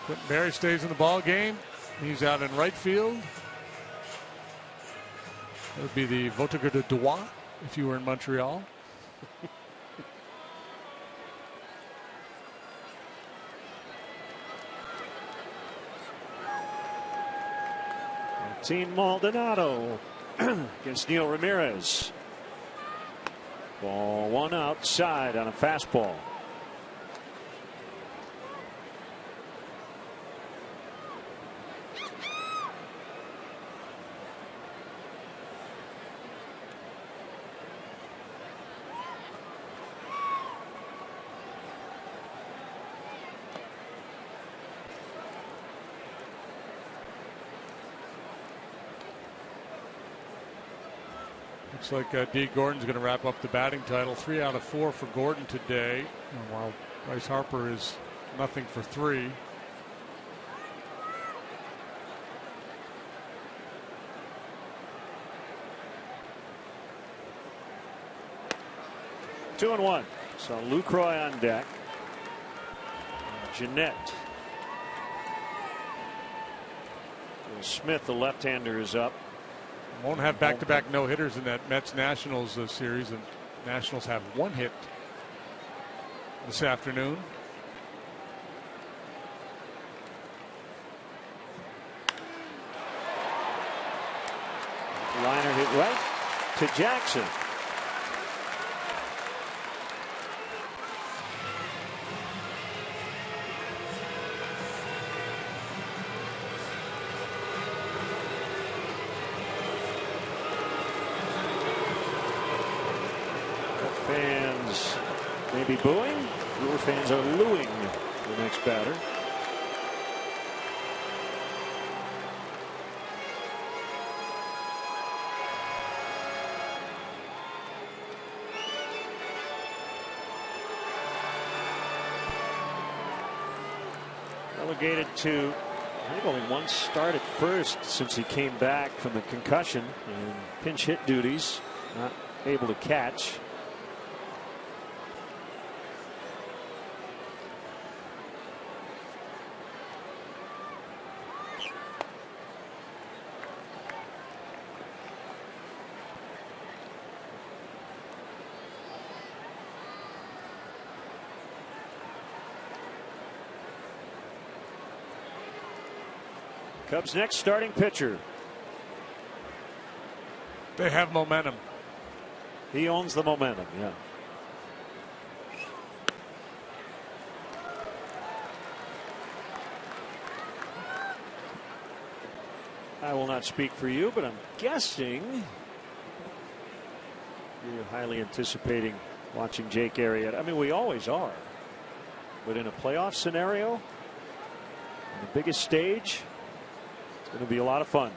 Quentin Berry stays in the ball game. He's out in right field. That would be the Vautier de Droit if you were in Montreal. Martin Maldonado against Neil Ramirez. Ball 1 outside on a fastball. Looks like D. Gordon's going to wrap up the batting title. 3 out of 4 for Gordon today, while Bryce Harper is nothing for 3. Two and 1. So Lucroy on deck. Jeanette. Smith, the left-hander, is up. Won't have back-to-back no-hitters in that Mets-Nationals series. The Nationals have 1 hit this afternoon. Liner hit right to Jackson. Fans may be booing. Brewer fans are looing the next batter. Relegated to, I think, only 1 start at first since he came back from the concussion and pinch hit duties. Not able to catch. Cubs' next starting pitcher. They have momentum. He owns the momentum, yeah. I will not speak for you, but I'm guessing you're highly anticipating watching Jake Arrieta. I mean, we always are. But in a playoff scenario, on the biggest stage, it's going to be a lot of fun.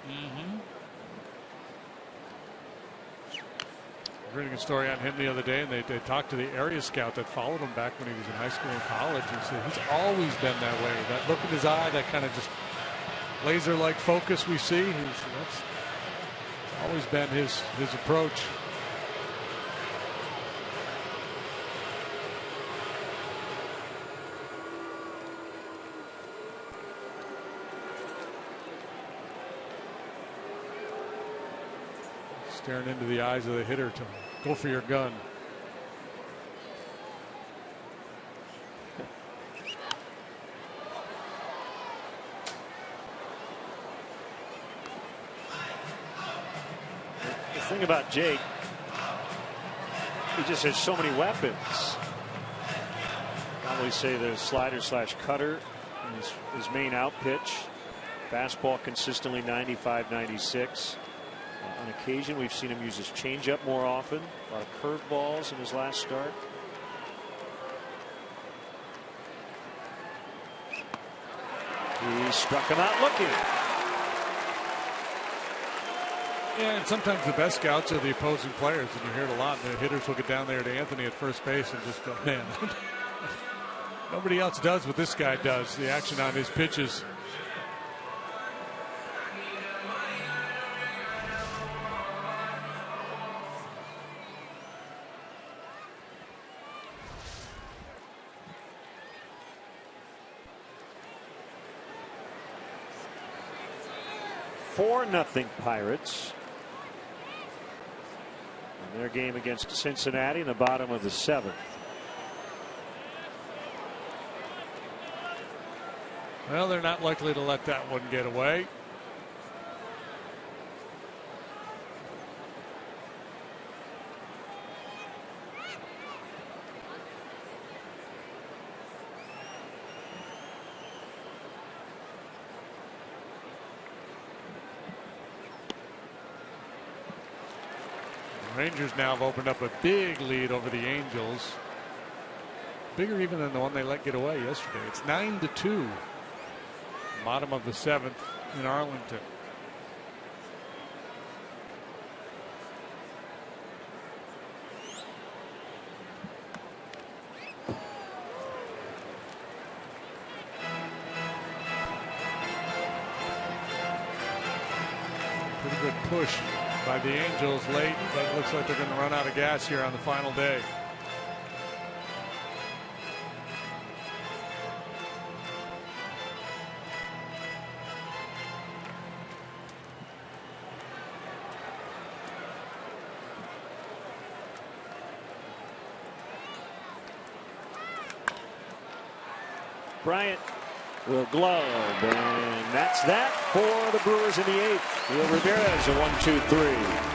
Reading a story on him the other day, and they talked to the area scout that followed him back when he was in high school and college. He said he's always been that way. That look in his eye, that kind of just laser-like focus we see. That's always been his approach. Staring into the eyes of the hitter to go for your gun. thing about Jake, he just has so many weapons. Probably say the slider / cutter, his main out pitch. Fastball consistently 95, 96. On occasion, we've seen him use his changeup more often. A lot of curveballs in his last start. He struck him out looking. Yeah, and sometimes the best scouts are the opposing players, and you hear it a lot. The hitters will get down there to Anthony at first base and just go, man, nobody else does what this guy does. The action on his pitches. Nothing Pirates in their game against Cincinnati in the bottom of the 7th. Well, they're not likely to let that one get away. Rangers now have opened up a big lead over the Angels. Bigger even than the one they let get away yesterday. It's 9-2. Bottom of the 7th in Arlington. Pretty good push by the Angels late, but it looks like they're going to run out of gas here on the final day. Bryant will glove, and that's that for the Brewers in the 8th. Will Ramirez a 1-2-3.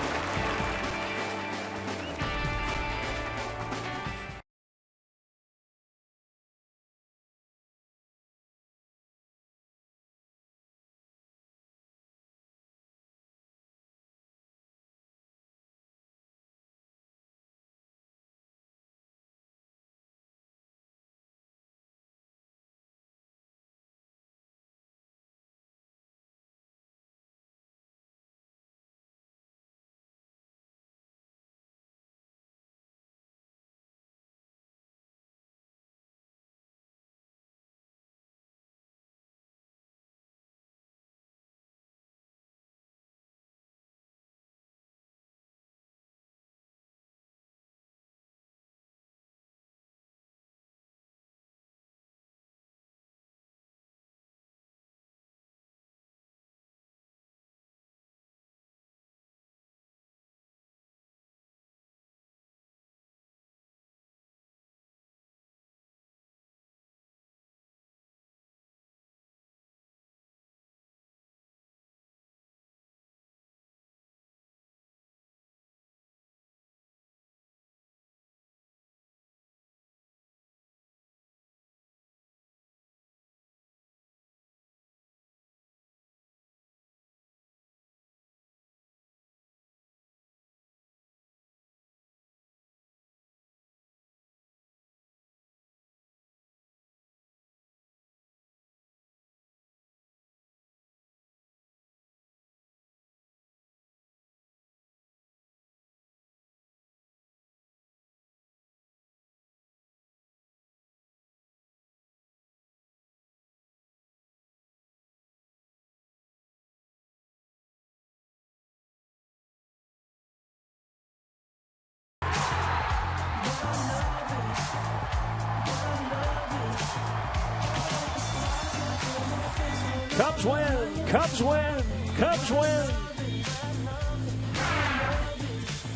Cubs win! Cubs win! Cubs win!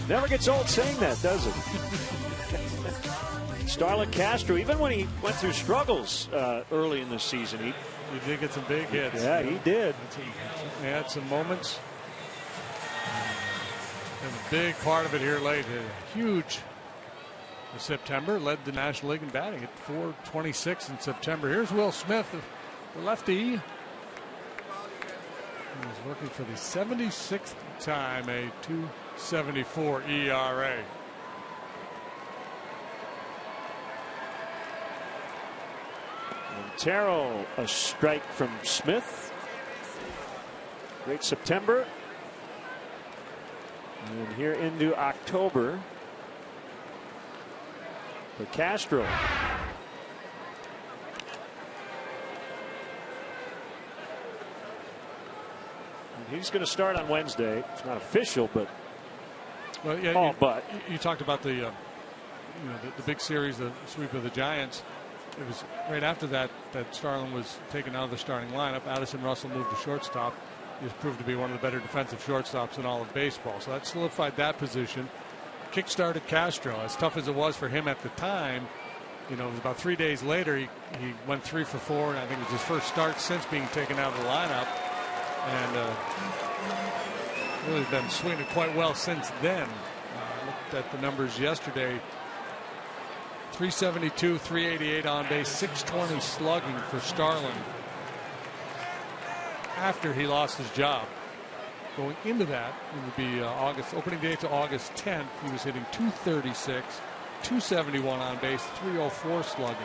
Never gets old saying that, does it? Starlin Castro, even when he went through struggles early in the season, he did get some big hits. Yeah, he did. He had some moments. And a big part of it here late. Huge September, led the National League in batting at .426 in September. Here's Will Smith, the lefty. He's working for the 76th time, a .274 ERA. Montero, a strike from Smith. Great September. And here into October for Castro. And he's going to start on Wednesday. It's not official, but well, yeah, but you talked about the the big series, the sweep of the Giants. It was right after that Starlin was taken out of the starting lineup. Addison Russell moved to shortstop. He's proved to be one of the better defensive shortstops in all of baseball. So that solidified that position. Kick-started Castro. As tough as it was for him at the time, it was about 3 days later he went 3 for 4, and I think it was his first start since being taken out of the lineup. And really been swinging quite well since then. I looked at the numbers yesterday. 372, 388 on base, 620 slugging for Starlin after he lost his job. Going into that, it would be opening day to August 10th. He was hitting 236, 271 on base, 304 slugging.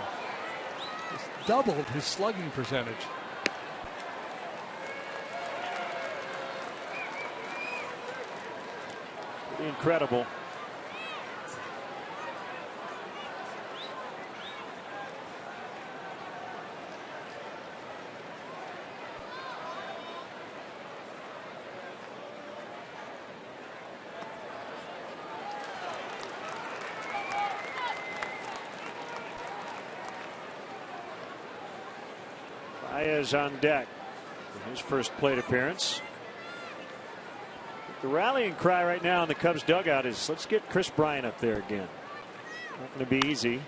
It's doubled his slugging percentage. Pretty incredible. Baez on deck for his first plate appearance. The rallying cry right now in the Cubs dugout is, let's get Chris Bryant up there again. Not going to be easy.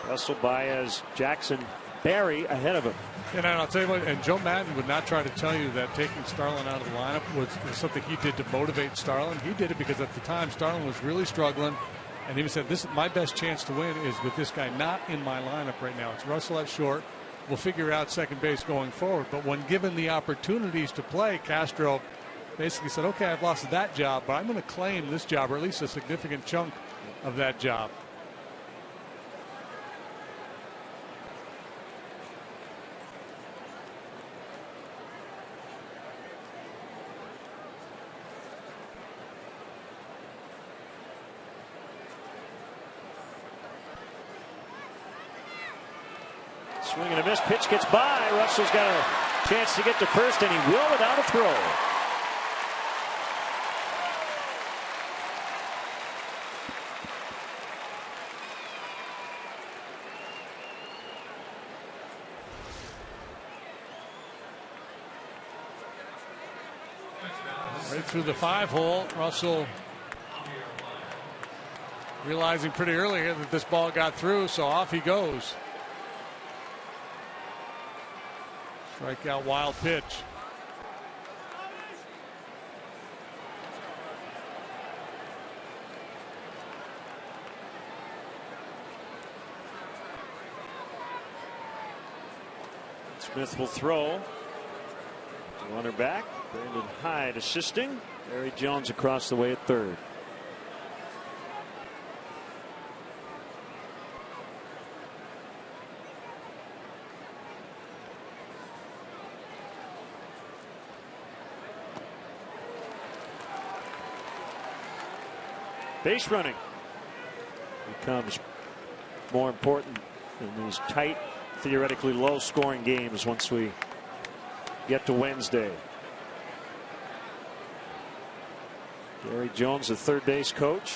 Russell, Baez, Jackson, Barry ahead of him. And I'll tell you what, and Joe Madden would not try to tell you that taking Starlin out of the lineup was something he did to motivate Starlin. He did it because at the time Starlin was really struggling. And he said, "This is my best chance to win is with this guy not in my lineup right now. It's Russell at short. We'll figure out second base going forward." But when given the opportunities to play, Castro basically said, "Okay, I've lost that job, but I'm going to claim this job, or at least a significant chunk of that job." Swing and a miss. Pitch gets by. Russell's got a chance to get to first, and he will without a throw. Right through the 5-hole. Russell realizing pretty early here that this ball got through, so off he goes. Strikeout, wild pitch. Smith will throw. Runner back. Brandon Hyde assisting. Barry Jones across the way at third. Base running becomes more important in these tight, theoretically low scoring games once we get to Wednesday. Gary Jones, the third base coach,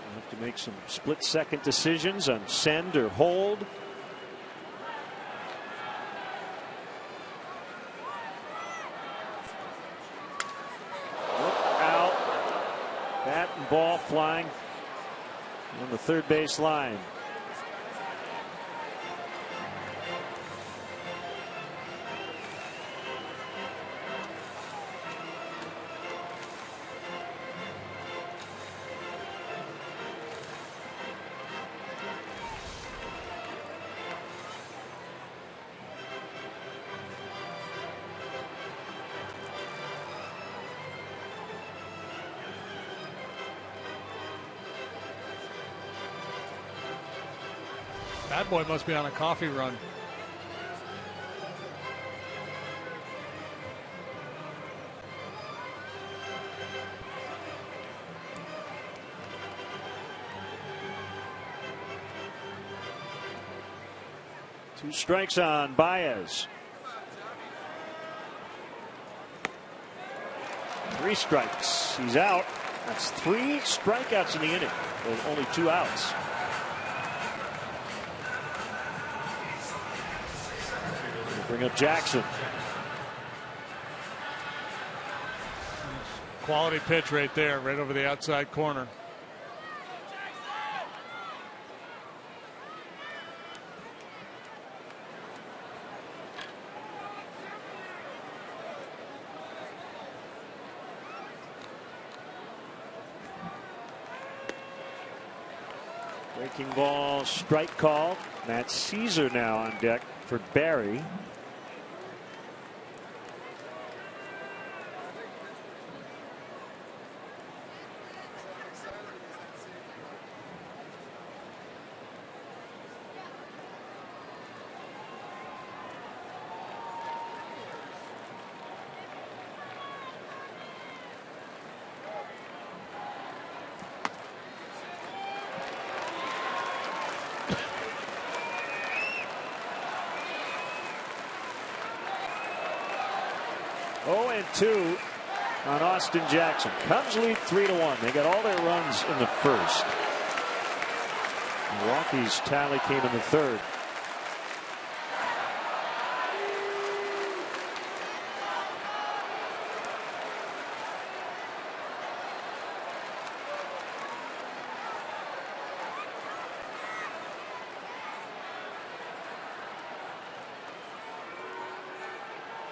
will have to make some split second decisions on send or hold. Bat and ball flying on the third base line. That boy must be on a coffee run. Two strikes on Baez. 3 strikes. He's out. That's 3 strikeouts in the inning. With only 2 outs. Bring up Jackson. Quality pitch right there, right over the outside corner. Breaking ball, strike call. Matt Caesar now on deck for Barry. Oh, 2 on Austin Jackson. Cubs lead 3-1. They got all their runs in the first. Milwaukee's tally came in the third.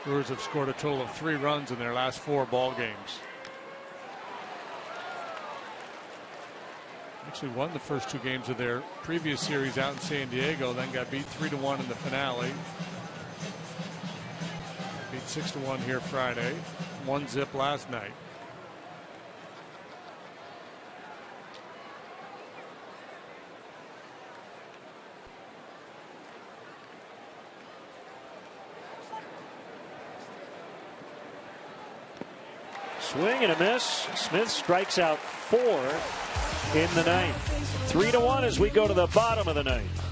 Brewers have scored a total of 3 runs in their last 4 ball games. Actually won the first 2 games of their previous series out in San Diego, then got beat 3-1 in the finale. Beat 6-1 here Friday. 1-0 last night. Swing and a miss. Smith strikes out 4 in the ninth. 3-1 as we go to the bottom of the ninth.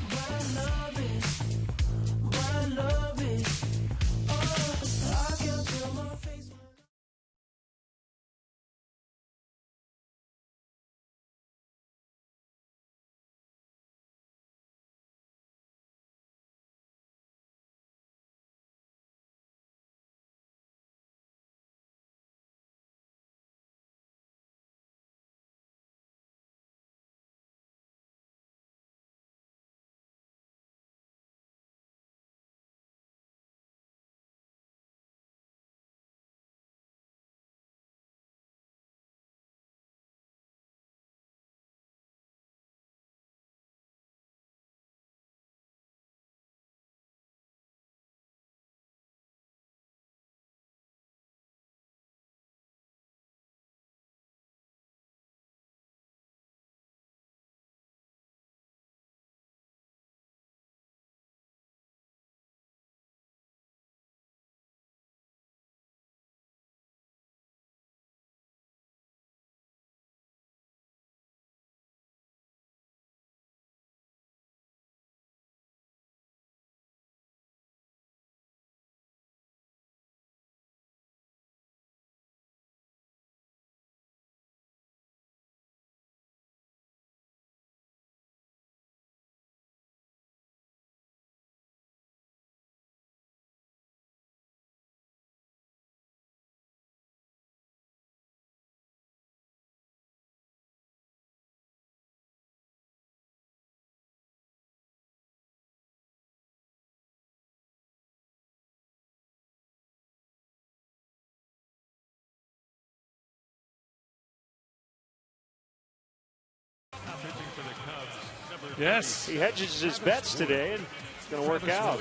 Yes. He hedges his bets today, and it's going to work out.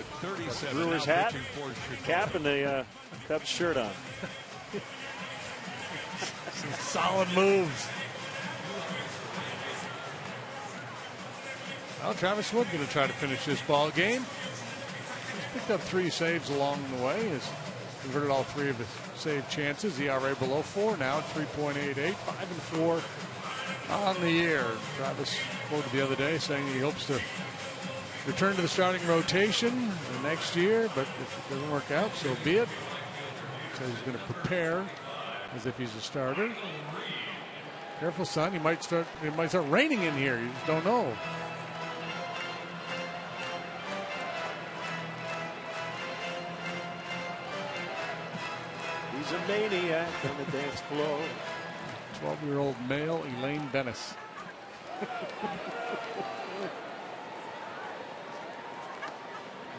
Brewers hat, cap, and the Cubs shirt on. Some solid moves. Well, Travis Wood going to try to finish this ball game. He's picked up 3 saves along the way. He's converted all 3 of his save chances. ERA below 4 now at 3.88, 5-4 on the year. Travis quoted the other day saying he hopes to return to the starting rotation the next year, but if it doesn't work out, so be it. So he's going to prepare as if he's a starter. Careful, son. It might start raining in here. You just don't know. He's a maniac on the dance floor. 12-year-old male Elaine Bennis.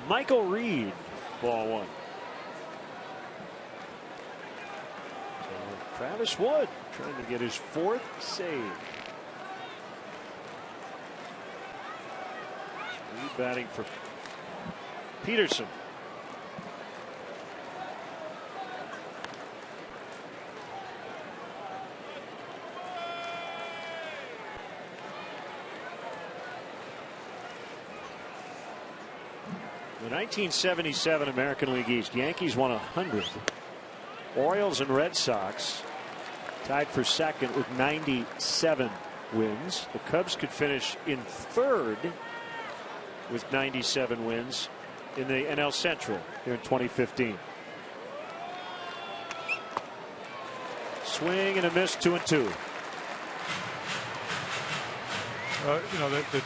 Michael Reed, ball 1. So Travis Wood trying to get his 4th save. Reed batting for Peterson. The 1977 American League East, Yankees won 100. Orioles and Red Sox tied for second with 97 wins. The Cubs could finish in 3rd with 97 wins in the NL Central here in 2015. Swing and a miss, 2-2. You know, it's a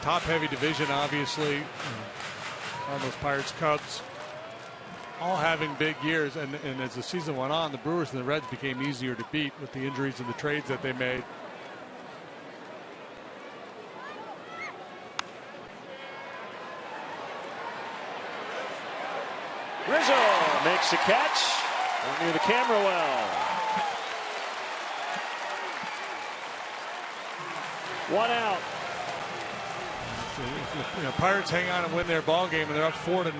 top-heavy division, obviously. On those Pirates Cubs all having big years, and as the season went on, the Brewers and the Reds became easier to beat with the injuries and the trades that they made. Rizzo makes the catch near the camera well. 1 out. You know, Pirates hang on and win their ball game, and they're up 4-0.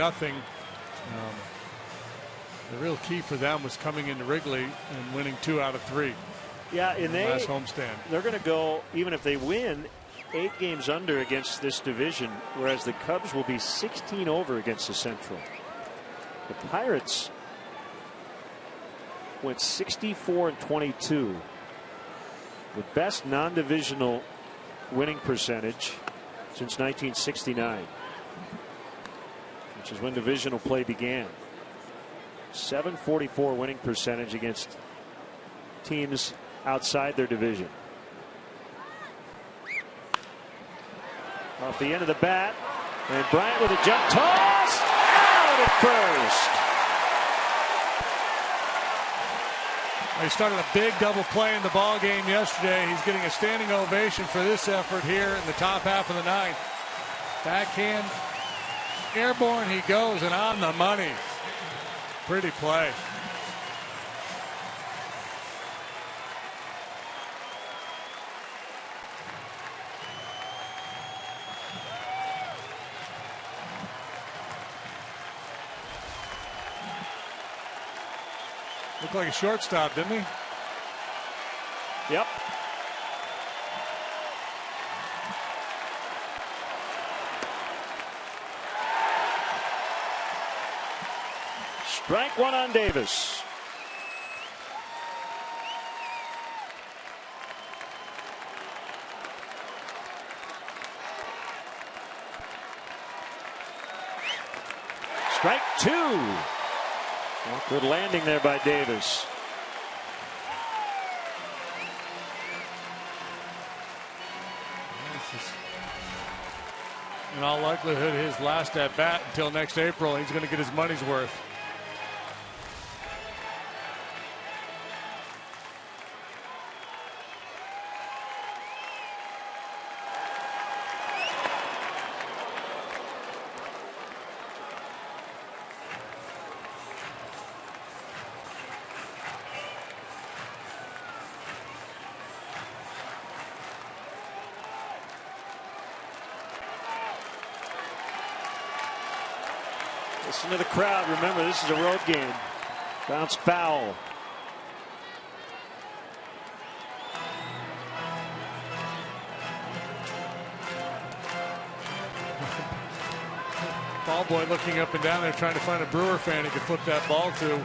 The real key for them was coming into Wrigley and winning 2 out of 3. Yeah, and last homestand. They're going to go, even if they win, 8 games under against this division, whereas the Cubs will be 16 over against the Central. The Pirates went 64-22, the best non-divisional winning percentage since 1969, which is when divisional play began. 744 winning percentage against teams outside their division. Off the end of the bat, and Bryant with a jump toss, out at first. He started a big double play in the ball game yesterday. He's getting a standing ovation for this effort here in the top half of the 9th. Backhand, airborne he goes, and on the money. Pretty play. Looked like a shortstop, didn't he? Yep. Strike 1 on Davis. Strike 2. Good landing there by Davis. In all likelihood, his last at bat until next April. He's going to get his money's worth. Listen to the crowd. Remember, this is a road game. Bounce foul. Ball boy looking up and down there trying to find a Brewer fan he could flip that ball to.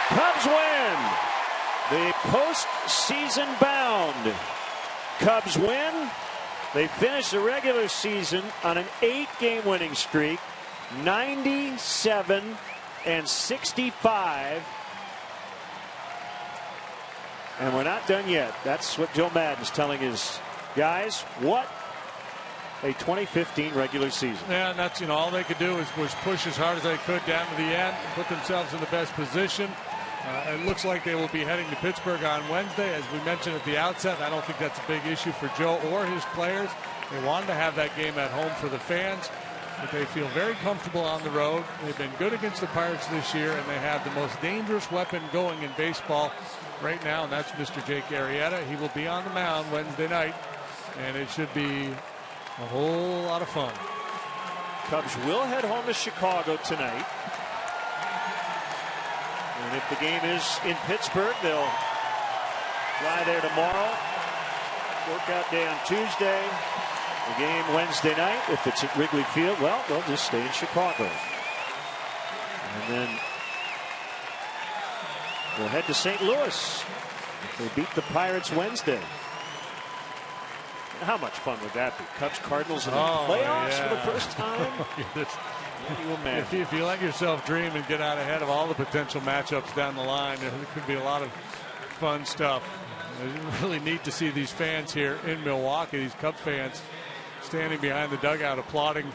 Cubs win. The postseason bound Cubs win. They finish the regular season on an 8-game winning streak, 97 and 65. And we're not done yet. That's what Joe Maddon's telling his guys. What a 2015 regular season. Yeah, and that's, all they could do was push as hard as they could down to the end and put themselves in the best position. It looks like they will be heading to Pittsburgh on Wednesday. As we mentioned at the outset, I don't think that's a big issue for Joe or his players. They wanted to have that game at home for the fans, but they feel very comfortable on the road. They've been good against the Pirates this year, and they have the most dangerous weapon going in baseball right now, and that's Mr. Jake Arrieta. He will be on the mound Wednesday night, and it should be a whole lot of fun. Cubs will head home to Chicago tonight. And if the game is in Pittsburgh, they'll fly there tomorrow. Workout day on Tuesday. The game Wednesday night. If it's at Wrigley Field, well, they'll just stay in Chicago. And then we'll head to St. Louis if they beat the Pirates Wednesday. How much fun would that be? Cubs Cardinals in the playoffs for the first time? If you let yourself dream and get out ahead of all the potential matchups down the line, there could be a lot of fun stuff. It's really neat to see these fans here in Milwaukee, these Cub fans standing behind the dugout applauding